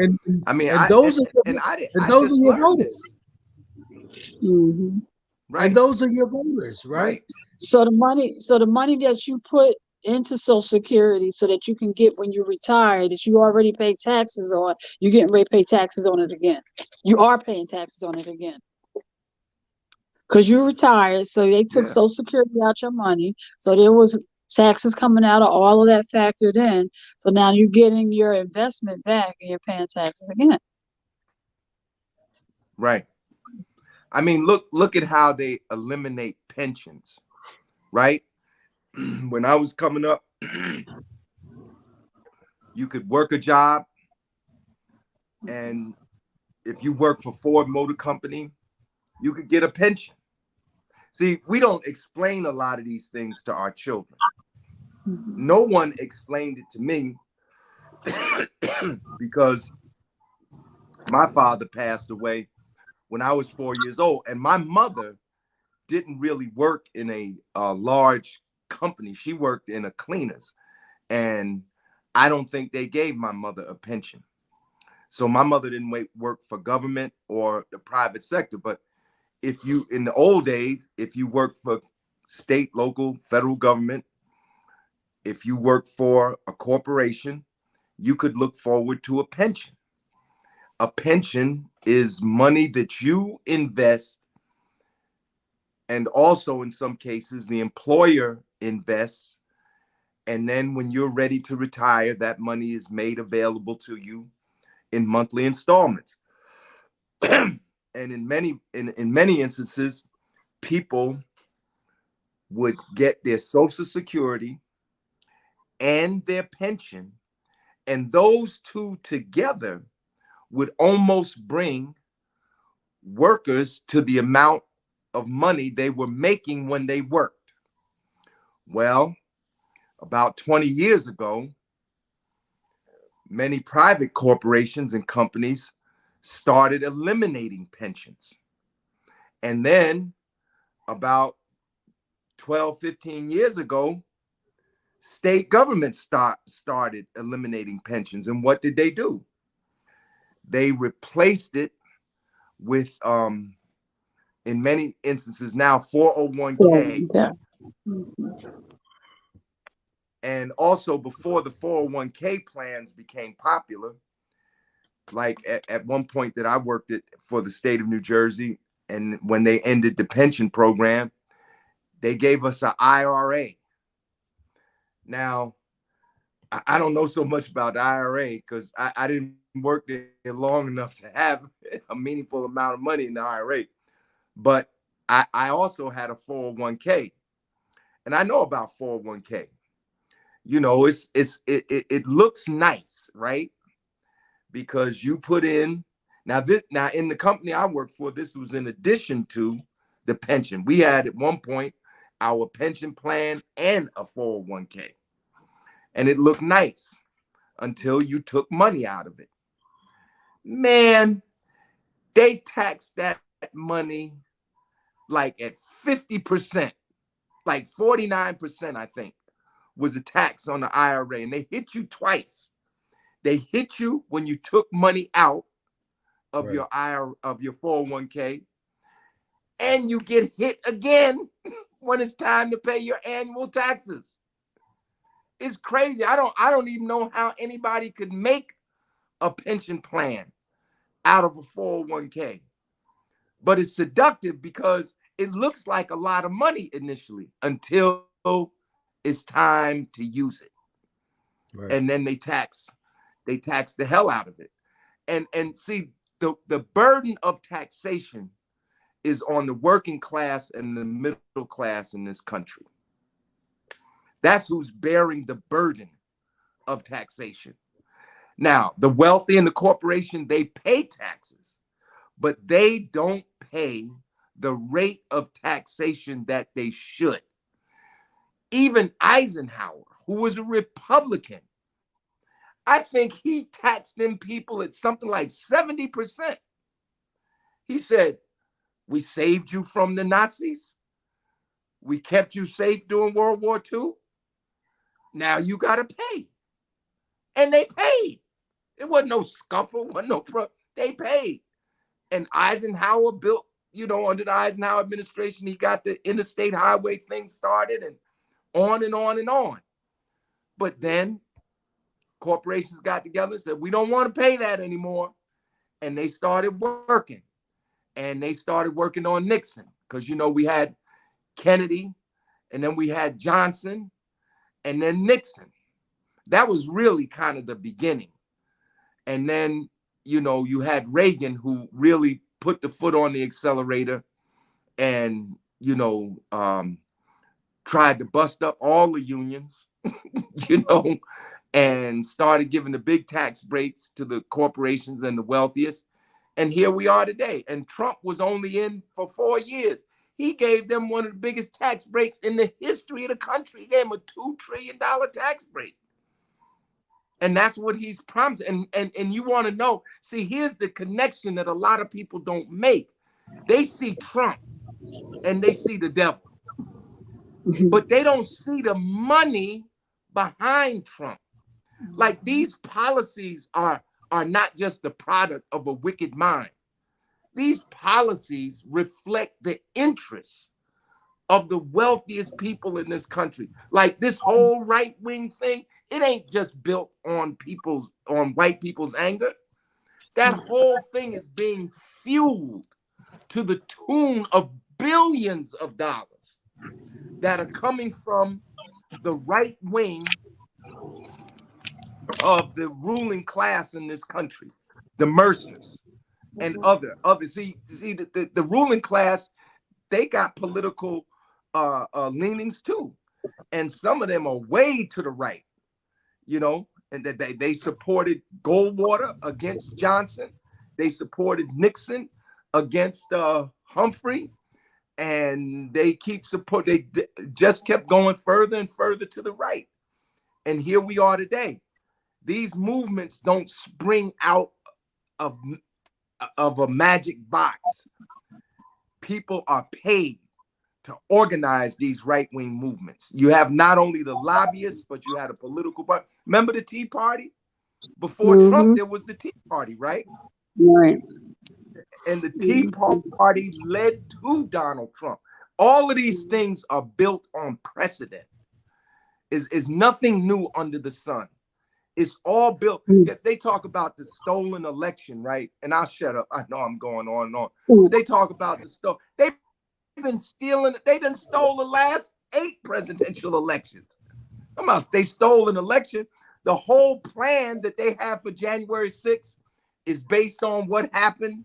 I mean, and those are I just your learned voters, this. Mm-hmm. and Right. those are your voters, right? Right. So the money that you put into Social Security so that you can get when you retire, that you already pay taxes on, you're getting ready to pay taxes on it again. You are paying taxes on it again. Because you retired, so they took Yeah. Social Security out your money. So there was taxes coming out of all of that factored in. So now you're getting your investment back and you're paying taxes again. Right. I mean, look at how they eliminate pensions, right? When I was coming up, you could work a job, and if you work for Ford Motor Company, you could get a pension. See, we don't explain a lot of these things to our children. No one explained it to me because my father passed away when I was 4 years old, and my mother didn't really work in a large company. She worked in a cleaners, and I don't think they gave my mother a pension. So my mother didn't work for government or the private sector. But if you, in the old days, if you worked for state, local, federal government, if you worked for a corporation, you could look forward to a pension. A pension is money that you invest, and also in some cases, the employer invests. And then when you're ready to retire, that money is made available to you. in monthly installments. And in many instances, people would get their Social Security and their pension, and those two together would almost bring workers to the amount of money they were making when they worked. Well, about 20 years ago, many private corporations and companies started eliminating pensions. And then about 12, 15 years ago, state governments started eliminating pensions. And what did they do? They replaced it with, in many instances now, 401k. Yeah. And also, before the 401k plans became popular, like at one point that I worked for the state of New Jersey, and when they ended the pension program, they gave us an IRA. Now, I don't know so much about the IRA because I didn't work there long enough to have a meaningful amount of money in the IRA. But I also had a 401k, and I know about 401k. You know, it looks nice, right? Because you put in, now in the company I work for, this was in addition to the pension. We had at one point our pension plan and a 401k. And it looked nice until you took money out of it. Man, they taxed that money like at 50%, like 49%, I think, was a tax on the IRA. And they hit you twice. They hit you when you took money out of your IRA, of your 401k, and you get hit again when it's time to pay your annual taxes. It's crazy. I don't even know how anybody could make a pension plan out of a 401k. But it's seductive because it looks like a lot of money initially until it's time to use it. Right. And then they tax the hell out of it. And see, the burden of taxation is on the working class and the middle class in this country. That's who's bearing the burden of taxation. Now, the wealthy and the corporation, they pay taxes, but they don't pay the rate of taxation that they should. Even Eisenhower, who was a Republican, I think he taxed them people at something like 70%. He said, we saved you from the Nazis. We kept you safe during World War II. Now you got to pay. And they paid. It wasn't no scuffle, they paid. And Eisenhower built, under the Eisenhower administration, he got the interstate highway thing started and on and on and on. But then corporations got together and said, we don't want to pay that anymore. And they started working. And they started working on Nixon because, we had Kennedy and then we had Johnson and then Nixon. That was really kind of the beginning. And then, you had Reagan, who really put the foot on the accelerator and, tried to bust up all the unions, and started giving the big tax breaks to the corporations and the wealthiest. And here we are today. And Trump was only in for 4 years. He gave them one of the biggest tax breaks in the history of the country. He gave them a $2 trillion tax break. And that's what he's promised. And you want to know, see, here's the connection that a lot of people don't make. They see Trump and they see the devil, but they don't see the money behind Trump. Like, these policies are not just the product of a wicked mind. These policies reflect the interests of the wealthiest people in this country. Like, this whole right-wing thing, it ain't just built on white people's anger. That whole thing is being fueled to the tune of billions of dollars that are coming from the right wing of the ruling class in this country. the Mercers, and others. See the ruling class, they got political leanings too, and some of them are way to the right, you know, and that they supported Goldwater against Johnson, they supported Nixon against Humphrey, and they just kept going further and further to the right, and here we are today. These movements don't spring out of a magic box. People are paid to organize these right-wing movements. You have not only the lobbyists, but you had a political party. Remember the Tea Party? Before Trump, there was the Tea Party, right? Right. And the Tea Party led to Donald Trump. All of these things are built on precedent. Is nothing new under the sun. It's all built. They talk about the stolen election, right? And I'll shut up. I know I'm going on and on. They talk about the stolen. They've been stealing. They done stole the last 8 presidential elections. They stole an election. The whole plan that they have for January 6th is based on what happened,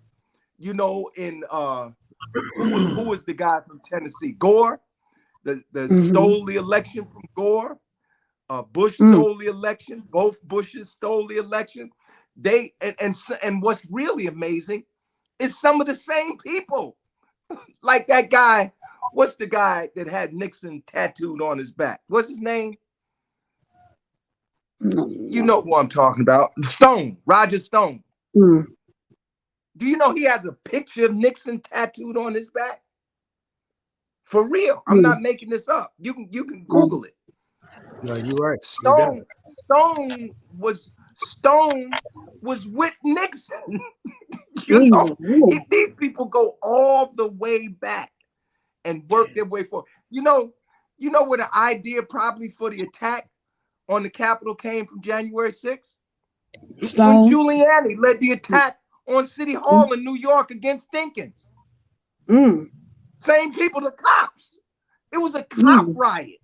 you know, in who was the guy from Tennessee? Gore. The stole the election from Gore. Bush stole the election. Both Bushes stole the election. And what's really amazing is some of the same people, like that guy. What's the guy that had Nixon tattooed on his back? What's his name? You know who I'm talking about. Stone, Roger Stone. Do you know he has a picture of Nixon tattooed on his back? For real. I'm not making this up. You can Google it. No, you're right. Stone was with Nixon. You know, these people go all the way back and work their way forward. You know where the idea probably for the attack on the Capitol came from January 6th? When Giuliani led the attack on City Hall in New York against Dinkins. Same people, the cops. It was a cop riot.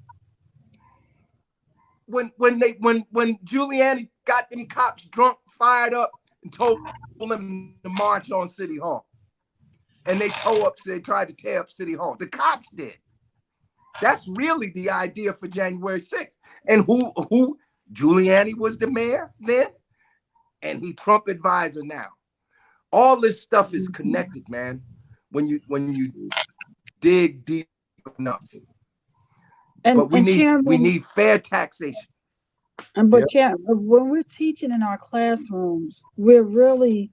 When Giuliani got them cops drunk, fired up, and told them to march on City Hall, and they tried to tear up City Hall. The cops did. That's really the idea for January 6th. And who Giuliani was the mayor then, and he Trump advisor now. All this stuff is connected, man. When you dig deep enough. But we need fair taxation. But when we're teaching in our classrooms, we're really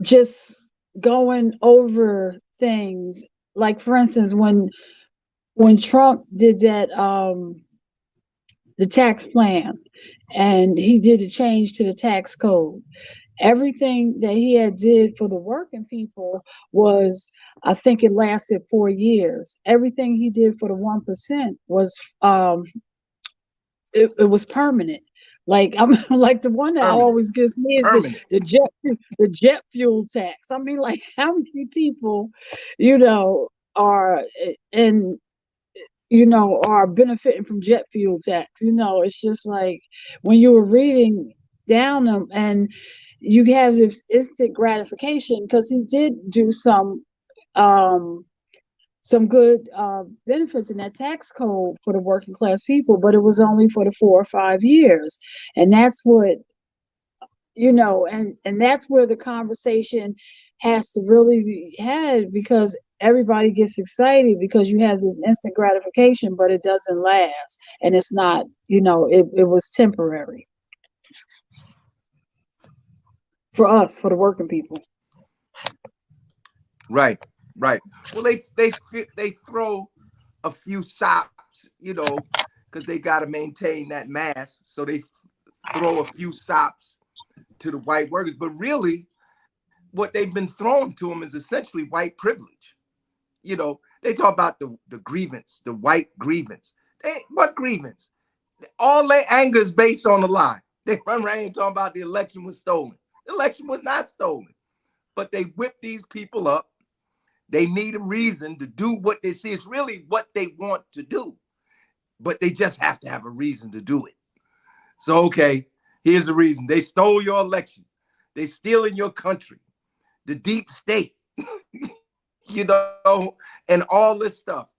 just going over things. Like, for instance, when Trump did that the tax plan, and he did a change to the tax code, everything that he had did for the working people was, I think it lasted 4 years. Everything he did for the 1% was it was permanent. Like, I'm like, the one that always gets me is the jet fuel tax. I mean, like, how many people, are are benefiting from jet fuel tax? It's just like, when you were reading down them, and you have this instant gratification, because he did do some good benefits in that tax code for the working class people, but it was only for the 4 or 5 years. And that's what, and that's where the conversation has to really be had, because everybody gets excited because you have this instant gratification, but it doesn't last. And it's not, it was temporary for us, for the working people. Right. Well, they throw a few sops, because they got to maintain that mass. So they throw a few sops to the white workers. But really, what they've been throwing to them is essentially white privilege. They talk about the grievance, the white grievance. What grievance? All their anger is based on a lie. They run around and talk about the election was stolen. The election was not stolen. But they whip these people up. They need a reason to do what they see. It's really what they want to do, but they just have to have a reason to do it. So, okay, Here's the reason. They stole your election. They stealing your country. The deep state, you know, and all this stuff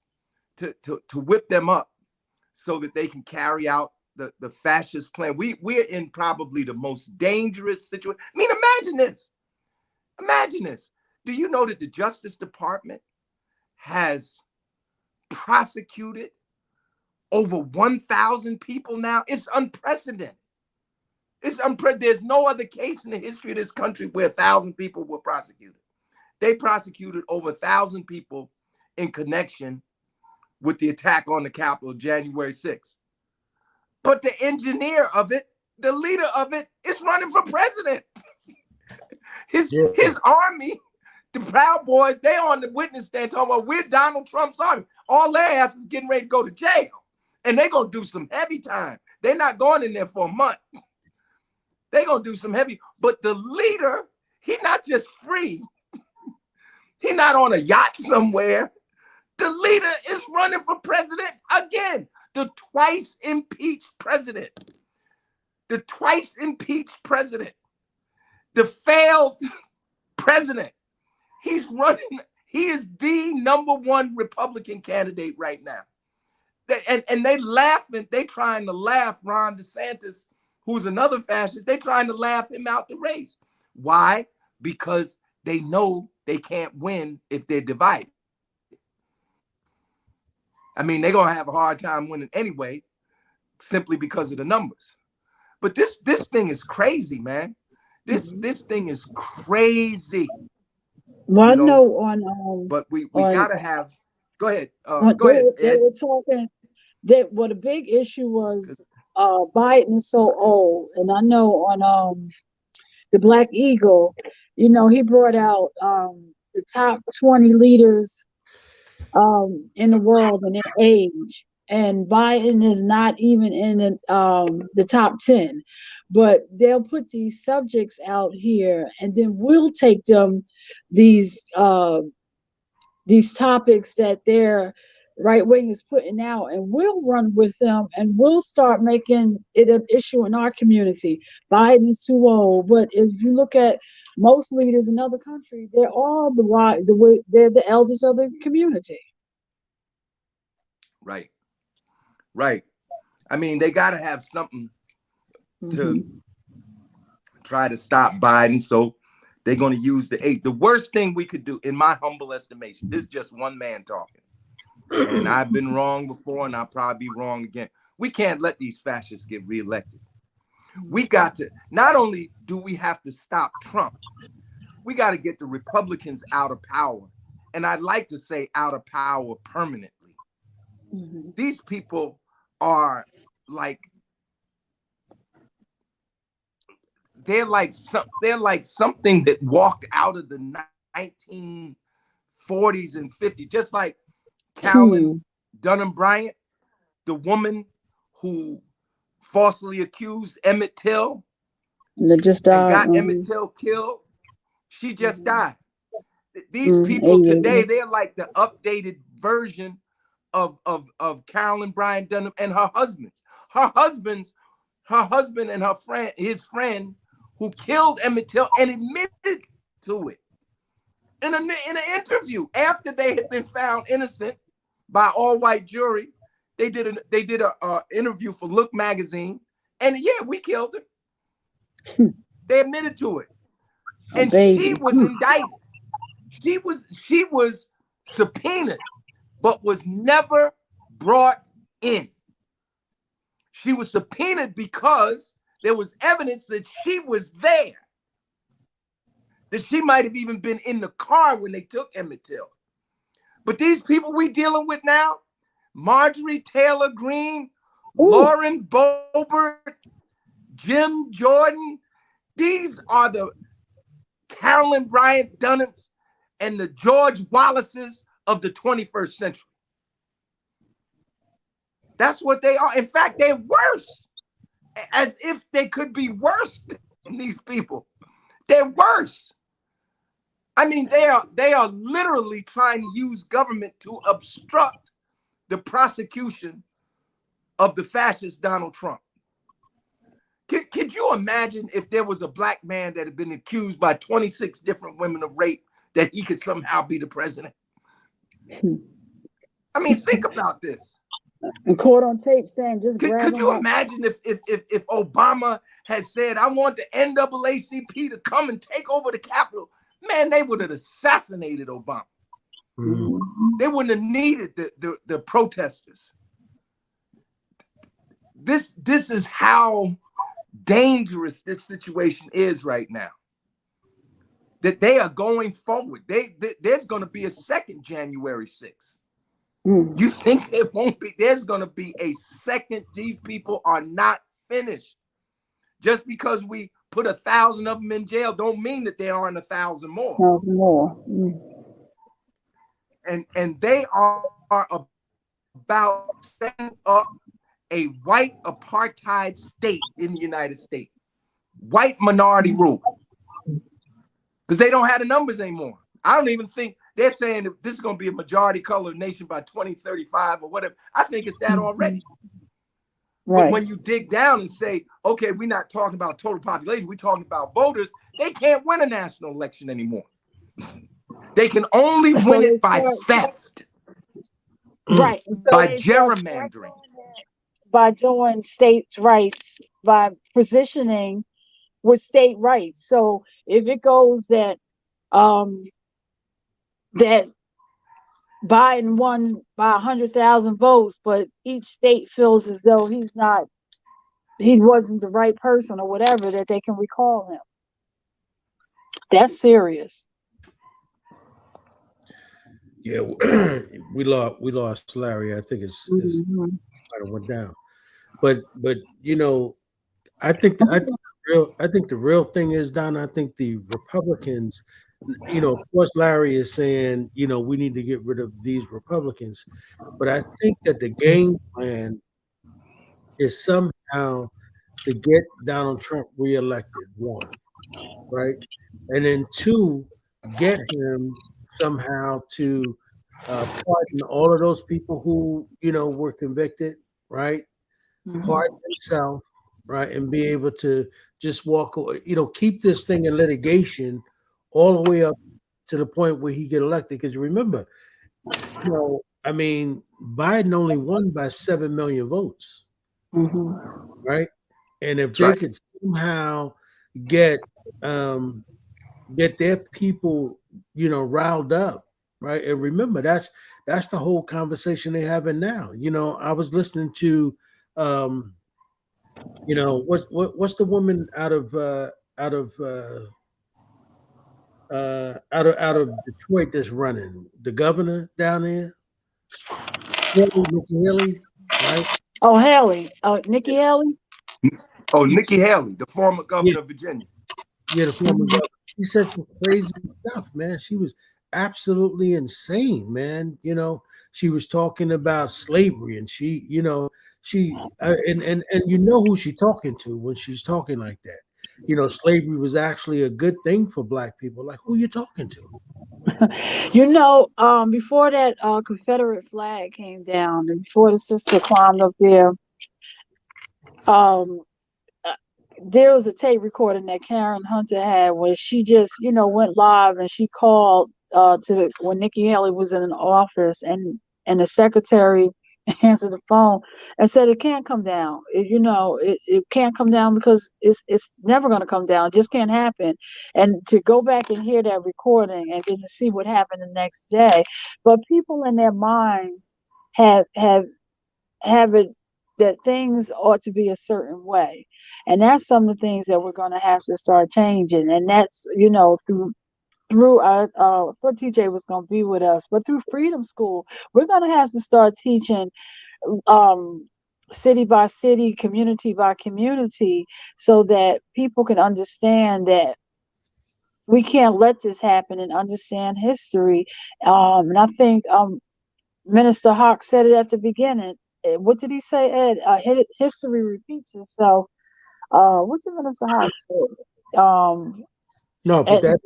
to whip them up so that they can carry out the fascist plan. We're in probably the most dangerous situation. I mean, imagine this. Imagine this. Do you know that the Justice Department has prosecuted over 1,000 people now? It's unprecedented. There's no other case in the history of this country where 1,000 people were prosecuted. They prosecuted over 1,000 people in connection with the attack on the Capitol, January 6th. But the engineer of it, the leader of it, is running for president. His army, the Proud Boys, they on the witness stand talking about we're Donald Trump's army. All their ass is getting ready to go to jail. And they're going to do some heavy time. They're not going in there for a month. They're going to do some heavy. But the leader, he's not just free. He's not on a yacht somewhere. The leader is running for president again. The twice impeached president. The twice impeached president. The failed president. He's running. He is the #1 Republican candidate right now. And they laughing. They trying to laugh Ron DeSantis, who's another fascist. They trying to laugh him out the race. Why? Because they know they can't win if they're divided. I mean, they're gonna have a hard time winning anyway, simply because of the numbers. But this thing is crazy, man. This thing is crazy. Well, I know on but we on, gotta have. Go ahead. Go ahead. They were talking. The big issue was Biden is so old, and I know on the Black Eagle, you know, he brought out the top 20 leaders in the world in their age, and Biden is not even in the top 10. But they'll put these subjects out here, and then we'll take them these topics that their right wing is putting out, and we'll run with them, and we'll start making it an issue in our community. Biden's too old, but if you look at most leaders in other countries, they're all they're the elders of the community. Right. I mean, they got to have something to try to stop Biden, so they're going to use the 8. The worst thing we could do, in my humble estimation, this is just one man talking, and I've been wrong before, and I'll probably be wrong again. We can't let these fascists get reelected. We got to, not only do we have to stop Trump, we got to get the Republicans out of power. And I'd like to say out of power permanently. These people are like, they're like something that walked out of the 1940s and 50s, just like Carolyn Dunham Bryant, the woman who falsely accused Emmett Till and got Emmett Till killed. She just died. These people today, they're like the updated version of Carolyn Bryant Dunham and her husband and his friend who killed Emmett Till and admitted to it in an interview after they had been found innocent by all-white jury. They did an interview for Look magazine, and yeah, we killed him. They admitted to it, and she was indicted. She was subpoenaed, but was never brought in. She was subpoenaed because there was evidence that she was there, that she might have even been in the car when they took Emmett Till. But these people we dealing with now, Marjorie Taylor Greene, Lauren Boebert, Jim Jordan, these are the Carolyn Bryant Dunhams and the George Wallaces of the 21st century. That's what they are. In fact, they're worse, as if they could be worse than these people. They're worse. I mean, they are literally trying to use government to obstruct the prosecution of the fascist Donald Trump. Could you imagine if there was a black man that had been accused by 26 different women of rape, that he could somehow be the president? I mean, think about this. And caught on tape saying, just grab Could him you up. imagine if Obama had said, I want the NAACP to come and take over the Capitol? Man, they would have assassinated Obama. Mm-hmm. They wouldn't have needed the protesters. This is how dangerous this situation is right now. That they are going forward. There's going to be a second January 6th. You think it won't be? There's going to be a second. These people are not finished. Just because we put 1,000 of them in jail don't mean that there aren't 1,000 more. 1,000 more. And they are about setting up a white apartheid state in the United States. White minority rule. Because they don't have the numbers anymore. I don't even think they're saying that this is going to be a majority colored nation by 2035 or whatever. I think it's that already. Right. But when you dig down and say, okay, we're not talking about total population, we're talking about voters, they can't win a national election anymore. They can only win it by theft. Right. So by gerrymandering. By doing states' rights, by positioning with state rights. So if it goes that that Biden won by 100,000 votes, but each state feels as though he wasn't the right person or whatever, that they can recall him. That's serious. Yeah, we lost Larry. I think it's kind of went down, but you know, I think the real thing is, Don. I think the Republicans, you know, of course, Larry is saying, you know, we need to get rid of these Republicans, but I think that the game plan is somehow to get Donald Trump reelected, one, right, and then two, get him somehow to pardon all of those people who, you know, were convicted, right? Pardon himself, right, and be able to just walk away, you know, keep this thing in litigation all the way up to the point where he get elected. Because remember, you know, I mean, Biden only won by 7 million votes, right? And if they could somehow get their people, you know, riled up, right? And remember, that's the whole conversation they're having now. You know, I was listening to, you know, what's the woman out of Detroit that's running, the governor down there, Nikki Haley, right? Oh, Haley, Nikki Haley. Oh, Nikki Haley, the former governor of Virginia. Yeah, the former governor. She said some crazy stuff, man. She was absolutely insane, man. You know, she was talking about slavery, and she, you know, and you know who she's talking to when she's talking like that. You know, slavery was actually a good thing for Black people. Like, who are you talking to? You know, before that Confederate flag came down, and before the sister climbed up there, there was a tape recording that Karen Hunter had where she just, you know, went live and she called when Nikki Haley was in an office, and the secretary answered the phone and said it can't come down. It can't come down because it's never going to come down. It just can't happen. And to go back and hear that recording and then to see what happened the next day, but people in their mind have it that things ought to be a certain way. And that's some of the things that we're going to have to start changing. And that's, you know, through our, for TJ was going to be with us, but through Freedom School, we're going to have to start teaching city by city, community by community, so that people can understand that we can't let this happen and understand history. And I think Minister Haqq said it at the beginning. What did he say, Ed? History repeats itself. What's the Minister Haqq said? No, but that,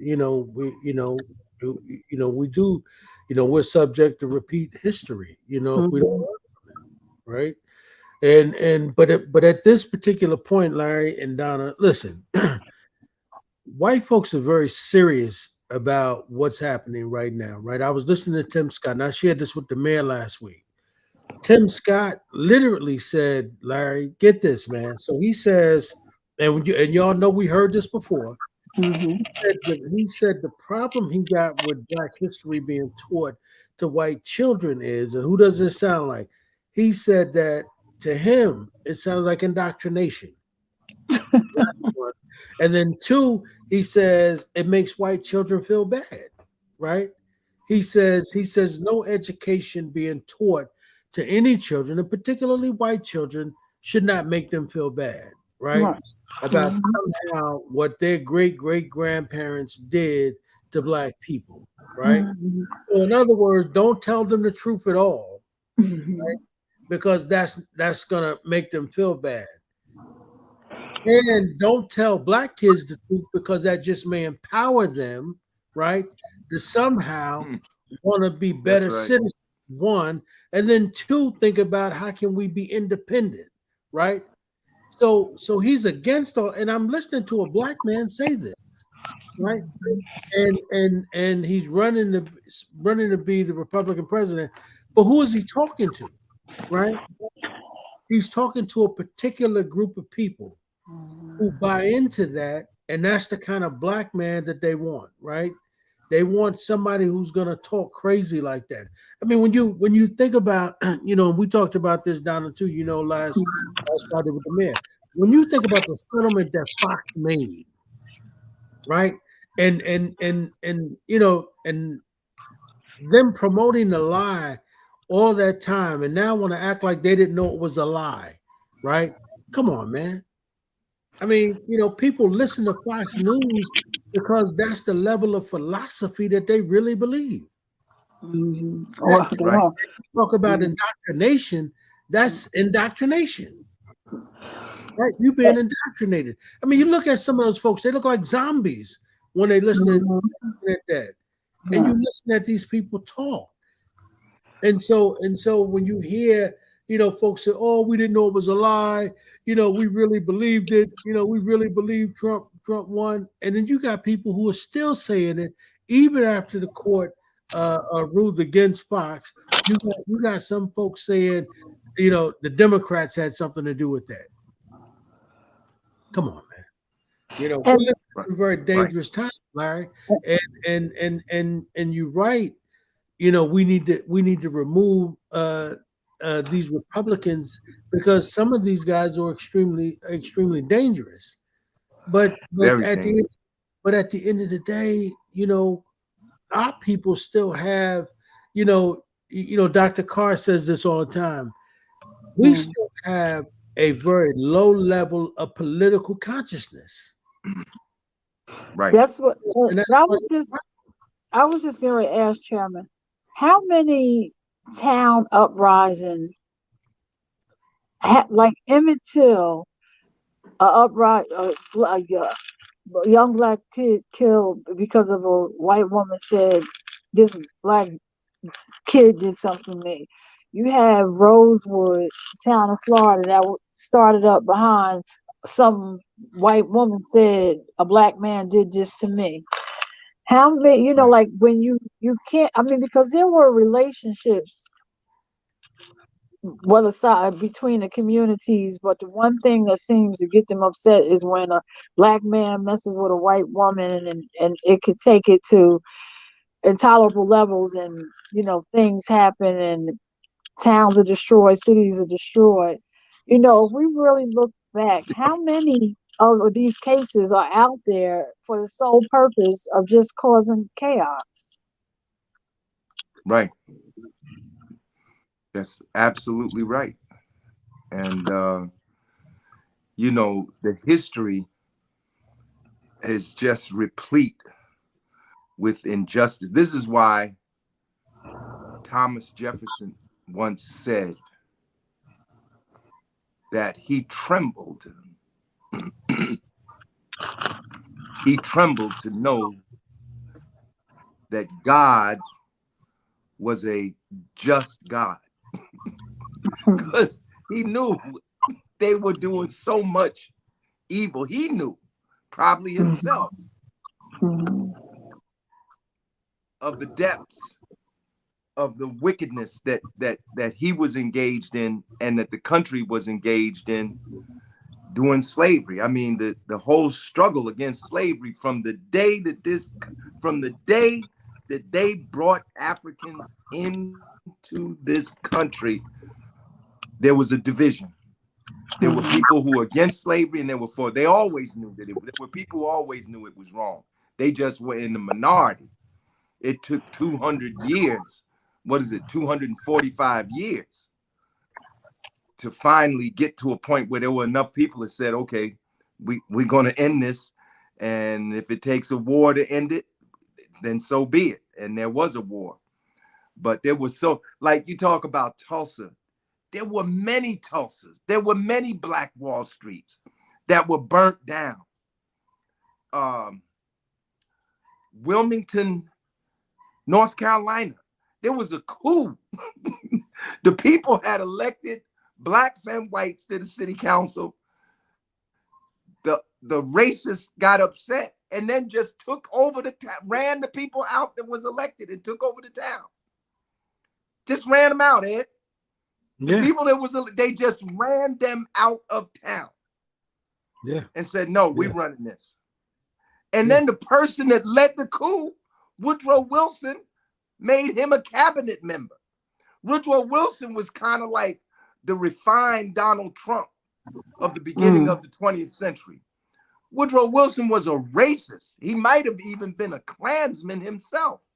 you know, we do, you know, we're subject to repeat history. You know, if we don't learn from it, right? But at this particular point, Larry and Donna, listen, white folks are very serious about what's happening right now, right? I was listening to Tim Scott, and I shared this with the mayor last week. Tim Scott literally said, Larry, get this, man. So he says, and y'all know we heard this before. Mm-hmm. He said the problem he got with Black history being taught to white children is, and who does this sound like? He said that to him, it sounds like indoctrination. And then two, he says it makes white children feel bad, right? He says no education being taught to any children, and particularly white children, should not make them feel bad, right? Right. About somehow what their great grandparents did to black people, right? Mm-hmm. So in other words, don't tell them the truth at all, Mm-hmm. right? Because that's gonna make them feel bad. And don't tell black kids the truth because that just may empower them, right? To somehow want to be better right. citizens, one, and then two, think about how can we be independent, right? So he's against all, and I'm listening to a black man say this, right? And he's running to be the Republican president, but who is he talking to, right? He's talking to a particular group of people who buy into that, and that's the kind of black man that they want, right? They want somebody who's going to talk crazy like that. I mean, when you think about, we talked about this down too, last Friday with the mayor. When you think about the settlement that Fox made, right, and them promoting the lie all that time, and now want to act like they didn't know it was a lie, right? Come on, man. I mean, people listen to Fox News because that's the level of philosophy that they really believe. Mm-hmm. Right. Talk about indoctrination, that's indoctrination. Right? You being indoctrinated. I mean, you look at some of those folks, they look like zombies when they listen at that. And you listen at these people talk. And so when you hear, folks say, "Oh, we didn't know it was a lie," we really believed it. We really believed Trump won. And then you got people who are still saying it even after the court ruled against Fox. You got some folks saying, the Democrats had something to do with that. Come on, man. We're living in some very dangerous times, Larry. And you're right. We need to remove these Republicans because some of these guys are extremely dangerous. But Very at dangerous. at the end of the day, our people still have, Dr. Carr says this all the time. We still have a very low level of political consciousness. Right. That's what I was just going to ask, Chairman, how many town uprisings, like Emmett Till, a young black kid killed because of a white woman said this black kid did something to me. You have Rosewood, town of Florida, that started up behind some white woman said a black man did this to me. How many, like when you can't, I mean, because there were relationships side between the communities, but the one thing that seems to get them upset is when a black man messes with a white woman, and it could take it to intolerable levels, and things happen, and towns are destroyed, cities are destroyed. If we really look back, how many of these cases are out there for the sole purpose of just causing chaos? Right. That's absolutely right. And the history is just replete with injustice. This is why Thomas Jefferson once said that he trembled. He trembled to know that God was a just God. Because He knew they were doing so much evil. He knew, probably himself, of the depths of the wickedness that he was engaged in and that the country was engaged in during slavery. I mean, the whole struggle against slavery from the day that they brought Africans into this country, there was a division. There were people who were against slavery and there were for. They always knew that there were people who always knew it was wrong. They just were in the minority. It took 200 years. What is it? 245 years to finally get to a point where there were enough people that said, okay, we're going to end this. And if it takes a war to end it, then so be it. And there was a war. But there was like you talk about Tulsa, there were many Tulsas. There were many Black Wall Streets that were burnt down. Wilmington, North Carolina, there was a coup. The people had elected Blacks and whites to the city council. The racists got upset and then just took over the town, ran the people out that was elected and took over the town. Just ran them out, Ed. The people that they just ran them out of town. Yeah. And said, no, we're running this. And then the person that led the coup, Woodrow Wilson, made him a cabinet member. Woodrow Wilson was kind of like the refined Donald Trump of the beginning of the 20th century. Woodrow Wilson was a racist. He might have even been a Klansman himself.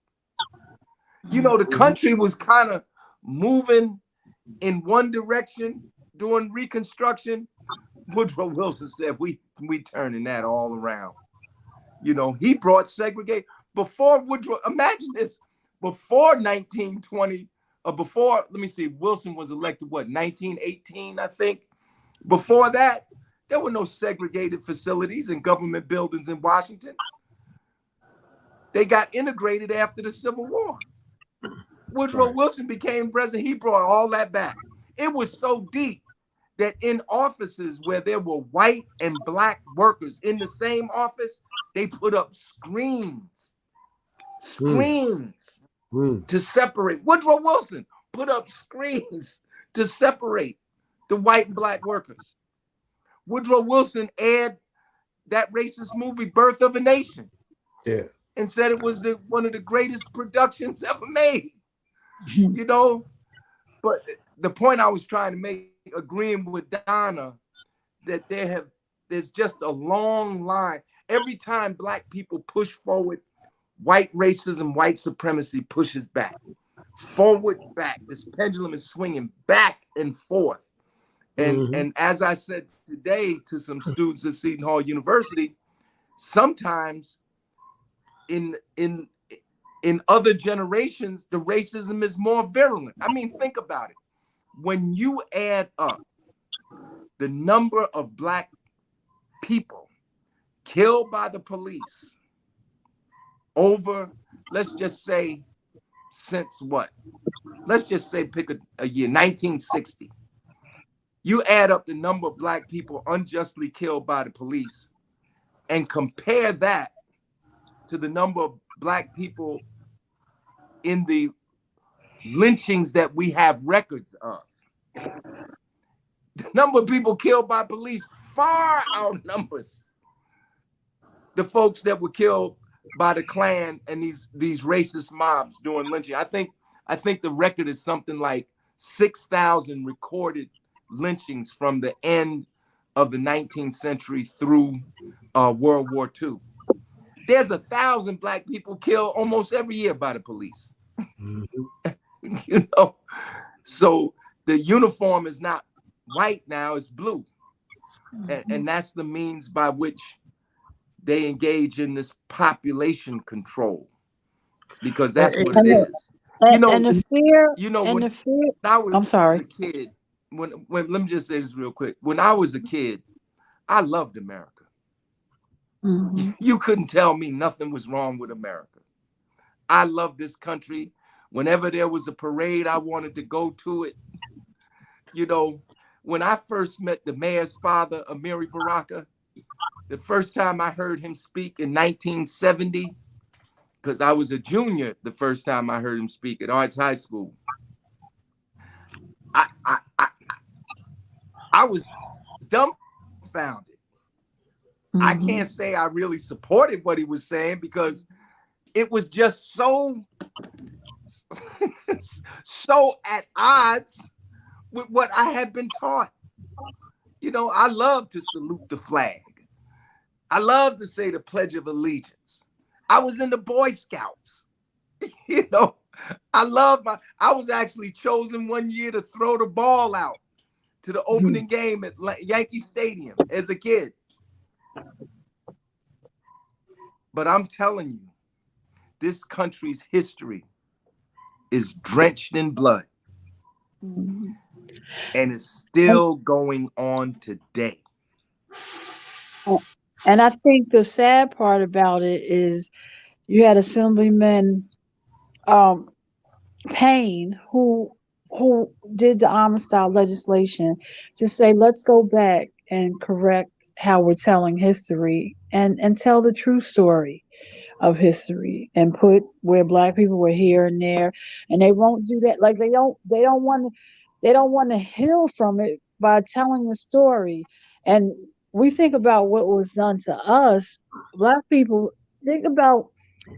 You know, the country was kind of moving in one direction during Reconstruction. Woodrow Wilson said, we turning that all around. You know, he brought segregation. Before Woodrow, imagine this, before 1920, Wilson was elected, 1918, I think. Before that, there were no segregated facilities and government buildings in Washington. They got integrated after the Civil War. Woodrow Wilson became president. He brought all that back. It was so deep that in offices where there were white and Black workers in the same office, they put up screens to separate. Woodrow Wilson put up screens to separate the white and Black workers. Woodrow Wilson aired that racist movie, Birth of a Nation. Yeah. And said it was one of the greatest productions ever made. You know, but the point I was trying to make, agreeing with Donna, that there's just a long line. Every time Black people push forward, white racism, white supremacy pushes back. Forward, back. This pendulum is swinging back and forth. And as I said today to some students at Seton Hall University, sometimes in other generations, the racism is more virulent. I mean, think about it. When you add up the number of Black people killed by the police over, let's just say, since what? Let's just say pick a year, 1960. You add up the number of Black people unjustly killed by the police and compare that to the number of Black people in the lynchings that we have records of. The number of people killed by police far outnumbers the folks that were killed by the Klan and these racist mobs during lynching. I think the record is something like 6,000 recorded lynchings from the end of the 19th century through World War II. There's 1,000 Black people killed almost every year by the police. You know, so the uniform is not white now, it's blue. And that's the means by which they engage in this population control, because that's what it is. You know, and the fear, when I was a kid, when let me just say this real quick. When I was a kid, I loved America. You couldn't tell me nothing was wrong with America. I loved this country. Whenever there was a parade, I wanted to go to it. You know, when I first met the mayor's father, Amiri Baraka, the first time I heard him speak in 1970, because I was a junior the first time I heard him speak at Arts High School, I was dumbfounded. I can't say I really supported what he was saying because it was just so at odds with what I had been taught. You know, I love to salute the flag. I love to say the Pledge of Allegiance. I was in the Boy Scouts. You know, I was actually chosen one year to throw the ball out to the opening game at Yankee Stadium as a kid. But I'm telling you, this country's history is drenched in blood. And it's still going on today. And I think the sad part about it is you had Assemblyman Payne who did the Amistad legislation to say, let's go back and correct how we're telling history and tell the true story of history and put where Black people were here and there. And they won't do that. Like they don't want to heal from it by telling the story. And we think about what was done to us, Black people. Think about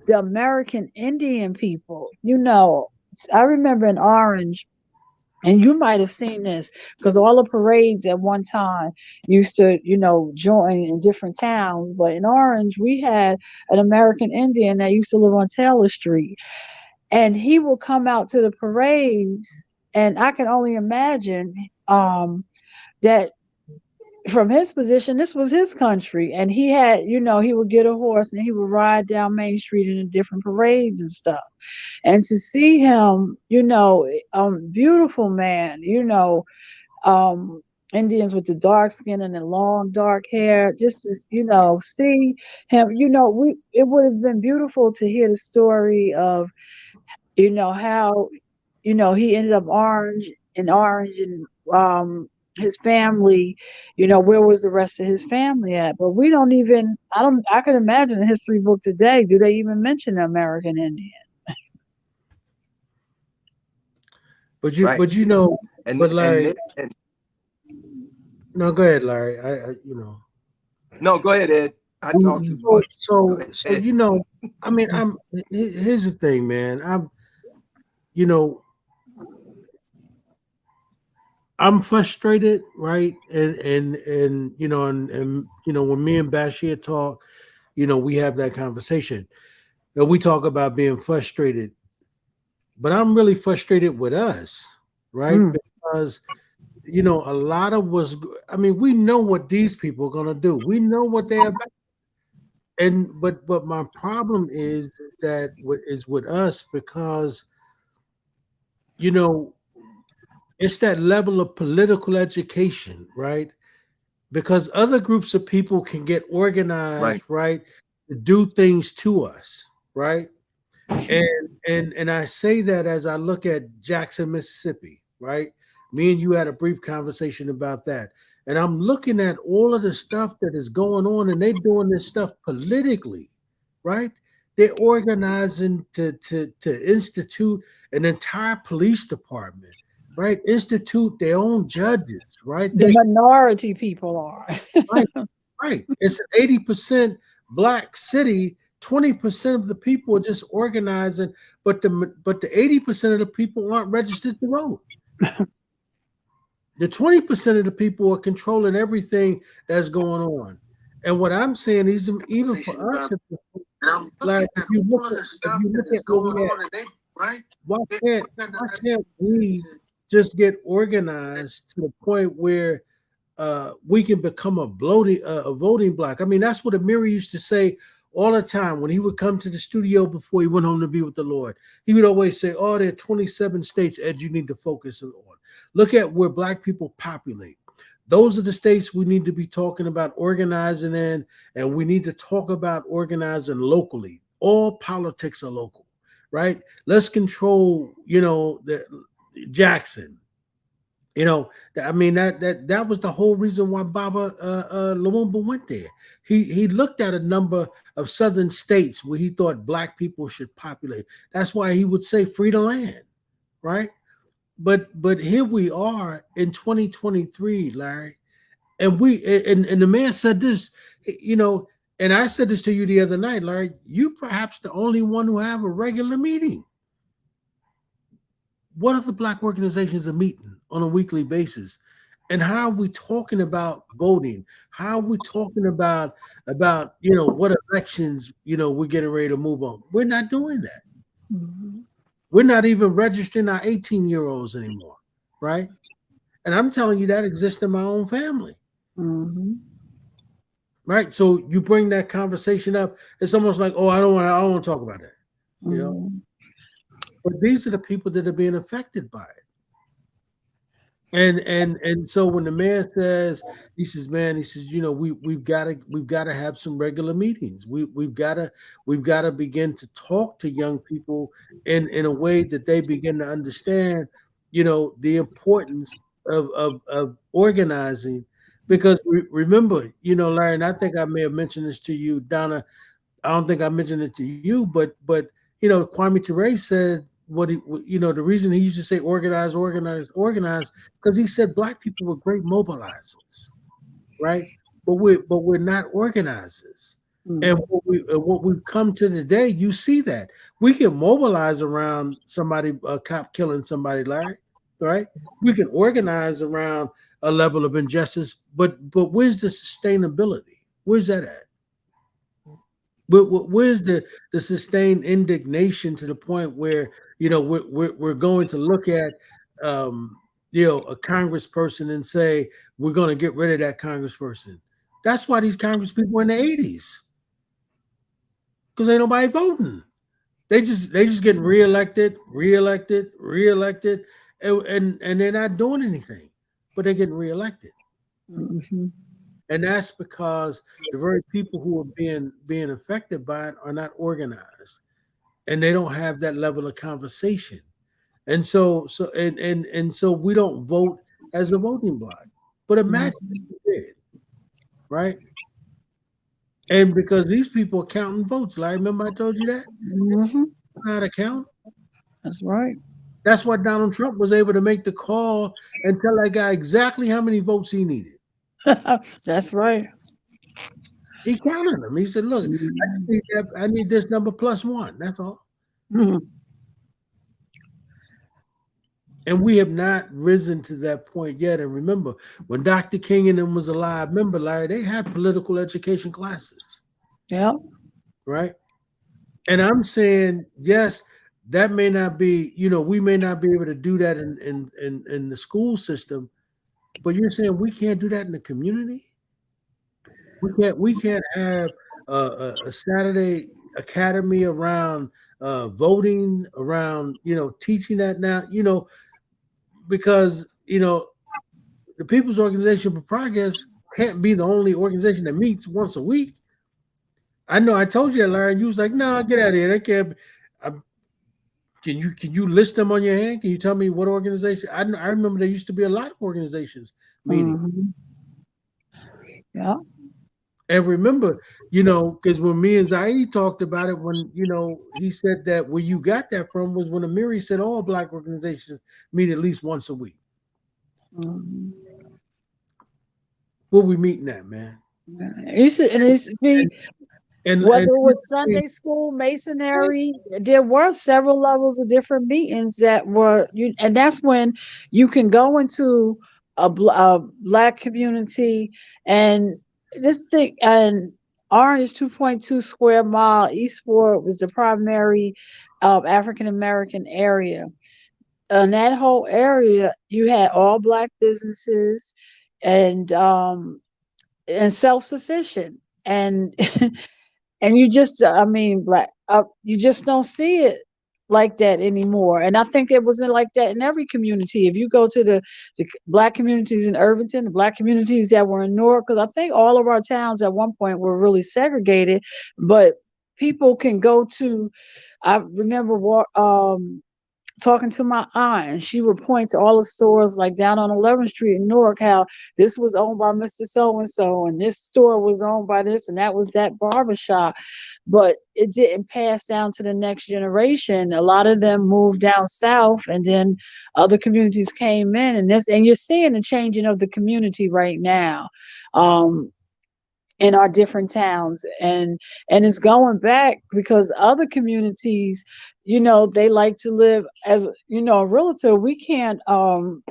the American Indian people. You know, I remember in Orange, and you might have seen this because all the parades at one time used to, you know, join in different towns. But in Orange, we had an American Indian that used to live on Taylor Street. And he will come out to the parades. And I can only imagine that from his position, this was his country. And he had, you know, he would get a horse and he would ride down Main Street in the different parades and stuff. And to see him, you know, beautiful man, you know, Indians with the dark skin and the long dark hair, just to, you know, see him, you know, it would have been beautiful to hear the story of, you know, how, you know, he ended up orange and his family, you know, where was the rest of his family at? But we don't even, I could imagine a history book today. Do they even mention the American Indian? But you know, but Larry, no, go ahead, Larry. I you know. No, go ahead, Ed. I talk too much. So you know, I mean, here's the thing, man. You know, I'm frustrated, right? And you know, and you know, when me and Bashir talk, you know, we have that conversation. And we talk about being frustrated, but I'm really frustrated with us, right? Because you know, a lot of us, I mean, we know what these people are gonna do. We know what they're about. And but my problem is that with us because you know it's that level of political education, right? Because other groups of people can get organized, right, to do things to us, right? And I say that as I look at Jackson, Mississippi, right? Me and you had a brief conversation about that. And I'm looking at all of the stuff that is going on, and they're doing this stuff politically, right? They're organizing to institute an entire police department, right? Institute their own judges, right? The minority people are. Right. It's an 80% Black city. 20% of the people are just organizing, but the 80% of the people aren't registered to vote. The 20% of the people are controlling everything that's going on. And what I'm saying is, even for us, like if you look at where we at, right? Why can't we just get organized to the point where we can become a voting block? I mean, that's what Amiri used to say all the time when he would come to the studio before he went home to be with the Lord. He would always say, "Oh, there are 27 states, Ed, you need to focus on. Look at where Black people populate. Those are the states we need to be talking about organizing in, and we need to talk about organizing locally. All politics are local, right? Let's control, you know, the Jackson, You know, I mean that was the whole reason why Baba Lumumba went there. He looked at a number of southern states where he thought black people should populate. That's why he would say free the land, right? But here we are in 2023, Larry, and and the man said this, you know, and I said this to you the other night, Larry. You perhaps the only one who have a regular meeting. What other black organizations are meeting on a weekly basis? And how are we talking about voting? How are we talking about what elections we're getting ready to move on? We're not doing that. Mhm. We're not even registering our 18-year-olds anymore, right? And I'm telling you that exists in my own family, Mhm. right? So you bring that conversation up, it's almost like, oh, I don't want to talk about that, you know. Mhm. But these are the people that are being affected by it. And so when the man says, he says, man, he says, we've got to have some regular meetings. We've got to begin to talk to young people in a way that they begin to understand, the importance of organizing. Because remember, Larry, and I think I may have mentioned this to you, Donna. I don't think I mentioned it to you, but Kwame Ture said the reason he used to say organize, organize, organize, because he said black people were great mobilizers, right? But we're not organizers. And Mhm. what we've come to today, you see that we can mobilize around somebody, a cop killing somebody, Larry, right? We can organize around a level of injustice, but where's the sustainability? Where's that at? But where's the sustained indignation to the point where we're going to look at a congressperson and say we're going to get rid of that congressperson? That's why these congresspeople were in the 80s, because ain't nobody voting. They just getting reelected, reelected, reelected, and they're not doing anything, but they're getting reelected. Mhm. And that's because the very people who are being affected by it are not organized, and they don't have that level of conversation. And so we don't vote as a voting bloc. But imagine if Mhm. we did, right? And because these people are counting votes, like remember I told you that? They Mhm. don't know how to count. That's right. That's why Donald Trump was able to make the call and tell that guy exactly how many votes he needed. That's right. He counted them. He said, "Look, Mhm. I need this number plus one. That's all." Mhm. And we have not risen to that point yet. And remember, when Dr. King and them was alive, remember, Larry, they had political education classes, Yeah. right? And I'm saying, yes, that may not be, we may not be able to do that in the school system, but you're saying we can't do that in the community? We can't have a Saturday academy around voting, around teaching that now, because the People's Organization for Progress can't be the only organization that meets once a week. I know I told you that, Larry, and you was like, "No, get out of here. That can't." Um, can you list them on your hand? Can you tell me what organization? I remember there used to be a lot of organizations meeting. Mhm. Yeah. And remember, because when me and Zaid talked about it, when he said that where you got that from was when Amiri said all black organizations meet at least once a week. Mhm. Where we meeting at, man? Yeah. It used to be, And whether it here's was the Sunday school, masonry, there were several levels of different meetings that were you, and that's when you can go into a black community and just think. And Orange is 2.2 square mile. Eastport was the primary African American area. In that whole area, you had all black businesses and self sufficient and and you just I mean black you just don't see it like that anymore. And I think it wasn't like that in every community. If you go to the black communities in Irvington, the black communities that were in Newark, because I think all of our towns at one point were really segregated, but people can go to, I remember talking to my aunt, and she would point to all the stores like down on 11th Street in Newark, how this was owned by Mr. So and so, and this store was owned by this, and that was that barbershop. But it didn't pass down to the next generation. A lot of them moved down south, and then other communities came in, and you're seeing the changing of the community right now. In our different towns, and it's going back because other communities, they like to live as a realtor. We can't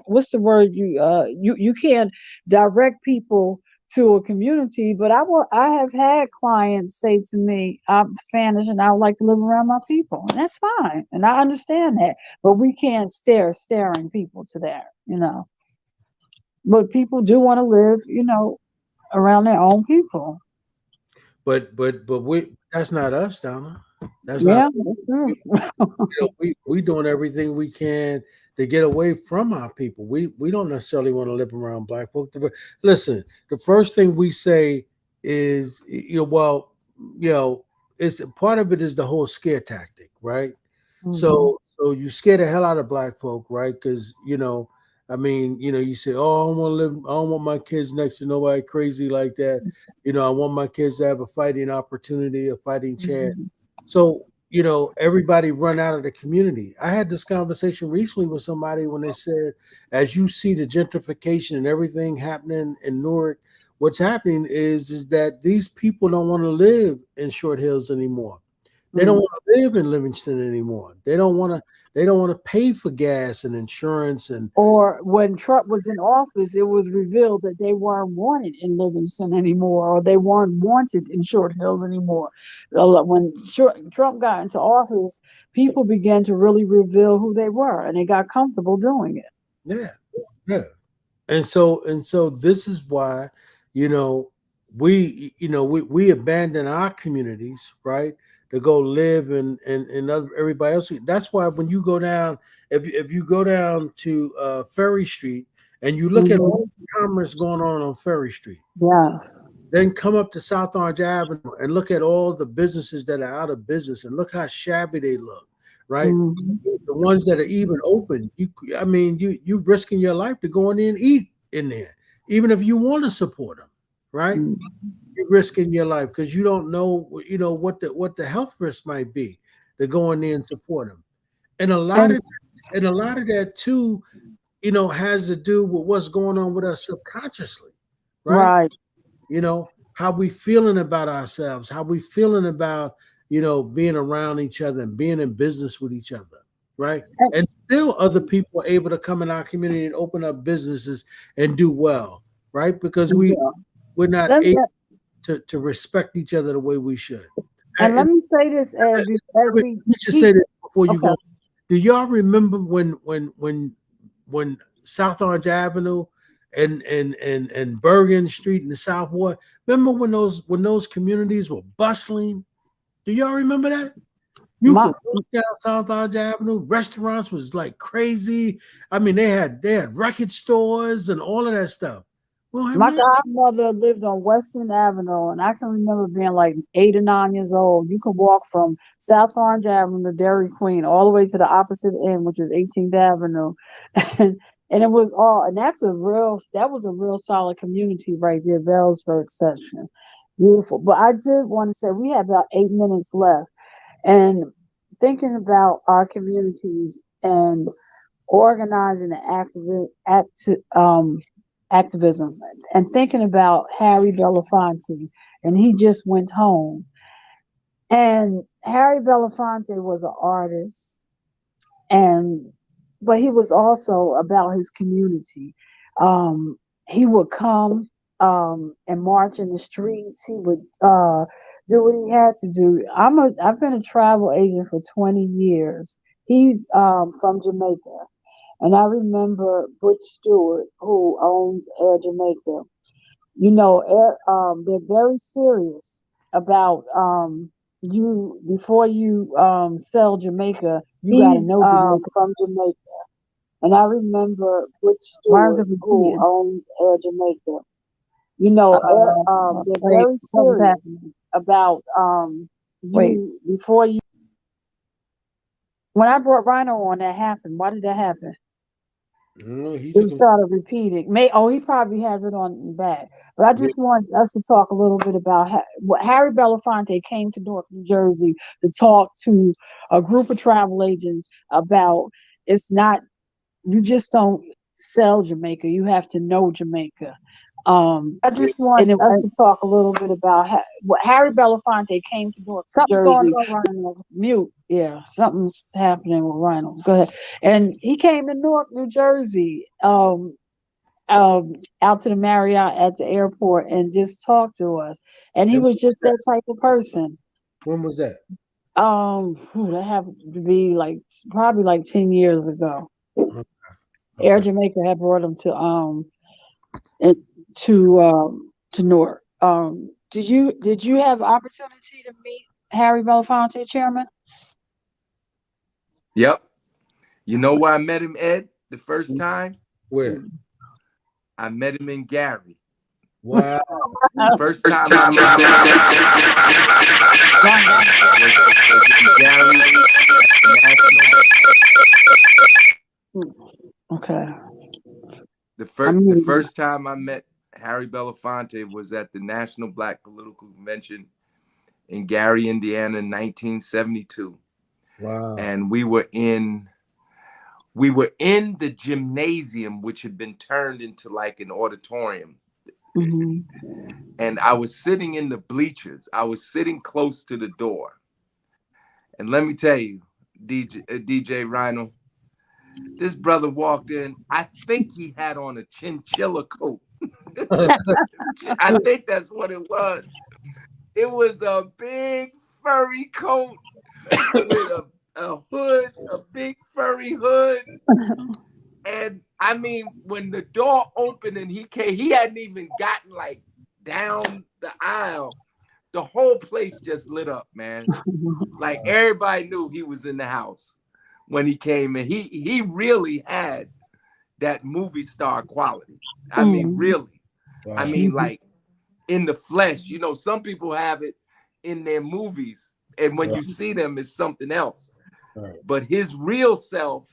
what's the word, you can't direct people to a community, but I have had clients say to me, I'm Spanish and I would like to live around my people, and that's fine, and I understand that, but we can't staring people to that. But people do want to live around their own people. But that's not us, Donna. That's not. Yeah, that's true. We doing everything we can to get away from our people. We don't necessarily want to live around black folks. But listen, the first thing we say is, it's part of it is the whole scare tactic, right? Mhm. So you scare the hell out of black folk, right? Because you say, oh, I don't want to live, I don't want my kids next to nobody crazy like that. I want my kids to have a fighting opportunity, a fighting chance. Mhm. So, everybody run out of the community. I had this conversation recently with somebody when they said, as you see the gentrification and everything happening in Newark, what's happening is that these people don't want to live in Short Hills anymore. They don't want to live in Livingston anymore. They don't want to pay for gas and insurance and Or when Trump was in office, it was revealed that they weren't wanted in Livingston anymore, or they weren't wanted in Short Hills anymore. When Trump got into office, people began to really reveal who they were, and they got comfortable doing it. yeah, yeah. And so this is why, you know, we abandon our communities, right, to go live in other everybody else. That's why when you go down, if you go down to Ferry Street and you look at Mhm. all the commerce going on Ferry Street, Yes. then come up to South Orange Avenue and look at all the businesses that are out of business and look how shabby they look, right? Mhm. The ones that are even open, you risking your life to go in there and eat in there, even if you want to support them, right? Mhm. You're risking your life because you don't know, what the health risk might be to go in there and support them, and And a lot of that too, has to do with what's going on with us subconsciously, right? right. How we feeling about ourselves, how we feeling about, being around each other and being in business with each other, right? And, And still other people are able to come in our community and open up businesses and do well, right? Because yeah. we're not Let, able let- to respect each other the way we should. and And let me say this as let we me just keep. say this before you Okay. go. Do y'all remember when South Orange Avenue and Bergen Street in the South Ward? Remember when those communities were bustling? Do y'all remember that? You My could walk down South Orange Avenue. Restaurants was like crazy. I mean, they had record stores and all of that stuff. We don't have My none. godmother lived on Western Avenue, and I can remember being like 8 or 9 years old. You could walk from South Orange Avenue to Dairy Queen all the way to the opposite end, which is 18th Avenue, and it was all. And that was a real solid community right there, Bellsburg section, beautiful. But I did want to say we have about 8 minutes left, and thinking about our communities and organizing the activism, and thinking about Harry Belafonte, and he just went home. And Harry Belafonte was an artist, and but he was also about his community. He would come and march in the streets. He would do what he had to do. I've been a travel agent for 20 years. He's from Jamaica. And I remember Butch Stewart, who owns Air Jamaica. They're very serious about you before you sell Jamaica. You got to know Jamaica. From Jamaica, and I remember Butch Stewart, who owns Air Jamaica. They're very serious about you before you. When I brought Rhino on, that happened. Why did that happen? He It took him. started repeating. He probably has it on the back. But I Yeah. just want us to talk a little bit about what Harry Belafonte came to Newark, New Jersey to talk to a group of travel agents about. It's not, you just don't sell Jamaica. You have to know Jamaica. I And just want us to talk a little bit about what Harry Belafonte came to Newark, New something Jersey. going on, Rhino. Mute. Yeah, something's happening with Rhino. Go ahead. And he came to Newark, New Jersey, out to the Marriott at the airport and just talked to us. And he And was just that type of person. when was that? That happened to be probably like 10 years ago. Okay. Air Okay. Jamaica had brought him it- to Newark. Did you have opportunity to meet Harry Belafonte, Chairman? Yep. You know where I met him, Ed, the first time? Where? I met him in Gary. Wow. First time I met him was in Gary at the National. Okay. The first time I met Harry Belafonte was at the National Black Political Convention in Gary, Indiana, in 1972. Wow. And we were in the gymnasium, which had been turned into like an auditorium. Mm-hmm. And I was sitting in the bleachers. I was sitting close to the door. And let me tell you, DJ Rhino, this brother walked in. I think he had on a chinchilla coat. I think that's what it was. It was a big furry coat with a hood, a big furry hood. And I mean, when the door opened and he came, he hadn't even gotten like down the aisle. The whole place just lit up, man. Like everybody knew he was in the house when he came in. He really had that movie star quality. I mean, really. Wow. I mean, like in the flesh. You know, some people have it in their movies, and when you see them, it's something else. Right. But his real self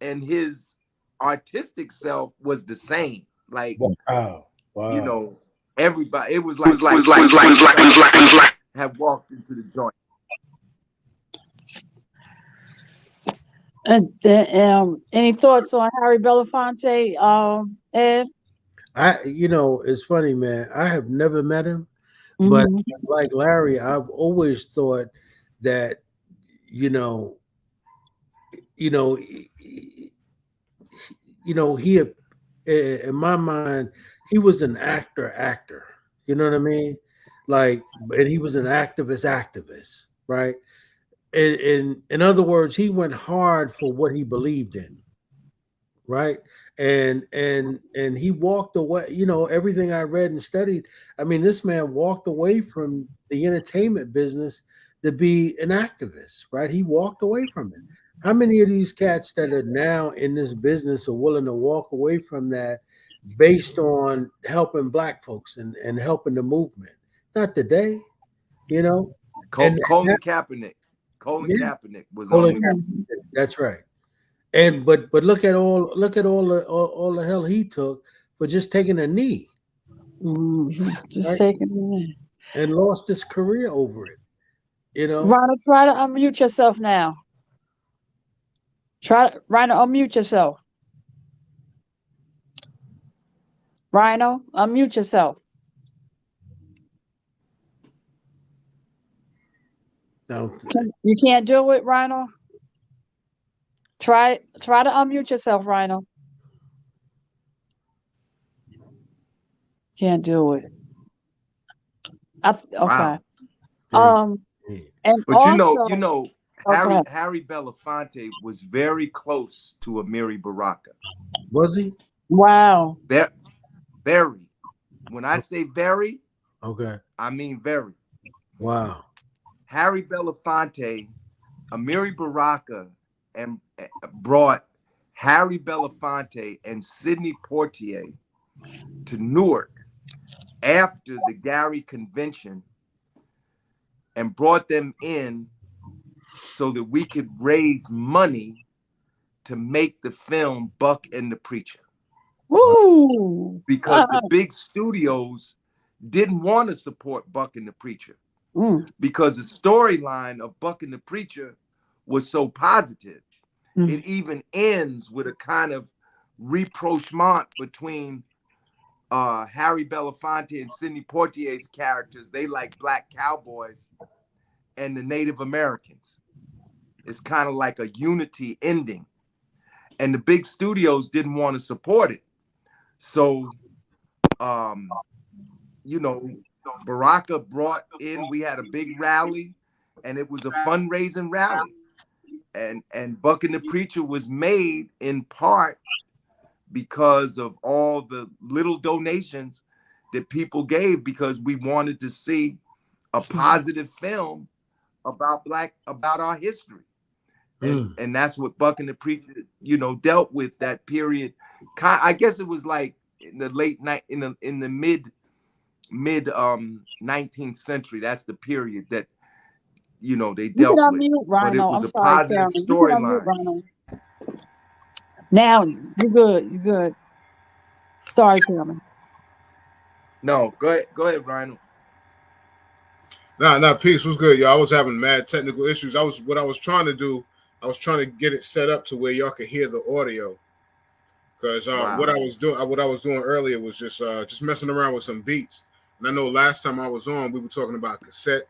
and his artistic self was the same. Like, wow. You know, everybody. It was like have walked into the joint. And any thoughts on Harry Belafonte, Ed? It's funny, man. I have never met him, but like Larry, I've always thought that, you know, he, in my mind, he was an actor. You know what I mean? Like, and he was an activist, right? And in other words, he went hard for what he believed in, right? And he walked away. Everything I read and studied, I mean, this man walked away from the entertainment business to be an activist, right? He walked away from it. How many of these cats that are now in this business are willing to walk away from that based on helping black folks and helping the movement? Not today, you know. Colin Kaepernick. Kaepernick was on the. That's right. And but look at all the hell he took for just taking a knee. Just right? taking a knee. And lost his career over it. Rhino, try to unmute yourself now. Rhino, unmute yourself. Rhino, unmute yourself. No. You can't do it, Rhino? Try to unmute yourself, Rhino. Can't do it. Okay. Wow. And but also, Harry Belafonte was very close to Amiri Baraka. Was he? Wow. Very. When I say very, okay, I mean very. Wow. Harry Belafonte, Amiri Baraka, and brought Harry Belafonte and Sidney Poitier to Newark after the Gary convention and brought them in so that we could raise money to make the film Buck and the Preacher. Woo! Because the big studios didn't want to support Buck and the Preacher because the storyline of Buck and the Preacher was so positive. It even ends with a kind of rapprochement between Harry Belafonte and Sidney Poitier's characters. They like black cowboys and the Native Americans. It's kind of like a unity ending. And the big studios didn't want to support it. So, you know, Baraka brought in, we had a big rally, and it was a fundraising rally. And Buck and the Preacher was made in part because of all the little donations that people gave, because we wanted to see a positive film about our history. And that's what Buck and the Preacher, you know, dealt with that period. I guess it was like in the in the mid 19th century. That's the period that, you know, they dealt with. But it was a positive storyline. Now you're good. You're good. Sorry, Cameron. No, go ahead, Rhino. Nah, peace was good, y'all. I was having mad technical issues. What I was trying to do, I was trying to get it set up to where y'all could hear the audio. Because what I was doing earlier was just messing around with some beats. And I know last time I was on, we were talking about cassette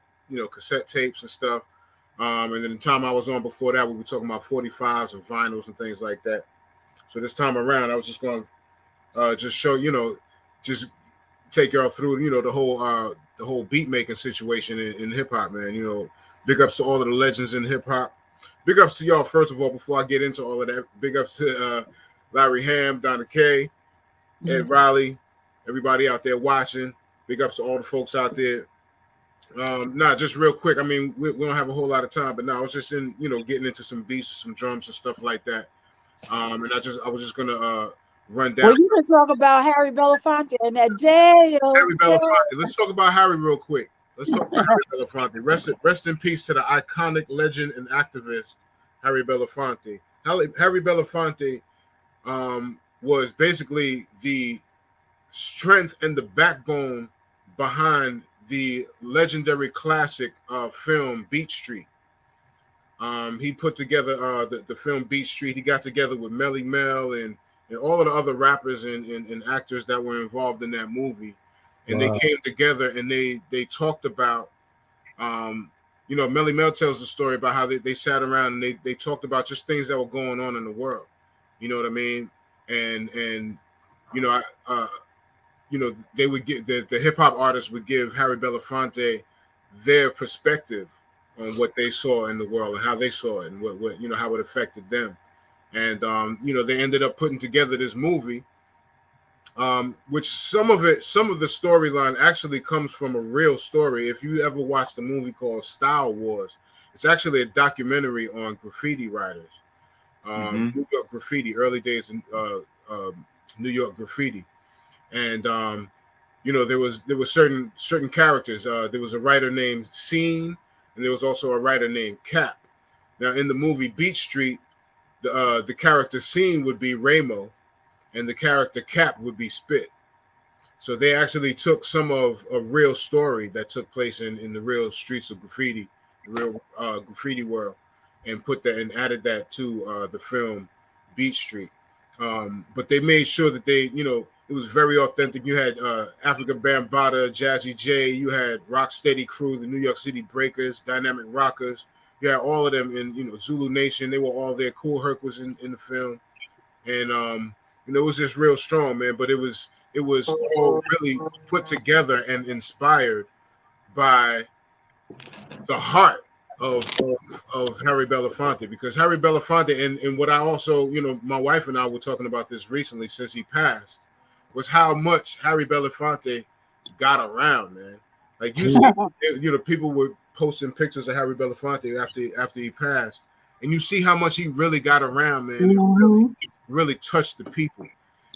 tapes and stuff. And then the time I was on before that, we were talking about 45s and vinyls and things like that. So this time around, I was just going to just show, just take y'all through, the whole beat making situation in hip hop, man. Big ups to all of the legends in hip hop. Big ups to y'all, first of all, before I get into all of that. Big ups to Larry Hamm, Donna Kay, Ed Riley, everybody out there watching. Big ups to all the folks out there. Just real quick. I mean, we don't have a whole lot of time, but I was just getting into some beats, some drums and stuff like that. And I was just gonna run down. Well, you can talk about Harry Belafonte and that jail. Harry Belafonte. Let's talk about Harry real quick. Let's talk about Harry Belafonte. Rest in peace to the iconic legend and activist Harry Belafonte. Harry Belafonte was basically the strength and the backbone behind the legendary classic film Beat Street. He put together the film Beat Street. He got together with Melly Mel and all of the other rappers and actors that were involved in that movie. And they came together and they talked about, Melly Mel tells the story about how they sat around and they talked about just things that were going on in the world. You know what I mean? And they would get the hip hop artists would give Harry Belafonte their perspective on what they saw in the world and how they saw it and what how it affected them. And they ended up putting together this movie, which some of the storyline actually comes from a real story. If you ever watched a movie called Style Wars, it's actually a documentary on graffiti writers, New York graffiti, early days in New York graffiti. And there were certain characters. There was a writer named Scene, and there was also a writer named Cap. Now in the movie Beat Street, the character Scene would be Ramo, and the character Cap would be Spit. So they actually took some of a real story that took place in the real streets of graffiti, the real graffiti world, and added that to the film Beat Street. But they made sure that it was very authentic. You had Africa Bambaataa, Jazzy J, you had Rocksteady Crew, the New York City Breakers, Dynamic Rockers. You had all of them in Zulu Nation. They were all there. Kool Herc was in the film, and it was just real strong, man. But it was all really put together and inspired by the heart of Harry Belafonte, because Harry Belafonte and what I also, my wife and I were talking about this recently since he passed, was how much Harry Belafonte got around, man. Like you see, people were posting pictures of Harry Belafonte after he passed, and you see how much he really got around, man. And really touched the people.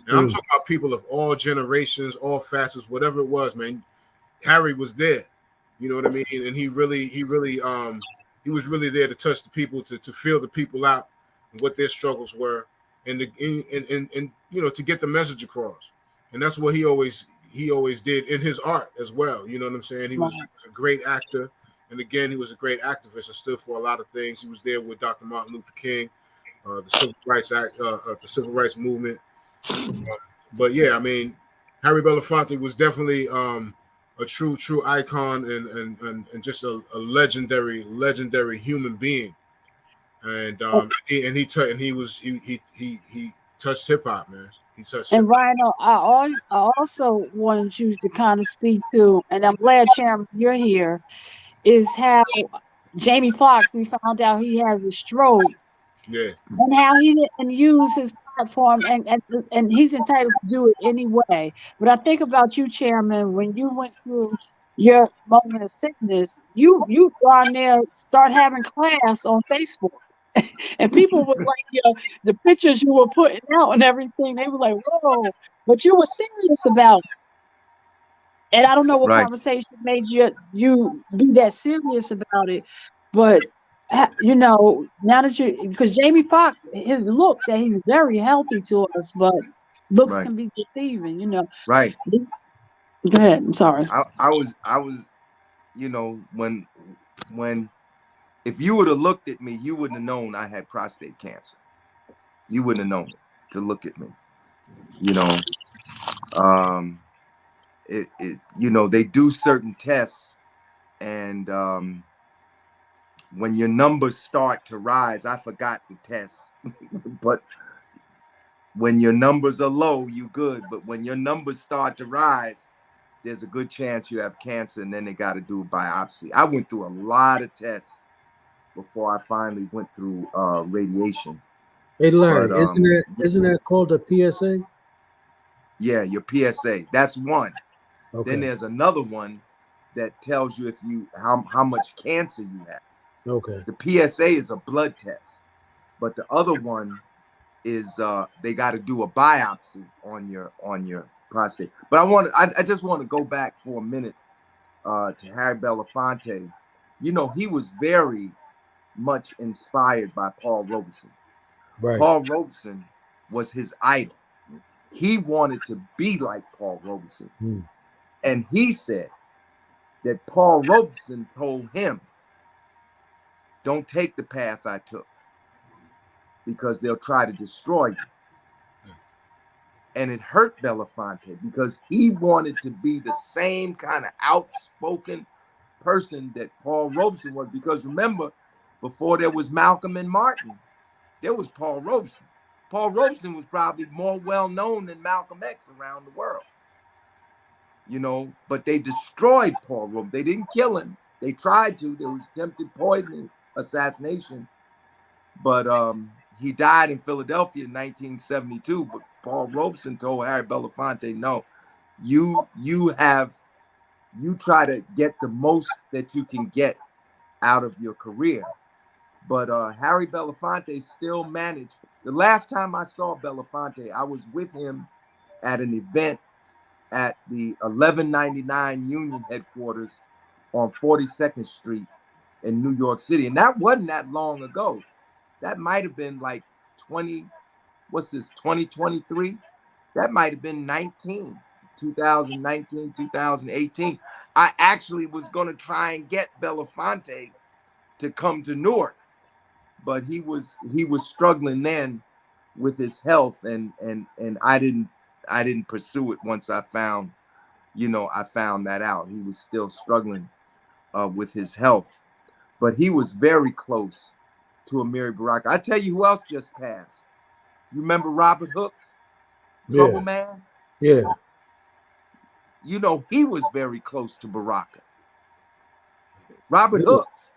And I'm talking about people of all generations, all facets, whatever it was, man. Harry was there. You know what I mean? And he really he was really there to touch the people, to feel the people out and what their struggles were, and to get the message across. And that's what he always did in his art as well. You know what I'm saying? He was a great actor, and again, he was a great activist and stood for a lot of things. He was there with Dr. Martin Luther King, the Civil Rights Act, the Civil Rights Movement. But yeah, I mean, Harry Belafonte was definitely a true icon and just a legendary human being. And he touched hip hop, man. He touched And hip hop. Rhino, I also wanted you to kind of speak to, and I'm glad, Chairman, you're here, is how Jamie Foxx, we found out he has a stroke, Yeah. and how he didn't use his platform, and he's entitled to do it anyway. But I think about you, Chairman, when you went through your moment of sickness, you on there start having class on Facebook. And people were like, the pictures you were putting out and everything, they were like, whoa, but you were serious about it. And I don't know what Right. conversation made you be that serious about it, but now that because Jamie Foxx, his look, that he's very healthy to us, but looks Right. can be deceiving, Right. Go ahead. I'm sorry. I was, when if you would have looked at me, you wouldn't have known I had prostate cancer. You wouldn't have known it to look at me. They do certain tests, and when your numbers start to rise, I forgot the test, but when your numbers are low, you good. But when your numbers start to rise, there's a good chance you have cancer, and then they got to do a biopsy. I went through a lot of tests before I finally went through radiation. Hey Larry, But, isn't that called a PSA? Yeah, your PSA. That's one. Okay. Then there's another one that tells you if you how much cancer you have. Okay. The PSA is a blood test, but the other one is they got to do a biopsy on your prostate. But I just want to go back for a minute to Harry Belafonte. He was very much inspired by Paul Robeson. Right. Paul Robeson was his idol. He wanted to be like Paul Robeson. And he said that Paul Robeson told him, don't take the path I took because they'll try to destroy you. And it hurt Belafonte because he wanted to be the same kind of outspoken person that Paul Robeson was. Because remember, before there was Malcolm and Martin, there was Paul Robeson. Paul Robeson was probably more well-known than Malcolm X around the world. But they destroyed Paul Robeson. They didn't kill him. They tried to. There was attempted poisoning, assassination. But he died in Philadelphia in 1972. But Paul Robeson told Harry Belafonte, no, you try to get the most that you can get out of your career. But Harry Belafonte still managed. The last time I saw Belafonte, I was with him at an event at the 1199 Union headquarters on 42nd Street in New York City. And that wasn't that long ago. That might have been like 2023? That might have been 2019, 2018. I actually was going to try and get Belafonte to come to Newark, but he was struggling then with his health, and I didn't pursue it once I found that out. He was still struggling with his health, but he was very close to Amiri Baraka. I tell you who else just passed. You remember Robert Hooks, Trouble Man? Yeah. He was very close to Baraka. Robert Hooks.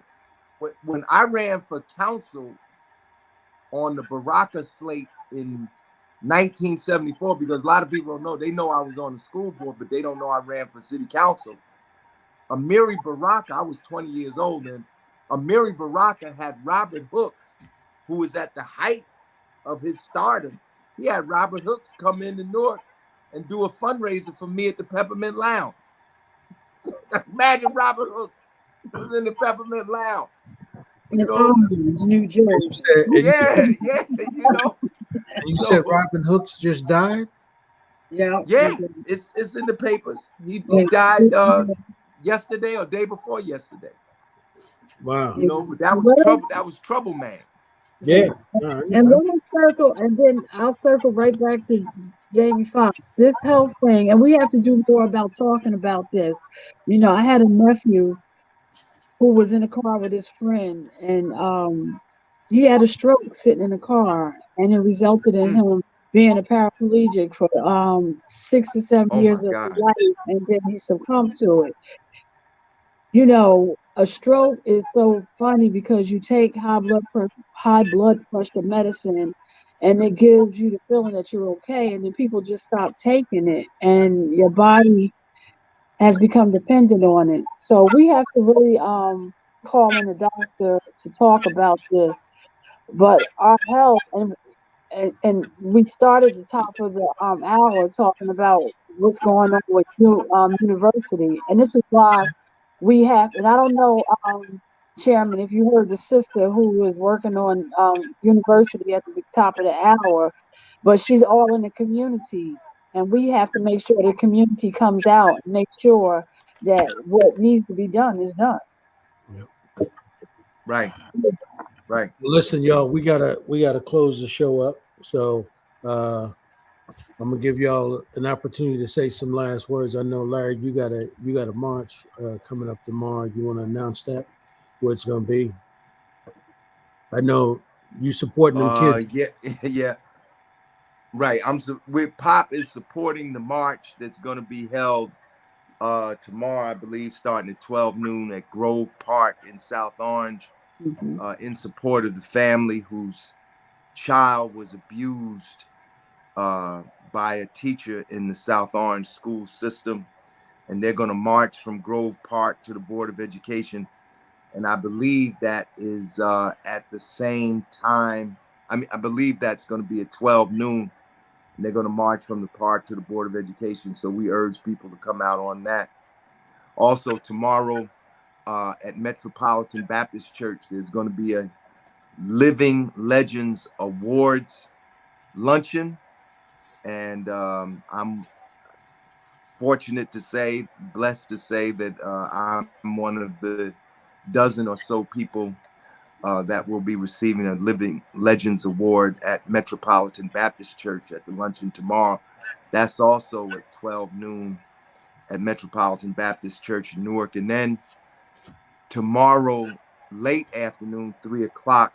When I ran for council on the Baraka slate in 1974, because a lot of people don't know, they know I was on the school board, but they don't know I ran for city council. Amiri Baraka, I was 20 years old then. Amiri Baraka had Robert Hooks, who was at the height of his stardom. He had Robert Hooks come into Newark and do a fundraiser for me at the Peppermint Lounge. Imagine Robert Hooks was in the Peppermint Lounge. in Orange, New Jersey. Yeah, yeah, you know. You said So Robin Hooks just died? Yeah. yeah, it's in the papers. He Yeah. died yesterday or day before yesterday. Wow. You know, but that was Well, trouble. That was trouble, man. Yeah. and let me circle, and then I'll circle right back to Jamie Foxx. This health thing, and we have to do more about talking about this. You know, I had a nephew who was in a car with his friend, and he had a stroke sitting in the car, and it resulted in him being a paraplegic for 6 to 7 years Oh of my his God. life, and then he succumbed to it. You know, a stroke is so funny because you take high blood pressure medicine, and it gives you the feeling that you're okay, and then people just stop taking it, and your body has become dependent on it. So we have to really call in the doctor to talk about this. But our health, and we started the top of the hour talking about what's going on with university, and this is why we have. And I don't know, Chairman, if you heard the sister who was working on university at the top of the hour, but she's all in the community, and we have to make sure the community comes out and make sure that what needs to be done is done. Right, right. Listen, y'all, we gotta close the show up. So I'm gonna give y'all an opportunity to say some last words. I know, Larry, you got a march coming up tomorrow. You want to announce that where it's gonna be? I know you supporting them kids. Yeah, yeah. Right. With Pop is supporting the march that's going to be held tomorrow, I believe, starting at 12 noon at Grove Park in South Orange, Mm-hmm. in support of the family whose child was abused by a teacher in the South Orange school system. And they're going to march from Grove Park to the Board of Education. And I believe that is at the same time. I mean, I believe that's going to be at 12 noon. And they're going to march from the park to the Board of Education. So we urge people to come out on that. Also, tomorrow at Metropolitan Baptist Church, there's going to be a Living Legends Awards luncheon. And I'm fortunate to say, blessed to say that I'm one of the dozen or so people that will be receiving a Living Legends Award at Metropolitan Baptist Church at the luncheon tomorrow. That's also at 12 noon at Metropolitan Baptist Church in Newark. And then tomorrow, late afternoon, 3 o'clock,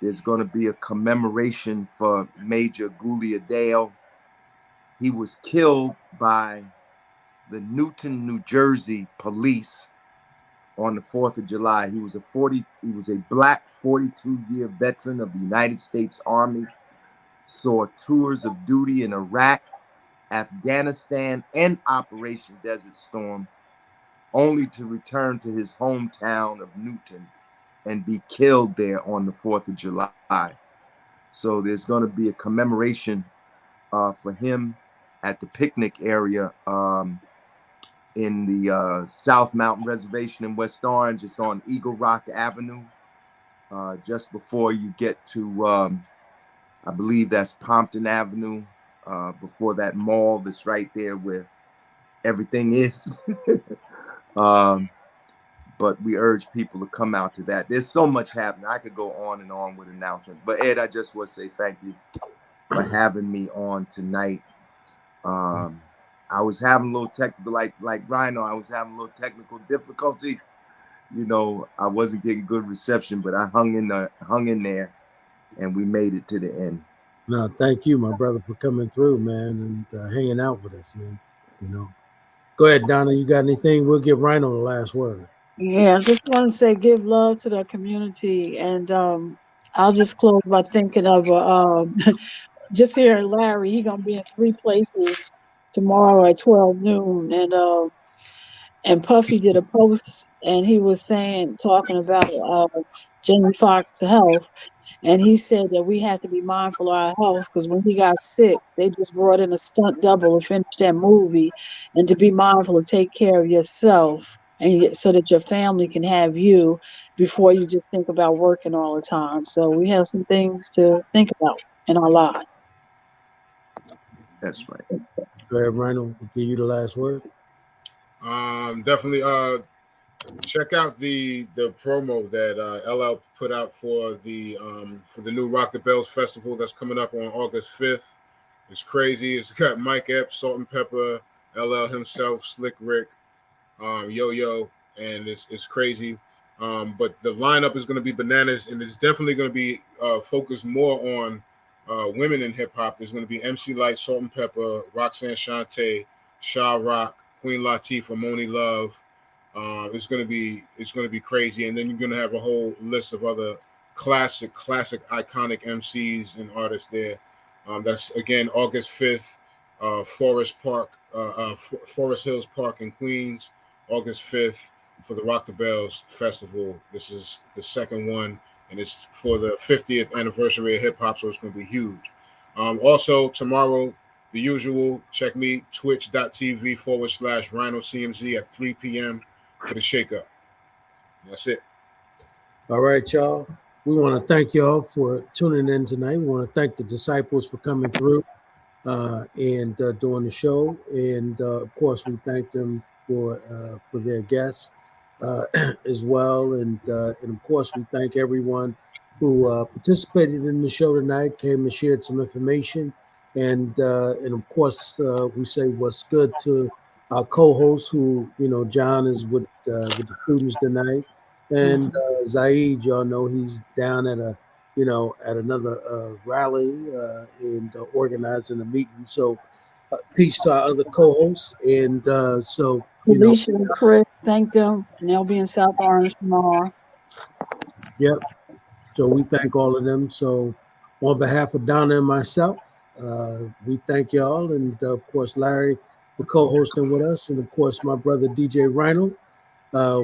there's going to be a commemoration for Major Gulia Dale. He was killed by the Newton, New Jersey police on the 4th of July. He was a black 42-year veteran of the United States Army, saw tours of duty in Iraq, Afghanistan, and Operation Desert Storm, only to return to his hometown of Newton and be killed there on the 4th of July. So there's going to be a commemoration for him at the picnic area in the South Mountain Reservation in West Orange. It's on Eagle Rock Avenue, just before you get to, I believe that's Pompton Avenue, before that mall that's right there where everything is. But we urge people to come out to that. There's so much happening. I could go on and on with announcements. But Ed, I just want to say thank you for having me on tonight. I was having a little technical, like Rhino, I was having a little technical difficulty. You know, I wasn't getting good reception, but I hung in there, and we made it to the end. No, thank you, my brother, for coming through, man, and hanging out with us, man. You know, go ahead, Donna. You got anything? We'll give Rhino the last word. Yeah, I just want to say give love to the community, and I'll just close by thinking of just hearing Larry. He gonna be in 3 places tomorrow at 12 noon, and Puffy did a post, and he was talking about Jamie Foxx health, and he said that we have to be mindful of our health because when he got sick, they just brought in a stunt double to finish that movie, and to be mindful and take care of yourself. and so that your family can have you before you just think about working all the time. So we have some things to think about in our lives. That's right. Go ahead, Rhino. We'll give you the last word. Definitely check out the promo that LL put out for the new Rock the Bells festival that's coming up on August 5th. It's crazy. It's got Mike Epps, Salt and Pepper, LL himself, Slick Rick, Yo-Yo, and it's crazy. But the lineup is going to be bananas, and it's definitely going to be focused more on women in hip hop. There's going to be MC Light, Salt and Pepper, Roxanne Shante, Sha Rock, Queen Latifah, Moni Love. It's going to be crazy, and then you're going to have a whole list of other classic, iconic MCs and artists there. That's again August 5th, Forest Hills Park in Queens, August 5th for the Rock the Bells Festival. This is the second one, and it's for the 50th anniversary of hip hop, so it's going to be huge. Also tomorrow, the usual, check me twitch.tv/RhinoCMZ at 3 p.m. for the shakeup. That's it. All right, y'all. We want to thank y'all for tuning in tonight. We want to thank the disciples for coming through and doing the show. And of course, we thank them for their guests as well. And of course, we thank everyone who participated in the show tonight, came and shared some information. And of course, we say what's good to our co-host, who John is with the students tonight. And Zaid, y'all know he's down at another rally and organizing a meeting. So peace to our other co-hosts. And Alicia and Chris, thank them. And they'll be in South Orange tomorrow. Yep. So we thank all of them. So on behalf of Donna and myself, we thank y'all. And of course, Larry for co-hosting with us. And of course, my brother DJ Rhino.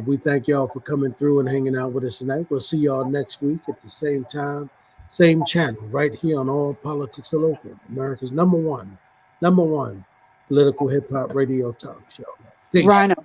We thank y'all for coming through and hanging out with us tonight. We'll see y'all next week at the same time, same channel, right here on All Politics Are Local, America's number one political hip hop radio talk show. Peace. Rhino.